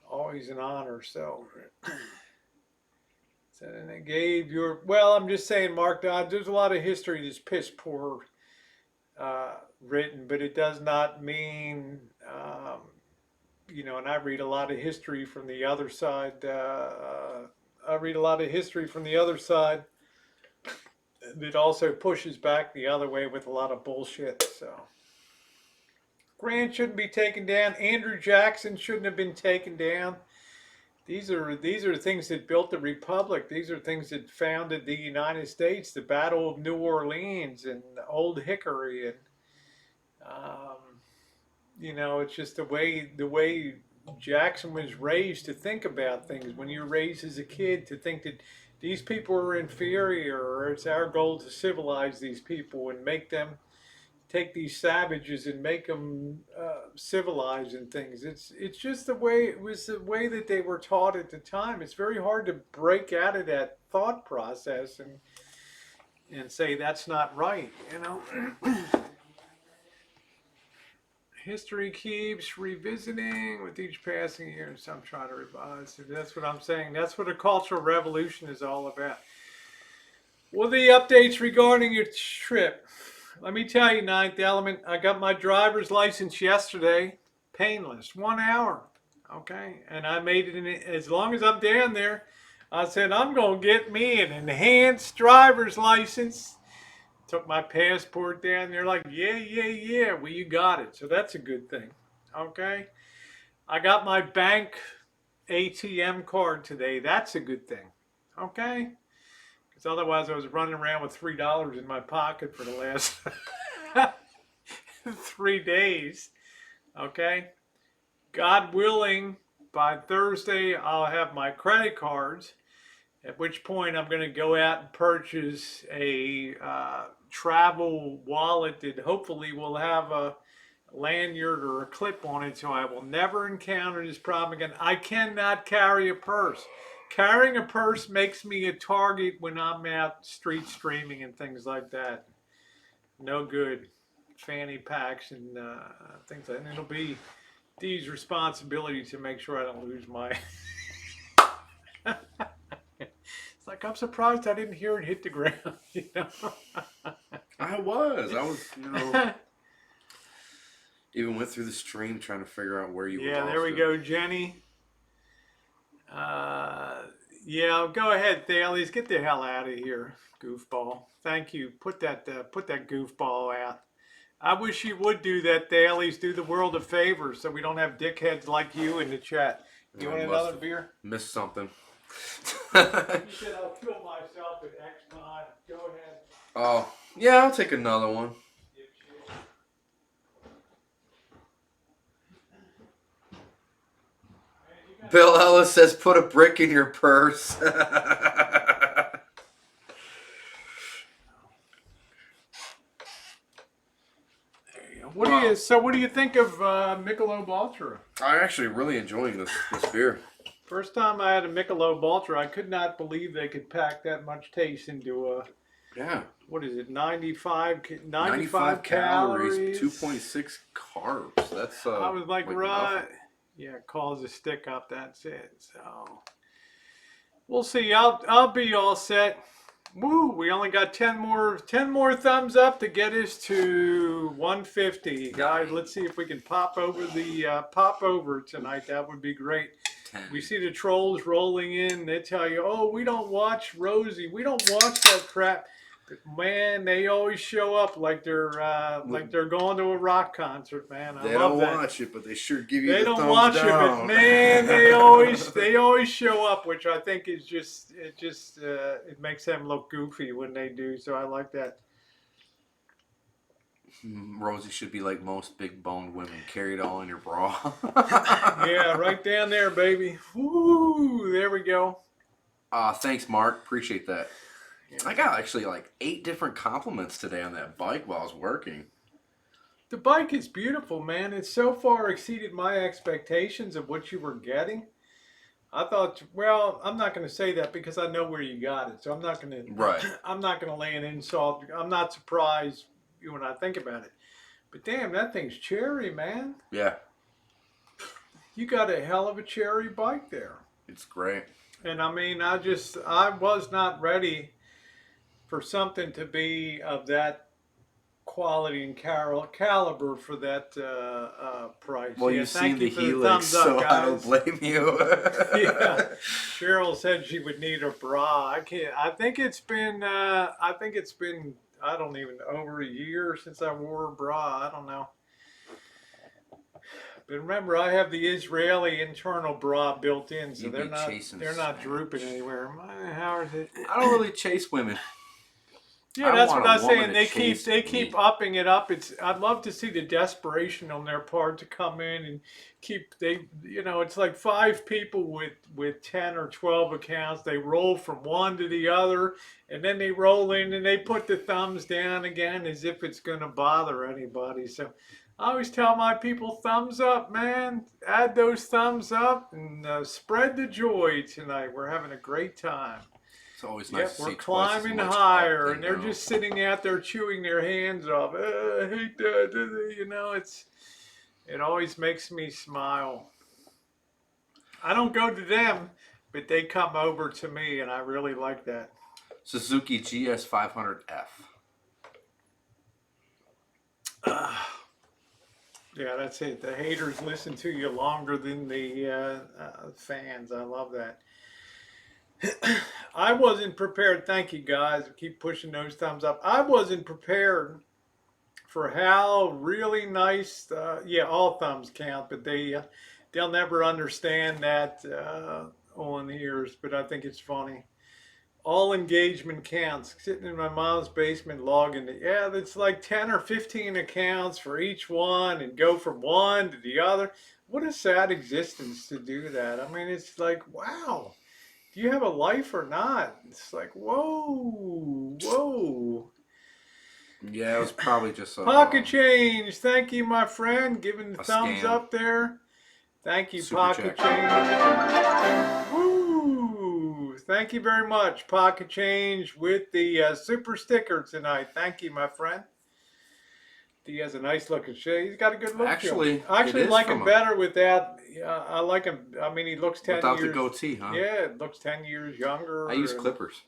Always an honor. So, and they gave your, well, I'm just saying, Mark Dodd, there's a lot of history that's piss poor written, but it does not mean, and I read a lot of history from the other side. I read a lot of history from the other side that also pushes back the other way with a lot of bullshit. So Grant shouldn't be taken down. Andrew Jackson shouldn't have been taken down. These are things that built the republic. These are things that founded the United States. The Battle of New Orleans and Old Hickory, and um, it's just the way Jackson was raised to think about things. When you're raised as a kid to think that these people are inferior, or it's our goal to civilize these people and make them take these savages and make them civilized and things. It's just it was the way that they were taught at the time. It's very hard to break out of that thought process and say that's not right. History keeps revisiting with each passing year, so I'm trying to revise. That's what I'm saying. That's what a cultural revolution is all about. Well, the updates regarding your trip. Let me tell you, Ninth Element, I got my driver's license yesterday. Painless. 1 hour. Okay. And I made it in, as long as I'm down there, I said, I'm going to get me an enhanced driver's license. Took my passport down. They're like, yeah, yeah, yeah. Well, you got it. So that's a good thing. Okay. I got my bank ATM card today. That's a good thing. Okay. Because otherwise I was running around with $3 in my pocket for the last 3 days. Okay. God willing, by Thursday, I'll have my credit cards. At which point, I'm going to go out and purchase a travel wallet that hopefully will have a lanyard or a clip on it, so I will never encounter this problem again. I cannot carry a purse. Carrying a purse makes me a target when I'm out street streaming and things like that. No good. Fanny packs and things like that. And it'll be Dee's responsibility to make sure I don't lose my. It's like, I'm surprised I didn't hear it hit the ground.
I was, even went through the stream trying to figure out where you were.
Yeah, there we go, Jenny. Yeah, go ahead, Thales. Get the hell out of here, goofball. Thank you. Put that goofball out. I wish you would do that, Thales. Do the world a favor so we don't have dickheads like you in the chat. You want another beer?
Missed something.
You said I'll kill myself at X time. Go ahead.
Oh, yeah, I'll take another one. Bill Ellis says, put a brick in your purse.
What do you think of Michelob Ultra?
I'm actually really enjoying this beer.
First time I had a Michelob Ultra, I could not believe they could pack that much taste into a.
Yeah.
What is it? 95
calories, 2.6 carbs. That's
I was like right.
nothing.
Yeah, calls a stick up. That's it. So we'll see. I'll be all set. Woo! We only got 10 more thumbs up to get us to 150, guys. Let's see if we can pop over tonight. That would be great.
10.
We see the trolls rolling in. They tell you, "Oh, we don't watch Rosie. We don't watch that crap." But man, they always show up like they're going to a rock concert, man.
They don't watch it, but they sure give you
they
the
don't
thumbs
watch
down.
it, but man, they always show up, which I think is it makes them look goofy when they do. So I like that.
Rosie should be like most big boned women, carry it all in your bra.
Yeah, right down there, baby. Woo, there we go.
Thanks, Mark. Appreciate that.
Yeah.
I got actually like 8 different compliments today on that bike while I was working.
The bike is beautiful, man. It so far exceeded my expectations of what you were getting. I thought, well, I'm not going to say that because I know where you got it, so I'm not going
Right.
to. I'm not going to lay an insult. I'm not surprised when I think about it. But damn, that thing's cherry, man.
Yeah,
You got a hell of a cherry bike there.
it's great.
And I mean, I was not ready for something to be of that quality and caliber for that price.
Well,
Yeah,
you've
thank
seen
you
the
for the
Helix,
thumbs up,
so I don't
guys.
blame you.
Yeah, Cheryl said she would need a bra. I can't. I think it's been. I think it's been. I don't even over a year since I wore a bra. I don't know. But remember, I have the Israeli internal bra built in, so
You
they're
be
not.
chasing
They're not
Spanish.
drooping anywhere. How is it?
I don't really chase women.
Yeah,
I
that's
want
what
a
I was
woman
saying.
to
They
chase
keep
me.
upping it up. It's I'd love to see the desperation on their part to come in and keep it's like 5 people with 10 or 12 accounts. They roll from one to the other, and then they roll in and they put the thumbs down again as if it's going to bother anybody. So I always tell my people, thumbs up, man. Add those thumbs up and spread the joy tonight. We're having a great time.
It's always nice
Yep,
to
we're
see twice as
climbing
much
higher,
up
and
than
they're
down.
just sitting out there chewing their hands off. I hate that. It always makes me smile. I don't go to them, but they come over to me, and I really like that.
Suzuki GS 500F.
Yeah, that's it. The haters listen to you longer than the fans. I love that. I wasn't prepared. Thank you, guys. Keep pushing those thumbs up. I wasn't prepared for how really nice. Yeah, all thumbs count, but they'll never understand that on ears. But I think it's funny. All engagement counts. Sitting in my mom's basement logging. Yeah, that's like 10 or 15 accounts for each one, and go from one to the other. What a sad existence to do that. I mean, it's like, wow. Do you have a life or not? It's like, whoa, whoa.
Yeah, it was probably just
Pocket change. Thank you, my friend. Giving the
a
thumbs
scam.
up there. Thank you,
Super
Pocket
check.
change. Woo! Thank you very much, Pocket change, with the super sticker tonight. Thank you, my friend. He has a nice looking shade. He's got a good look to him.
Actually,
I
it
actually
is
like
from
him
a
better with that. I like him. I mean, he looks 10
without the
years.
goatee, huh?
Yeah, it looks 10 years younger.
I use clippers.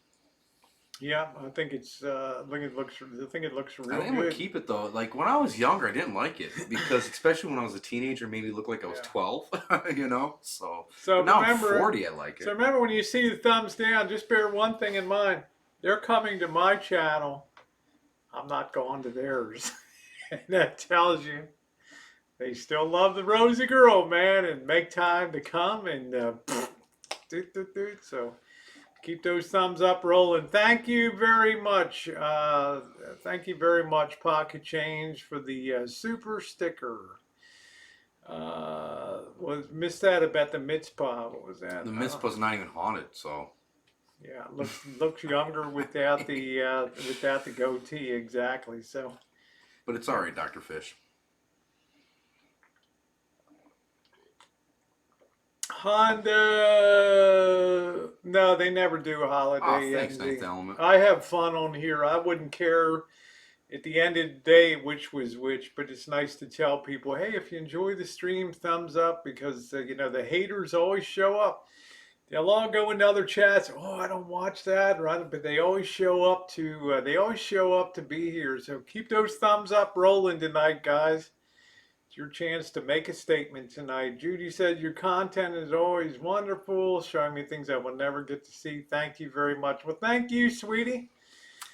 Yeah, I think it's. I think it looks. I think it looks
I
real
think I'm gonna
good.
keep it though. Like when I was younger, I didn't like it because, especially when I was a teenager, maybe looked like I was
Yeah.
12. You know, so
So
but now
remember,
I'm 40. I like it.
So remember, when you see the thumbs down, just bear one thing in mind: they're coming to my channel. I'm not going to theirs, and that tells you they still love the Rosie girl, man, and make time to come and so. Keep those thumbs up rolling. Thank you very much. Thank you very much, Pocket Change, for the super sticker. Was missed that about the mitzvah. What was that?
The mitzvah's not even haunted, so
Yeah, looks younger without the goatee, exactly. So
but it's all right, Dr. Fish.
Honda, no, they never do a holiday.
Oh, thanks,
ending.
Ninth Element.
I have fun on here. I wouldn't care at the end of the day which was which, but it's nice to tell people, hey, if you enjoy the stream, thumbs up, because the haters always show up. They'll all go into other chats. Oh, I don't watch that, right? But they always show up to be here. So keep those thumbs up rolling tonight, guys. It's your chance to make a statement tonight. Judy said your content is always wonderful, showing me things I will never get to see. Thank you very much. Well, thank you, sweetie.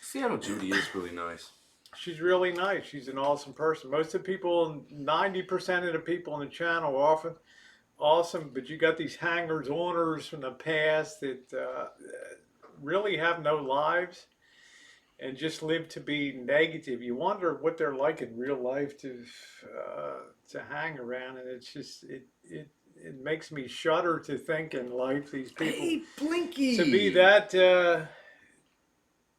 Seattle Judy is really nice.
She's really nice. She's an awesome person. Most of the people, 90% of the people on the channel are often awesome, but you got these hangers-oners from the past that really have no lives. and just live to be negative. You wonder what they're like in real life to hang around, and it's just it makes me shudder to think in life these people
Hey,
to be
Blinky.
that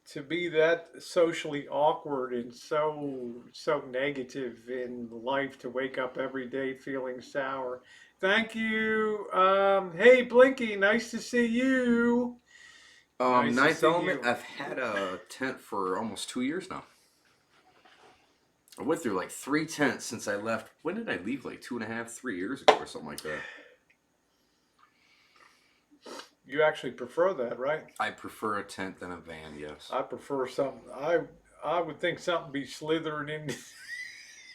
to be that socially awkward and so negative in life, to wake up every day feeling sour. Thank you. Hey Blinky, nice to see you. Nice to
Ninth
see
Element.
you.
I've had a tent for almost 2 years now. I went through like 3 tents since I left. When did I leave? Like 2.5, 3 years ago, or something like that.
You actually prefer that, right?
I prefer a tent than a van. Yes.
I prefer something. I would think something be slithering in.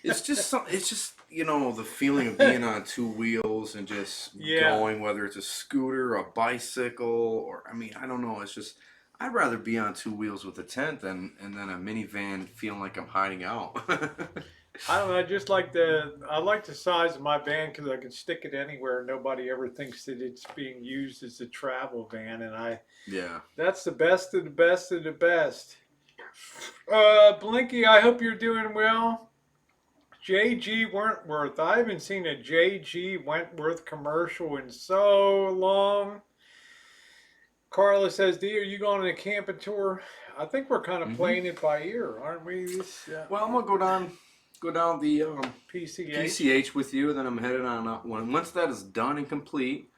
It's just It's just the feeling of being on two wheels and just
Yeah.
going, whether it's a scooter, a bicycle, or I mean, I don't know. It's just I'd rather be on two wheels with a tent than and then a minivan feeling like I'm hiding out.
I don't know. I like the size of my van because I can stick it anywhere. Nobody ever thinks that it's being used as a travel van, and
Yeah.
that's the best of the best of the best. Blinky, I hope you're doing well. J.G. Wentworth. I haven't seen a J.G. Wentworth commercial in so long. Carla says, "D, are you going on a camping tour?" I think we're kind of
Hmm.
playing it by ear, aren't we? This
Well, I'm gonna go down the
PCH.
PCH with you, and then I'm headed on up. Once that is done and complete,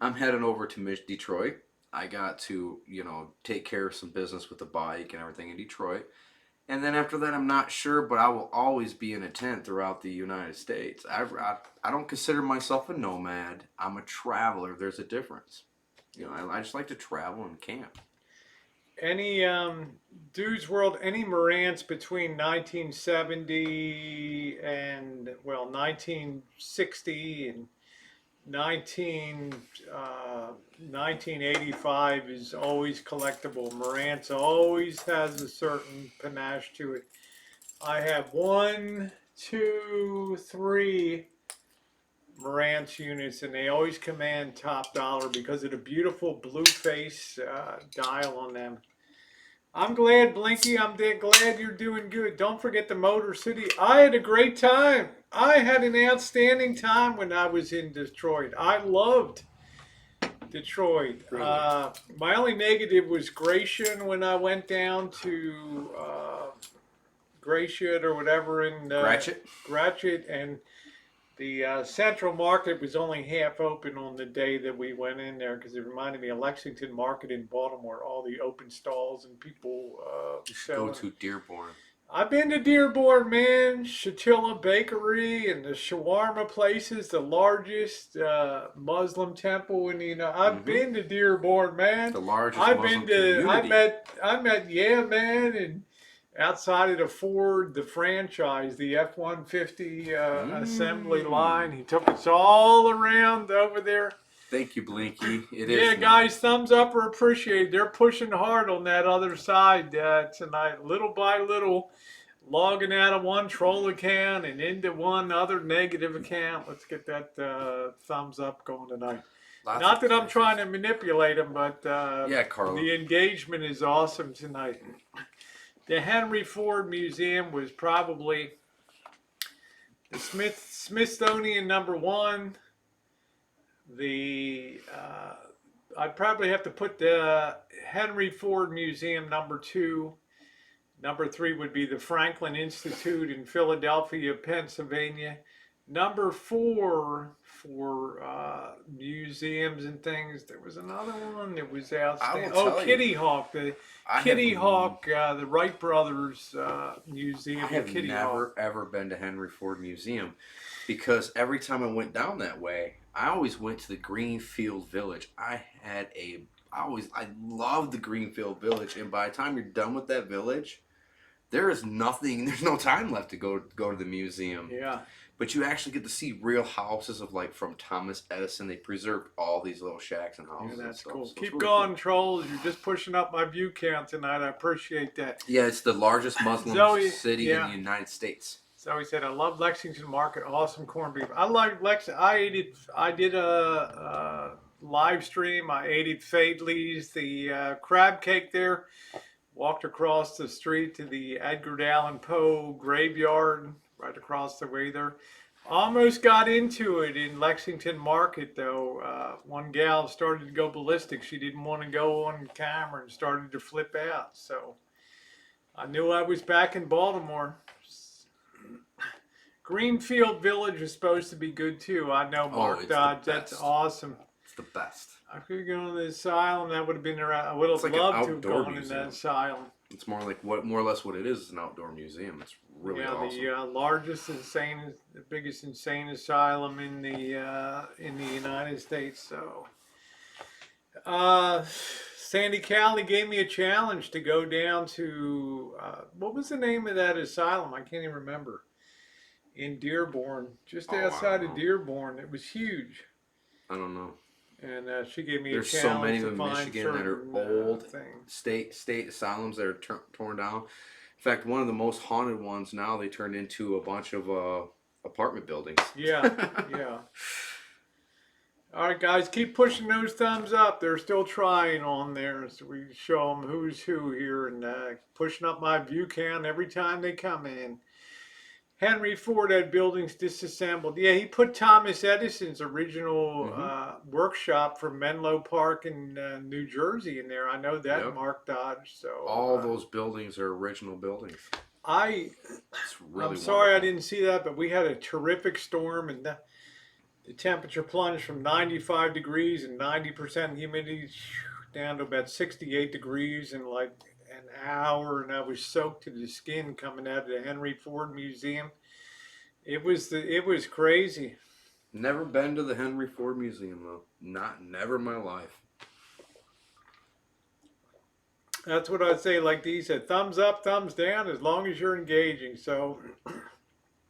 I'm heading over to Detroit. I got to take care of some business with the bike and everything in Detroit. And then after that, I'm not sure, but I will always be in a tent throughout the United States. I don't consider myself a nomad. I'm a traveler. There's a difference. I just like to travel and camp.
Any Dude's World, any Morants between 1970 and 1960 and 19 1985 is always collectible. Morant's always has a certain panache to it. I have one, two, three Marantz units, and they always command top dollar because of the beautiful blue face dial on them. I'm glad, Blinky. Glad you're doing good. Don't forget the Motor City. I had a great time. I had an outstanding time when I was in Detroit. I loved Detroit.
Really?
My only negative was Gratian when I went down to Gratiot or whatever in
Gratchet?
Gratiot, and the Central Market was only half open on the day that we went in there because it reminded me of Lexington Market in Baltimore, all the open stalls and people
You should go
selling.
to Dearborn.
I've been to Dearborn, man. Chatilla Bakery and the shawarma places, the largest Muslim temple in the United. I've
Hmm.
been to Dearborn, man.
The largest
I've
Muslim
been to.
community.
I met yeah, man, and outside of the Ford, the franchise, the F-150 assembly line. He took us all around over there.
Thank you, Blinky. It
Yeah,
is
guys,
nice.
thumbs up or appreciate. They're pushing hard on that other side tonight, little by little, logging out of one troll account and into one other negative account. Let's get that thumbs up going tonight.
Lots
Not
of
that I'm
places.
trying to manipulate them, but
Yeah, Carla.
the engagement is awesome tonight. The Henry Ford Museum was probably the Smithsonian #1. The I'd probably have to put the Henry Ford Museum #2. #3 would be the Franklin Institute in Philadelphia, Pennsylvania. #4 for museums and things. There was another one that was
I will
outstanding. Oh,
tell you,
Kitty Hawk, the
I have
Kitty Hawk, the Wright brothers museum
I
in
have
Kitty
never
Hawk.
ever been to Henry Ford Museum because every time I went down that way, I always went to the Greenfield Village. I loved the Greenfield Village, and by the time you're done with that village, there is nothing. There's no time left to go to the museum.
Yeah.
But you actually get to see real houses of like from Thomas Edison. They preserved all these little shacks and
Yeah,
houses and
that's
stuff.
cool.
So it's
Keep
really
going,
cool.
trolls. You're just pushing up my view count tonight. I appreciate that.
Yeah, it's the largest Muslim
Zoe,
city in
yeah.
the United States.
Zoe said, "I love Lexington Market. Awesome corned beef. I like Lexington. I ate it. I did a live stream. I ate at Fadley's. The crab cake there Walked across the street to the Edgar Allan Poe graveyard right across the way there. Almost got into it in Lexington Market though. One gal started to go ballistic. She didn't want to go on camera and started to flip out. So I knew I was back in Baltimore. Greenfield Village is supposed to be good too. I know,
Oh,
Mark
it's the
Dodge. That's
best.
awesome.
It's the best.
I could go to the asylum. That would have been around. I would have
It's like an
loved to have
outdoor
gone in
museum.
that asylum.
It's more like more or less what it is an outdoor museum. It's really
Yeah,
awesome.
the largest insane, the biggest insane asylum in the United States. So, Sandy Cali gave me a challenge to go down to what was the name of that asylum? I can't even remember. In Dearborn, just
Oh, I
outside
don't
of
know.
Dearborn. It was huge.
I don't know.
And she gave me
There's
a
so
challenge
many
to
in
find
Michigan that are
certain
old
things.
state asylums that are torn down. In fact, one of the most haunted ones now they turned into a bunch of apartment buildings.
Yeah, yeah. All right, guys, keep pushing those thumbs up. They're still trying on there, so we show them who's who here and pushing up my view count every time they come in. Henry Ford had buildings disassembled. Yeah, he put Thomas Edison's original workshop from Menlo Park in New Jersey in there. I know that,
Yep.
Mark Dodge. So
All those buildings are original buildings. It's really
I'm sorry I
wonderful.
didn't see that, but we had a terrific storm and the temperature plunged from 95 degrees and 90% humidity down to about 68 degrees in like an hour, and I was soaked to the skin coming out of the Henry Ford Museum. It was crazy.
Never been to the Henry Ford Museum though. Never in my life.
That's what I'd say. Like Dee said, thumbs up, thumbs down, as long as you're engaging. So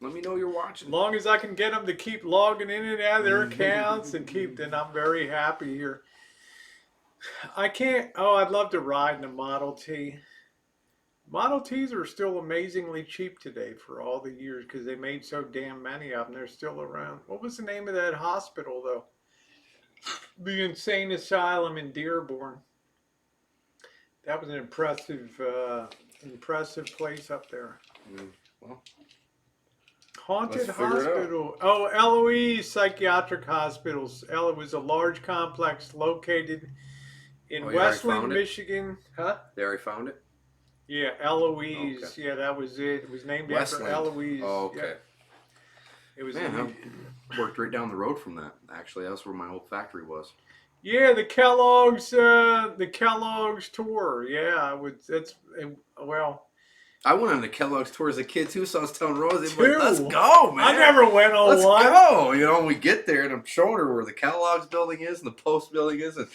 Let me know you're watching.
as long as I can get them to keep logging in and out of their accounts and keep, then I'm very happy here. I can't. Oh, I'd love to ride in a Model T. Model Ts are still amazingly cheap today for all the years because they made so damn many of them. They're still around. What was the name of that hospital though? The Insane Asylum in Dearborn. That was an impressive place up there.
Well,
Haunted
let's figure it out.
Hospital. Oh, Eloise Psychiatric Hospitals. It was a large complex located in
Oh, you already
Westland,
found it?
Michigan. Huh?
They already found it?
Yeah, Eloise.
Okay.
Yeah, that was it. It was named
Westland.
after Eloise.
Oh, okay.
Yeah. It was.
Man, I worked right down the road from that. Actually, that's where my old factory was.
Yeah, the Kellogg's tour. Yeah, I would. That's well.
I went on the Kellogg's tour as a kid too, so I was telling Rosie,
Too?
like, let's go, man.
I never went on
Let's
one.
go. You know, we get there and I'm showing her where the Kellogg's building is and the Post building is, and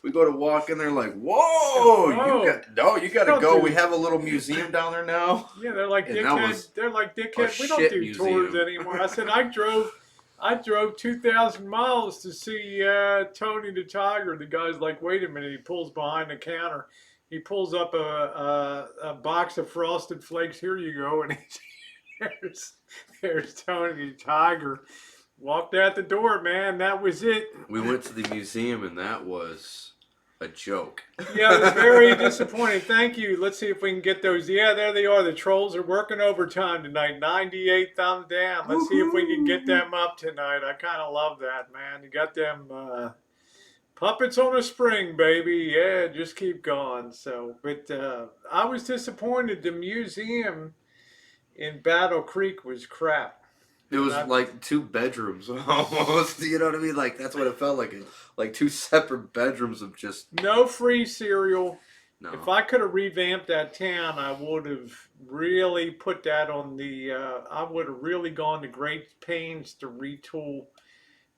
we go to walk in there like, whoa, you got to go. We have a little museum down there now.
Yeah, they're like
And that
dickheads.
was
They're like dickheads. We don't
shit
do
museum.
tours anymore. I said I drove 2,000 miles to see Tony the Tiger. The guy's like, wait a minute. He pulls behind the counter. He pulls up a box of Frosted Flakes. Here you go. And there's Tony the Tiger. Walked out the door, man. That was it.
We went to the museum and that was a joke.
Yeah, I was very disappointed. Thank you. Let's see if we can get those. Yeah, there they are. The trolls are working overtime tonight. 98 thumbs down. Let's see if we can get them up tonight. I kind of love that, man. You got them puppets on a string, baby. Yeah, just keep going. So, but I was disappointed. The museum in Battle Creek was crap.
It was like 2 bedrooms almost. You know what I mean? Like that's what it felt like. Like 2 separate bedrooms of just
no free cereal.
no.
If I could have revamped that town, I would have really put that on the. I would have really gone to great pains to retool.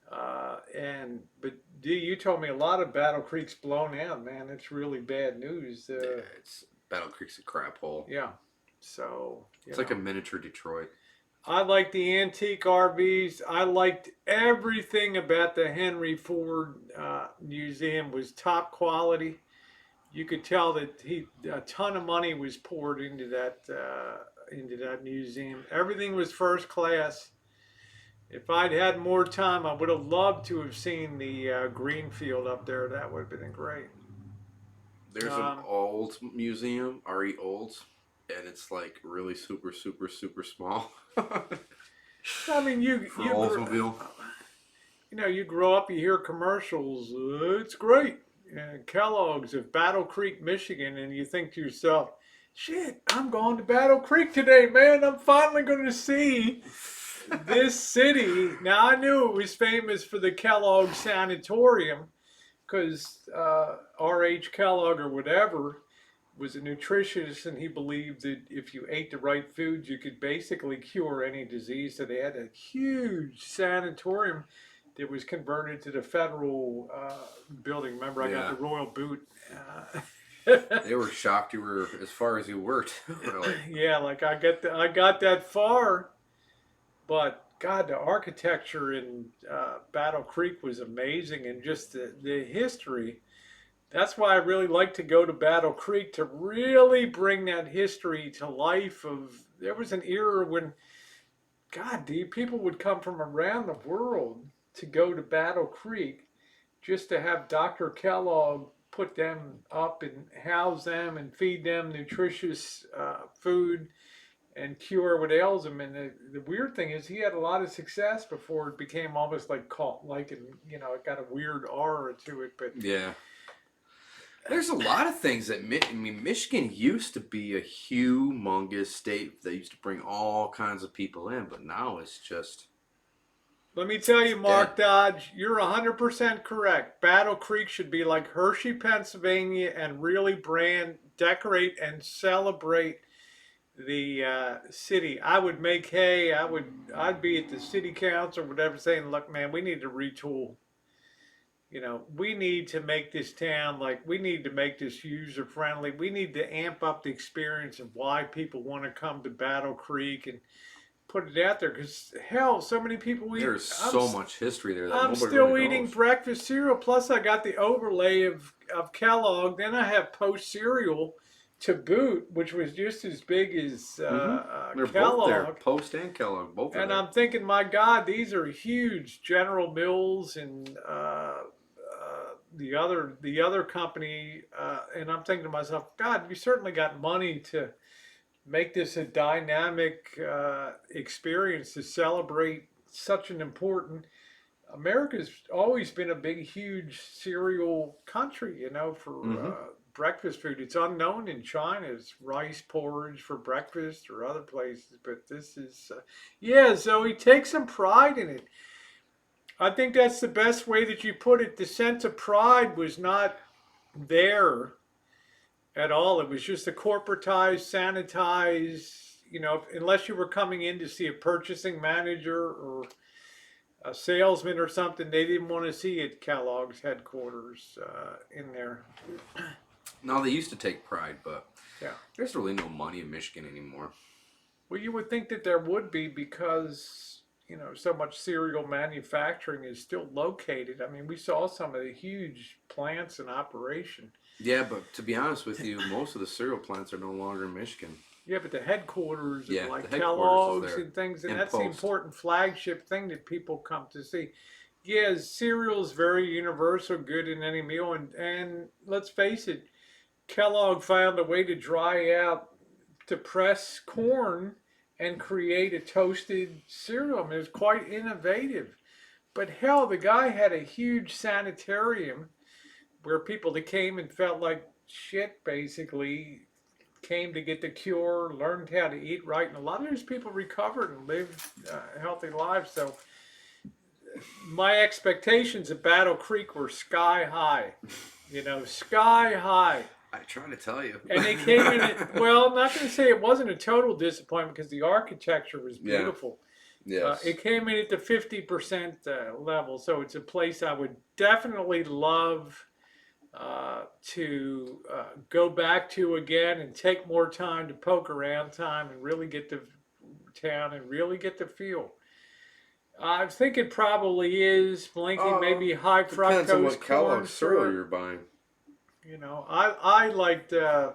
But Dee, you told me a lot of Battle Creek's blown out, man. It's really bad news.
Yeah, it's Battle Creek's a crap hole.
Yeah. So
It's like a miniature Detroit.
I liked the antique RVs. I liked everything about the Henry Ford Museum was top quality. You could tell that a ton of money was poured into that museum. Everything was first class. If I'd had more time, I would have loved to have seen the Greenfield up there. That would have been great.
There's an
Um,
old museum, R.E. Olds, and it's like really super, super, super small
I mean,
for Oldsmobile.
you grow up, you hear commercials. It's great. Kellogg's of Battle Creek, Michigan, and you think to yourself, "Shit, I'm going to Battle Creek today, man. I'm finally going to see this city." Now I knew it was famous for the Kellogg Sanatorium because R.H. Kellogg or whatever was a nutritionist, and he believed that if you ate the right foods, you could basically cure any disease. So they had a huge sanatorium that was converted to the federal building. Remember, I got
Yeah.
the royal boot.
They were shocked you were as far as you were, too. Like,
Yeah, like I got that far, but God, the architecture in Battle Creek was amazing, and just the history. That's why I really like to go to Battle Creek to really bring that history to life. Of there was an era when, God, dude, people would come from around the world to go to Battle Creek just to have Dr. Kellogg put them up and house them and feed them nutritious food and cure what ails them. And the weird thing is, he had a lot of success before it became almost like cult like, and it got a weird aura to it. But
yeah. There's a lot of things that I mean, Michigan used to be a humongous state that used to bring all kinds of people in, but now it's just
let me tell
it's
you,
dead.
Mark Dodge, you're 100% correct. Battle Creek should be like Hershey, Pennsylvania, and really decorate, and celebrate the city. I would make hay. I'd be at the city council or whatever, saying, "Look, man, we need to retool. We need to make this town like we need to make this user friendly. We need to amp up the experience of why people want to come to Battle Creek and put it out there. Because hell, so many people eat.
There's so much history there that
I'm
nobody really
still eating
knows.
breakfast cereal. Plus, I got the overlay of Kellogg. Then I have Post cereal to boot, which was just as big as
Mm-hmm. They're both there.
Kellogg.
Post and Kellogg, both are
And
there.
I'm thinking, my God, these are huge. General Mills and the other company, and I'm thinking to myself, God, you certainly got money to make this a dynamic experience to celebrate such an important. America's always been a big, huge cereal country, for
Mm-hmm.
breakfast food. It's unknown in China. It's rice porridge for breakfast or other places, but this is, yeah, Zoe, take some pride in it. I think that's the best way that you put it. The sense of pride was not there at all. It was just a corporatized, sanitized, unless you were coming in to see a purchasing manager or a salesman or something, they didn't want to see at Kellogg's headquarters in there.
Now they used to take pride, but
Yeah.
there's really no money in Michigan anymore.
Well, you would think that there would be because, so much cereal manufacturing is still located. I mean, we saw some of the huge plants in operation.
Yeah, but to be honest with you, most of the cereal plants are no longer in Michigan.
Yeah, but the headquarters of
Yeah,
like
the headquarters is
Kellogg's
there.
and things, and
And
that's the
Post.
important flagship thing that people come to see. Yeah, cereal is very universal, good in any meal, and let's face it, Kellogg found a way to dry out, to press corn and create a toasted cereal. I mean, it was quite innovative. But hell, the guy had a huge sanitarium where people that came and felt like shit basically came to get the cure, learned how to eat right, and a lot of those people recovered and lived healthy lives. So my expectations of Battle Creek were sky high, sky high.
I try to tell you.
And they came in at, well, I'm not going to say it wasn't a total disappointment because the architecture was
Yeah.
beautiful.
Yes.
It came in at the 50% level, so it's a place I would definitely love to go back to again and take more time to poke around time and really get the town and really get the feel. I think it probably is Blinky, maybe high
Depends on
fructose
what
corn
Kellogg cereal
syrup.
you're buying.
I liked.
I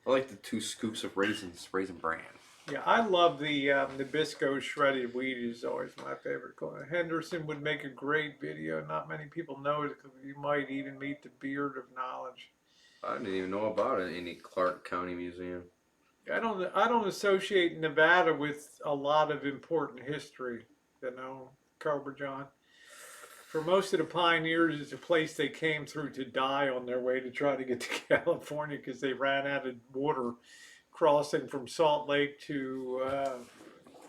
like the 2 scoops of Raisin Bran.
Yeah, I love the Nabisco shredded wheat is always my favorite. Henderson would make a great video. Not many people know it because you might even meet the beard of knowledge.
I didn't even know about it. Any Clark County Museum.
I don't associate Nevada with a lot of important history, you know, Cobra John. For most of the pioneers, it's a place they came through to die on their way to try to get to California because they ran out of water crossing from Salt Lake to,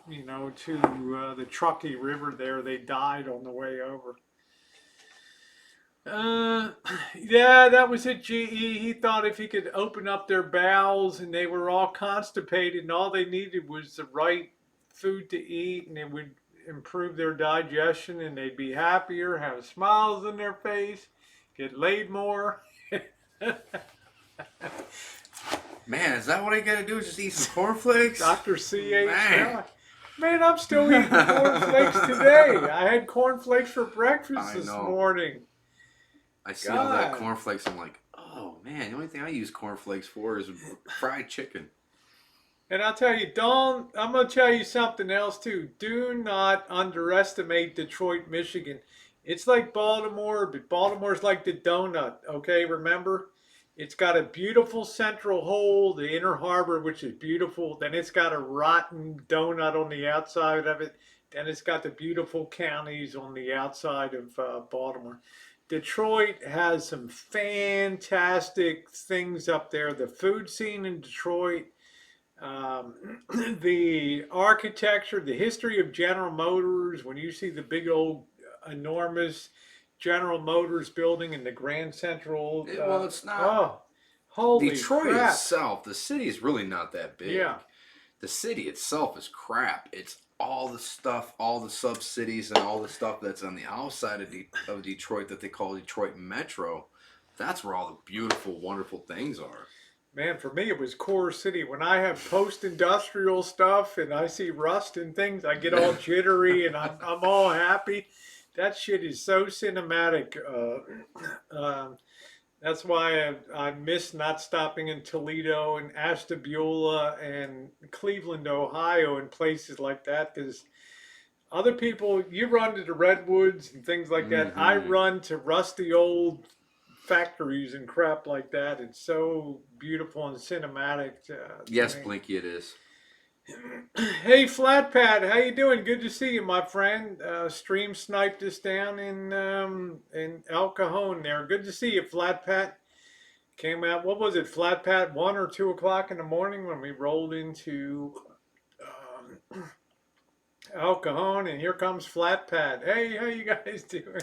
the Truckee River there. They died on the way over. Uh, yeah, that was it, GE. He thought if he could open up their bowels and they were all constipated and all they needed was the right food to eat and it would improve their digestion and they'd be happier, have smiles on their face, get laid more.
Man, is that what I gotta do? Just eat some cornflakes?
Dr. CH.
Man.
Man, I'm still eating cornflakes today. I had cornflakes for breakfast this morning.
I see all that cornflakes. I'm like, oh man, the only thing I use cornflakes for is fried chicken.
And I'll tell you, I'm going to tell you something else too. Do not underestimate Detroit, Michigan. It's like Baltimore, but Baltimore's like the donut, okay? Remember? It's got a beautiful central hole, the inner harbor, which is beautiful. Then it's got a rotten donut on the outside of it. Then it's got the beautiful counties on the outside of Baltimore. Detroit has some fantastic things up there. The food scene in Detroit, the architecture, the history of General Motors. When you see the big old enormous General Motors building in the Grand Central.
Well, it's not.
Oh, holy
Detroit
crap.
itself, the city is really not that big.
Yeah.
The city itself is crap. It's all the stuff, all the sub-cities and all the stuff that's on the outside of Detroit that they call Detroit Metro. That's where all the beautiful, wonderful things are.
Man, for me, it was core city. When I have post-industrial stuff and I see rust and things, I get all jittery and I'm all happy. That shit is so cinematic. That's why I miss not stopping in Toledo and Ashtabula and Cleveland, Ohio, and places like that. Because other people, you run to the redwoods and things like that. I run to rusty old factories and crap like that. It's so beautiful and cinematic.
Yes, Blinky, it is.
Hey, Flat Pat, how you doing? Good to see you, my friend. Stream sniped us down in El Cajon there. Good to see you, Flat Pat. Came out, what was it, Flat Pat, 1 or 2 o'clock in the morning when we rolled into El Cajon, and here comes Flat Pat. Hey, how you guys doing?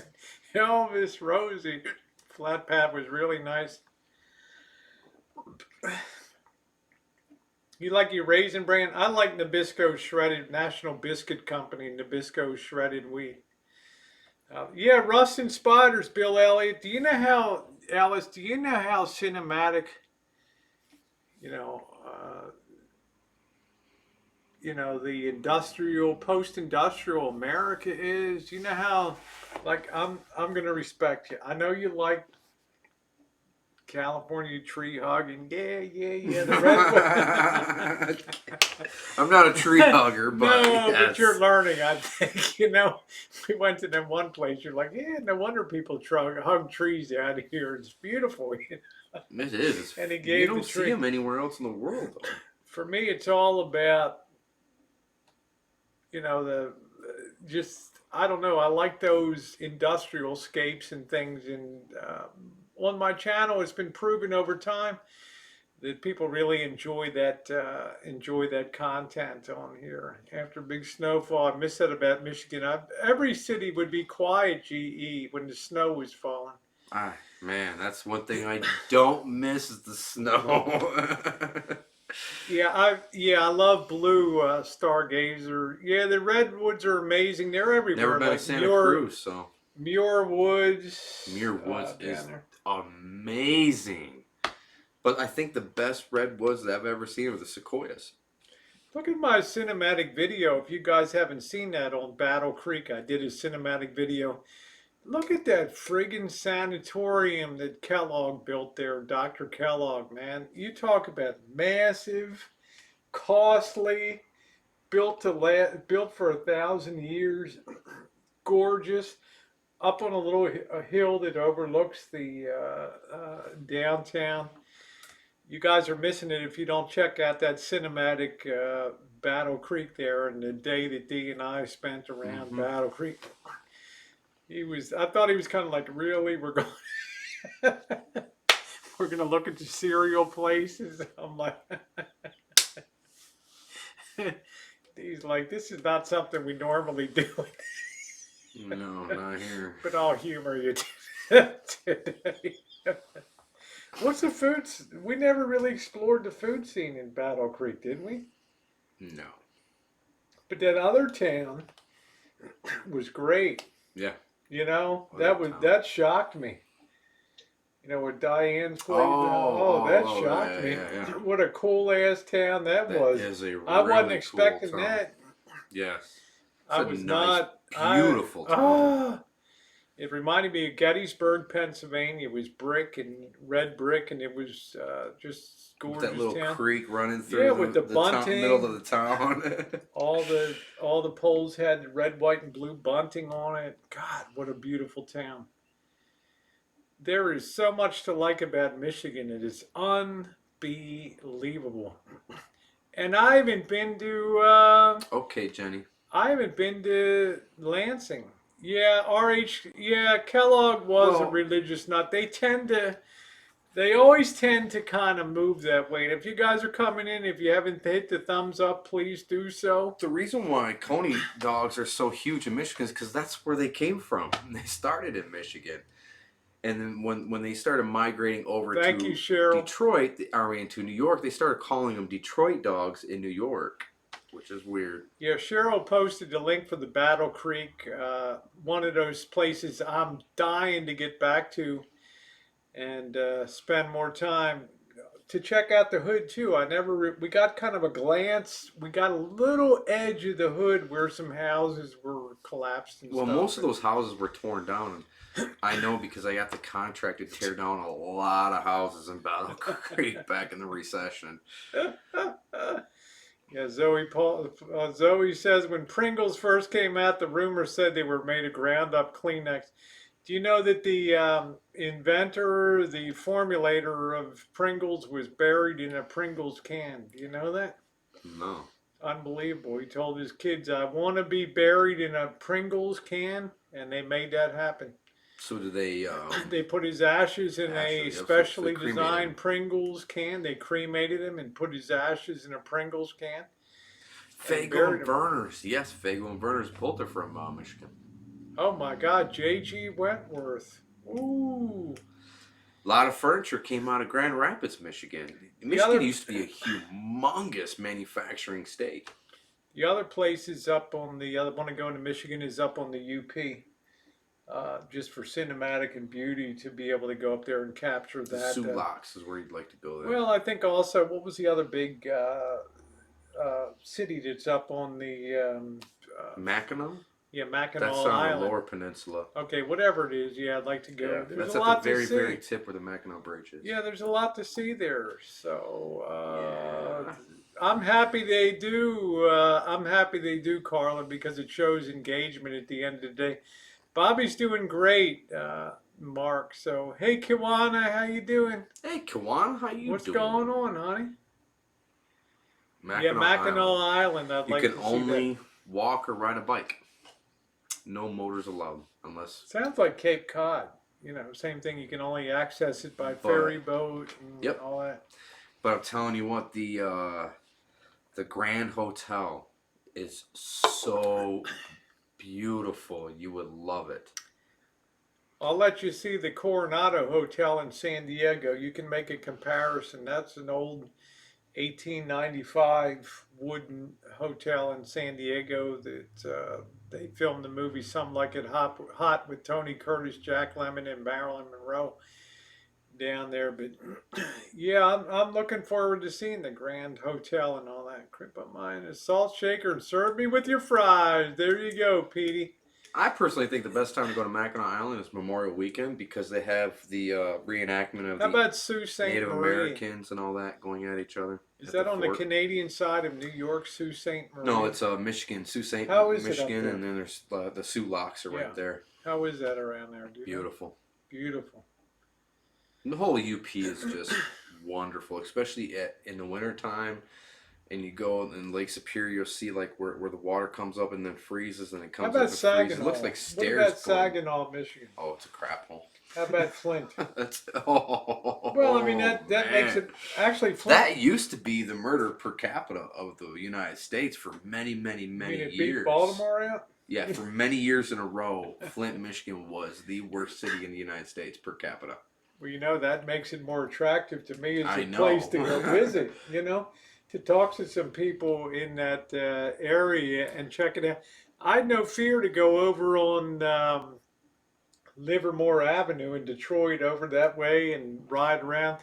Elvis, Rosie. Flat Pat was really nice. You like your Raisin Bran? I like Nabisco shredded, National Biscuit Company, Nabisco shredded wheat. Yeah, Rust and Spiders, Bill Elliott. Do you know how, Alice, do you know how cinematic, the post-industrial America is? You know how, like, I'm going to respect you. I know you like California tree hugging, yeah, the redwood.
I'm not a tree hugger, but
no,
yes.
But you're learning. I think we went to them one place. You're like, yeah, no wonder people hug trees out here. It's beautiful.
It is.
And he gave
you don't
the tree.
see them anywhere else in the world, though.
For me, it's all about, I don't know. I like those industrial scapes and things, and on my channel, it's been proven over time that people really enjoy that content on here. After big snowfall, I miss that about Michigan. Every city would be quiet, GE, when the snow was falling.
Man, that's one thing I don't miss is the snow.
I love Blue Stargazer. Yeah, the redwoods are amazing. They're everywhere.
Never been to Santa Cruz, so.
Muir Woods.
Muir Woods is amazing. But I think the best redwoods that I've ever seen are the sequoias.
Look at my cinematic video. If you guys haven't seen that on Battle Creek, I did a cinematic video. Look at that friggin' sanatorium that Kellogg built there, Dr. Kellogg, man. You talk about massive, costly, built for 1,000 years, gorgeous. up on a little a hill that overlooks the downtown. You guys are missing it if you don't check out that cinematic Battle Creek there and the day that Dee and I spent around
Hmm.
Battle Creek. I thought he was kind of like, really? We're going, we're going to look at the cereal places. I'm like, he's like, this is not something we normally do.
No, not here.
But I'll humor you today. What's the food? We never really explored the food scene in Battle Creek, did we?
No.
But that other town was great.
Yeah.
You know,
Other town.
that shocked me. You know, with Diane's place. That shocked me.
Yeah.
What a cool ass town that was.
Is a
I wasn't
really
expecting
cool town.
that.
Yes.
I
It's a
was
nice,
not.
beautiful town.
It reminded me of Gettysburg, Pennsylvania. It was brick and red brick, and it was just
With
gorgeous
that little
town.
creek running through
with the bunting.
middle of the town.
All the poles had red, white, and blue bunting on it. God, what a beautiful town. There is so much to like about Michigan. It is unbelievable. And I haven't been to
Okay, Jenny.
Lansing. Yeah, Kellogg was a
Well-
religious nut. They always tend to kind of move that way. And if you guys are coming in, if you haven't hit the thumbs up, please do so.
The reason why Coney dogs are so huge in Michigan is because that's where they came from. They started in Michigan. And then when they started migrating over
Thank
to
you, Cheryl.
Detroit, to New York, they started calling them Detroit dogs in New York, which is weird.
Yeah, Cheryl posted the link for the Battle Creek, one of those places I'm dying to get back to and spend more time to check out the hood too. We got kind of a glance. We got a little edge of the hood where some houses were collapsed and
Well,
stuff.
most of those houses were torn down. And I know because I got the contract to tear down a lot of houses in Battle Creek back in the recession.
Yeah, Zoe says when Pringles first came out, the rumor said they were made of ground up Kleenex. Do you know that the inventor, the formulator of Pringles was buried in a Pringles can? Do you know that?
No.
Unbelievable. He told his kids, I want to be buried in a Pringles can, and they made that happen.
So do they...
They put his ashes in a
Ashes, yep,
specially
they cremated
designed
him.
Pringles can. They cremated him and put his ashes in a Pringles can.
Fago
buried
and
him.
Burners. Yes, Fago and Burners. Both are from Michigan.
Oh my God, J.G. Wentworth. Ooh.
A lot of furniture came out of Grand Rapids, Michigan. Michigan
other-
used to be a humongous manufacturing state.
The other place is up on the other one to go into Michigan is up on the UP. Just for cinematic and beauty to be able to go up there and capture
The
that.
Sulaks is where you'd like to go there.
Well, I think also, what was the other big city that's up on the
Mackinac?
Mackinac
That's on
Island?
the Lower Peninsula.
Okay, whatever it is, yeah, I'd like to go.
Yeah,
There's
that's
a
at
lot
the very,
to see.
very tip where the Mackinac Bridge is.
Yeah, there's a lot to see there. So
Yeah.
I'm happy they do. I'm happy they do, Carla, because it shows engagement at the end of the day. Bobby's doing great, Mark. So hey, Kiwana, how you doing?
Hey, Kiwana, how you
What's
doing?
going on, honey?
Mackinac
Mackinac
Island.
Island. I'd
You
like
can
to see
only walk or ride a bike. No motors allowed, unless...
that. Sounds like Cape Cod. You know, same thing. You can only access it by ferry boat and
Yep.
all that.
But I'm telling you what, the Grand Hotel is so beautiful. You would love it.
I'll let you see the Coronado Hotel in San Diego. You can make a comparison. That's an old 1895 wooden hotel in San Diego that they filmed the movie Some Like It Hot with Tony Curtis, Jack Lemmon, and Marilyn Monroe down there. But yeah, I'm looking forward to seeing the Grand Hotel and all that. Crip up mine a salt shaker and serve me with your fries. There you go, Petey.
I personally think the best time to go to Mackinac Island is Memorial Weekend because they have the reenactment of
How
the
about Sault Ste.
Native
Marie?
Americans and all that going at each other.
Is
at
that on the
fort.
Canadian side of New York, Sault Ste. Marie?
No, it's Michigan, Sault Ste.
How is it up
Michigan,
there?
and then there's the Sulaks are
Yeah.
right there.
How is that around there? Do you know?
Beautiful.
Beautiful.
And the whole UP is just wonderful, especially in the wintertime. And you go in Lake Superior, you'll see like where the water comes up and then freezes and it
How
comes up
about
and freezes. It
Saginaw?
looks like
What
stairs
about
going.
Saginaw, Michigan?
Oh, it's a crap hole.
How about Flint?
That's
Well, I mean that makes
man.
it actually Flint.
That used to be the murder per capita of the United States for many, many,
I
many
mean, it
years.
beat Baltimore out.
Yeah, for many years in a row, Flint, Michigan was the worst city in the United States per capita.
Well, you know, that makes it more attractive to me as
I
a
know.
place to go visit. You know, to talk to some people in that area and check it out. I had no fear to go over on Livermore Avenue in Detroit over that way and ride around.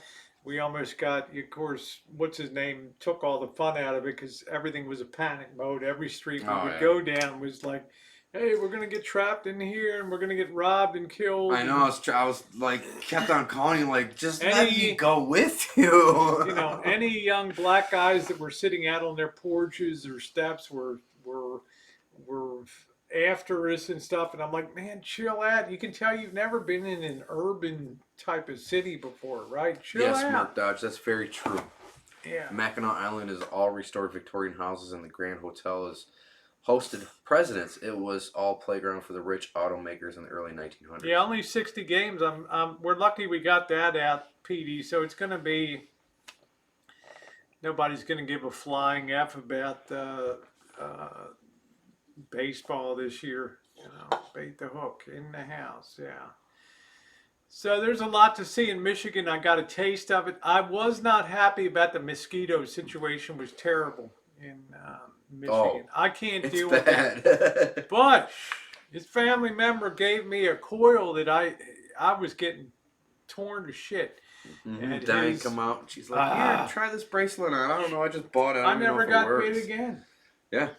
We almost got, of course, what's his name took all the fun out of it because everything was a panic mode. Every street we
Oh,
would
yeah.
go down was like, hey, we're gonna get trapped in here and we're gonna get robbed and killed.
I know. I was like, kept on calling you, like, just let
Any-
me go with you.
You know, any young black guys that were sitting out on their porches or steps were after us and stuff, and I'm like, man, chill out. You can tell you've never been in an urban type of city before, right? Chill
Yes,
out.
Mark Dodge, that's very true.
Yeah.
Mackinac Island is all restored Victorian houses, and the Grand Hotel is hosted presidents. It was all playground for the rich automakers in the early 1900s.
Yeah, only 60 games. We're lucky we got that out, PD. So it's gonna be nobody's gonna give a flying F about baseball this year. You know, bait the hook in the house. Yeah. So there's a lot to see in Michigan. I got a taste of it. I was not happy about the mosquito situation. Was terrible in Michigan. I can't
It's
deal with that.
bad.
But his family member gave me a coil that I was getting torn to shit. And
Diane
his-
come out and she's like, here, try this bracelet on. I don't know, I just bought it.
I
don't even know
never
if it
got
works."
bit again.
Yeah.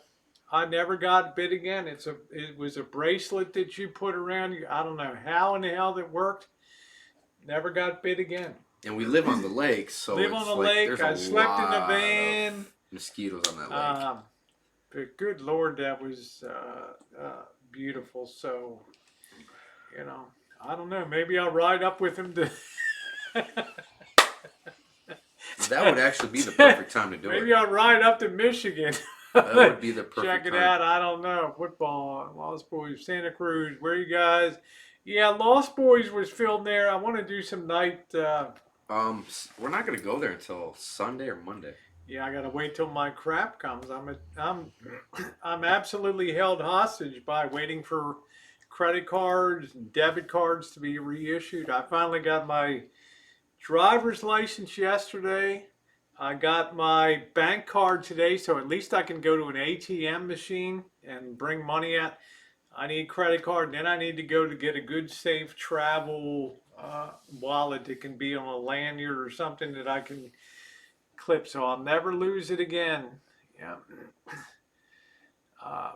I never got bit again. It was a bracelet that you put around you. I don't know how in the hell that worked. Never got bit again.
And we live on the lake, so
Live
it's
on the
like
lake.
there's
I
a
slept in the
lot
van.
of mosquitoes on that lake.
But good Lord, that was beautiful. So, you know, I don't know. Maybe I'll ride up with him to.
That would actually be the perfect time to do
Maybe
it.
I'll ride up to Michigan.
That would be the perfect
Check it
time.
out. I don't know. Football, Lost Boys, Santa Cruz. Where you guys? Yeah, Lost Boys was filmed there. I want to do some night.
We're not gonna go there until Sunday or Monday.
Yeah, I gotta wait till my crap comes. I'm absolutely held hostage by waiting for credit cards and debit cards to be reissued. I finally got my driver's license yesterday. I got my bank card today, so at least I can go to an ATM machine and bring money out. I need credit card, and then I need to go to get a good, safe travel wallet that can be on a lanyard or something that I can clip, so I'll never lose it again. Yeah.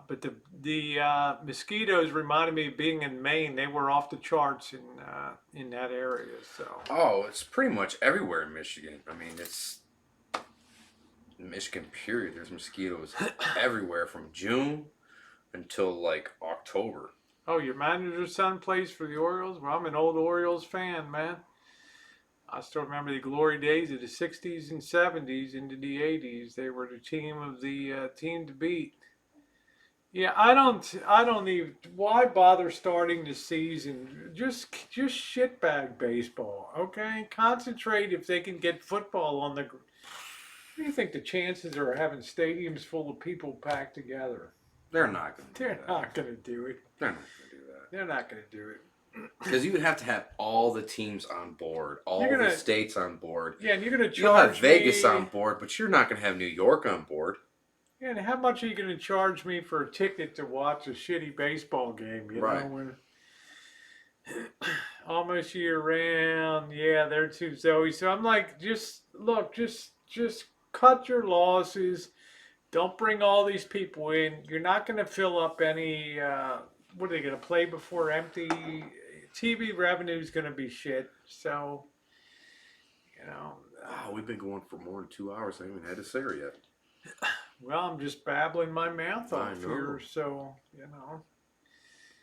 But the mosquitoes reminded me of being in Maine. They were off the charts in that area. So.
Oh, it's pretty much everywhere in Michigan. I mean, it's Michigan. Period. There's mosquitoes everywhere from June until like October.
Oh, your manager's son plays for the Orioles? Well, I'm an old Orioles fan, man. I still remember the glory days of the 60s and 70s into the 80s. They were the team to beat. Yeah, I don't even, why bother starting the season? Just shitbag baseball, okay? Concentrate if they can get football on the, what do you think the chances are of having stadiums full of people packed together?
They're not going to do
They're
that.
not going to do it.
They're not going to do that.
They're not going to do it.
Because you would have to have all the teams on board, all the states on board.
Yeah, and you're going to charge
You'll have Vegas
me,
on board, but you're not going to have New York on board.
Yeah, and how much are you going to charge me for a ticket to watch a shitty baseball game? You
Right.
know, when almost year round. Yeah, they're too Zoe. So I'm like, just cut your losses. Don't bring all these people in. You're not going to fill up any. What are they going to play before empty? TV revenue is going to be shit. So, you know.
Oh, we've been going for more than 2 hours. I haven't had a cigarette yet.
Well, I'm just babbling my mouth
I
off
know.
here, so, you know.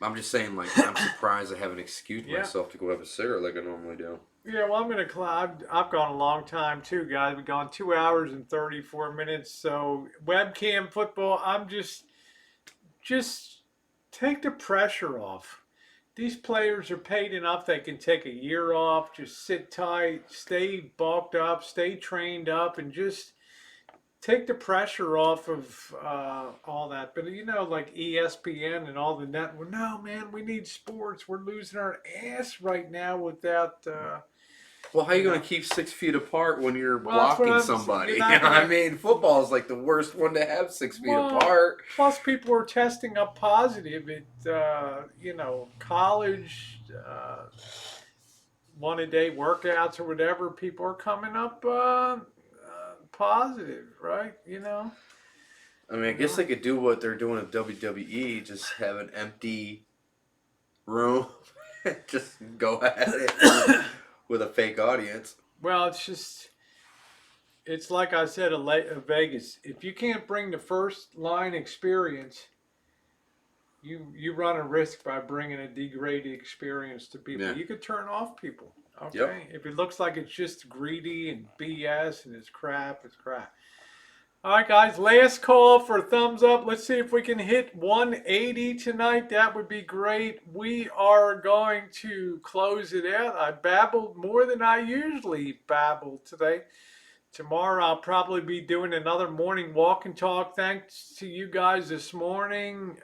I'm just saying, like, I'm surprised I haven't excused
Yeah.
myself to go have a cigarette like I normally do.
Yeah, well, I'm gonna. I've gone a long time too, guys. We've gone 2 hours and 34 minutes. So webcam football. Just take the pressure off. These players are paid enough. They can take a year off. Just sit tight, stay bulked up, stay trained up, and just take the pressure off of all that. But like ESPN and all the network. No, man, we need sports. We're losing our ass right now without.
Well, how are you
You
going
know.
to keep 6 feet apart when you're
Well, that's what
blocking
I'm.
somebody?
You're
You know
not
what I
gonna.
mean? Football is like the worst one to have 6 feet
Well,
apart.
plus people are testing up positive at college, one a day workouts or whatever. People are coming up positive, right?
I mean, I
You
guess
know.
they could do what they're doing at WWE, just have an empty room, just go at it with a fake audience.
Well, it's like I said, a Vegas. If you can't bring the first line experience, you run a risk by bringing a degraded experience to people.
Yeah.
You could turn off people.
Yep.
Okay, if it looks like it's just greedy and BS and it's crap, it's crap. All right, guys, last call for a thumbs up. Let's see if we can hit 180 tonight. That would be great. We are going to close it out. I babbled more than I usually babble today. Tomorrow I'll probably be doing another morning walk and talk. Thanks to you guys this morning.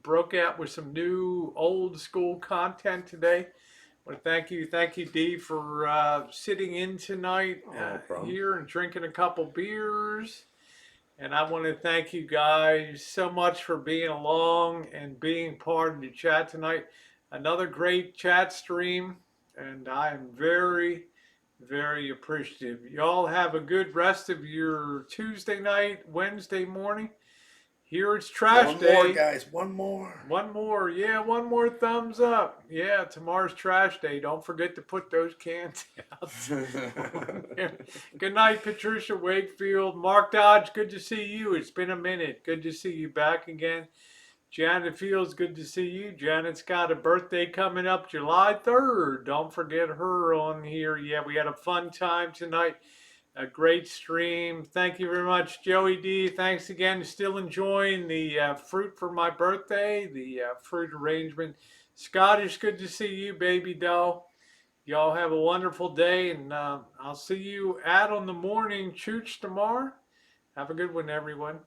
Broke out with some new old school content today. Well, thank you, Dee, for sitting in tonight
No problem.
here and drinking a couple beers. And I want to thank you guys so much for being along and being part of the chat tonight. Another great chat stream, and I am very, very appreciative. Y'all have a good rest of your Tuesday night, Wednesday morning. Here it's trash
One
day.
more, guys. One more.
One more. Yeah, one more thumbs up. Yeah, tomorrow's trash day. Don't forget to put those cans out. Good night, Patricia Wakefield. Mark Dodge, good to see you. It's been a minute. Good to see you back again. Janet Fields, good to see you. Janet's got a birthday coming up July 3rd. Don't forget her on here. Yeah, we had a fun time tonight. A great stream. Thank you very much, Joey D. Thanks again. Still enjoying the fruit for my birthday, the fruit arrangement. Scottish, good to see you, baby doll. Y'all have a wonderful day, and I'll see you out on the morning chooch tomorrow. Have a good one, everyone.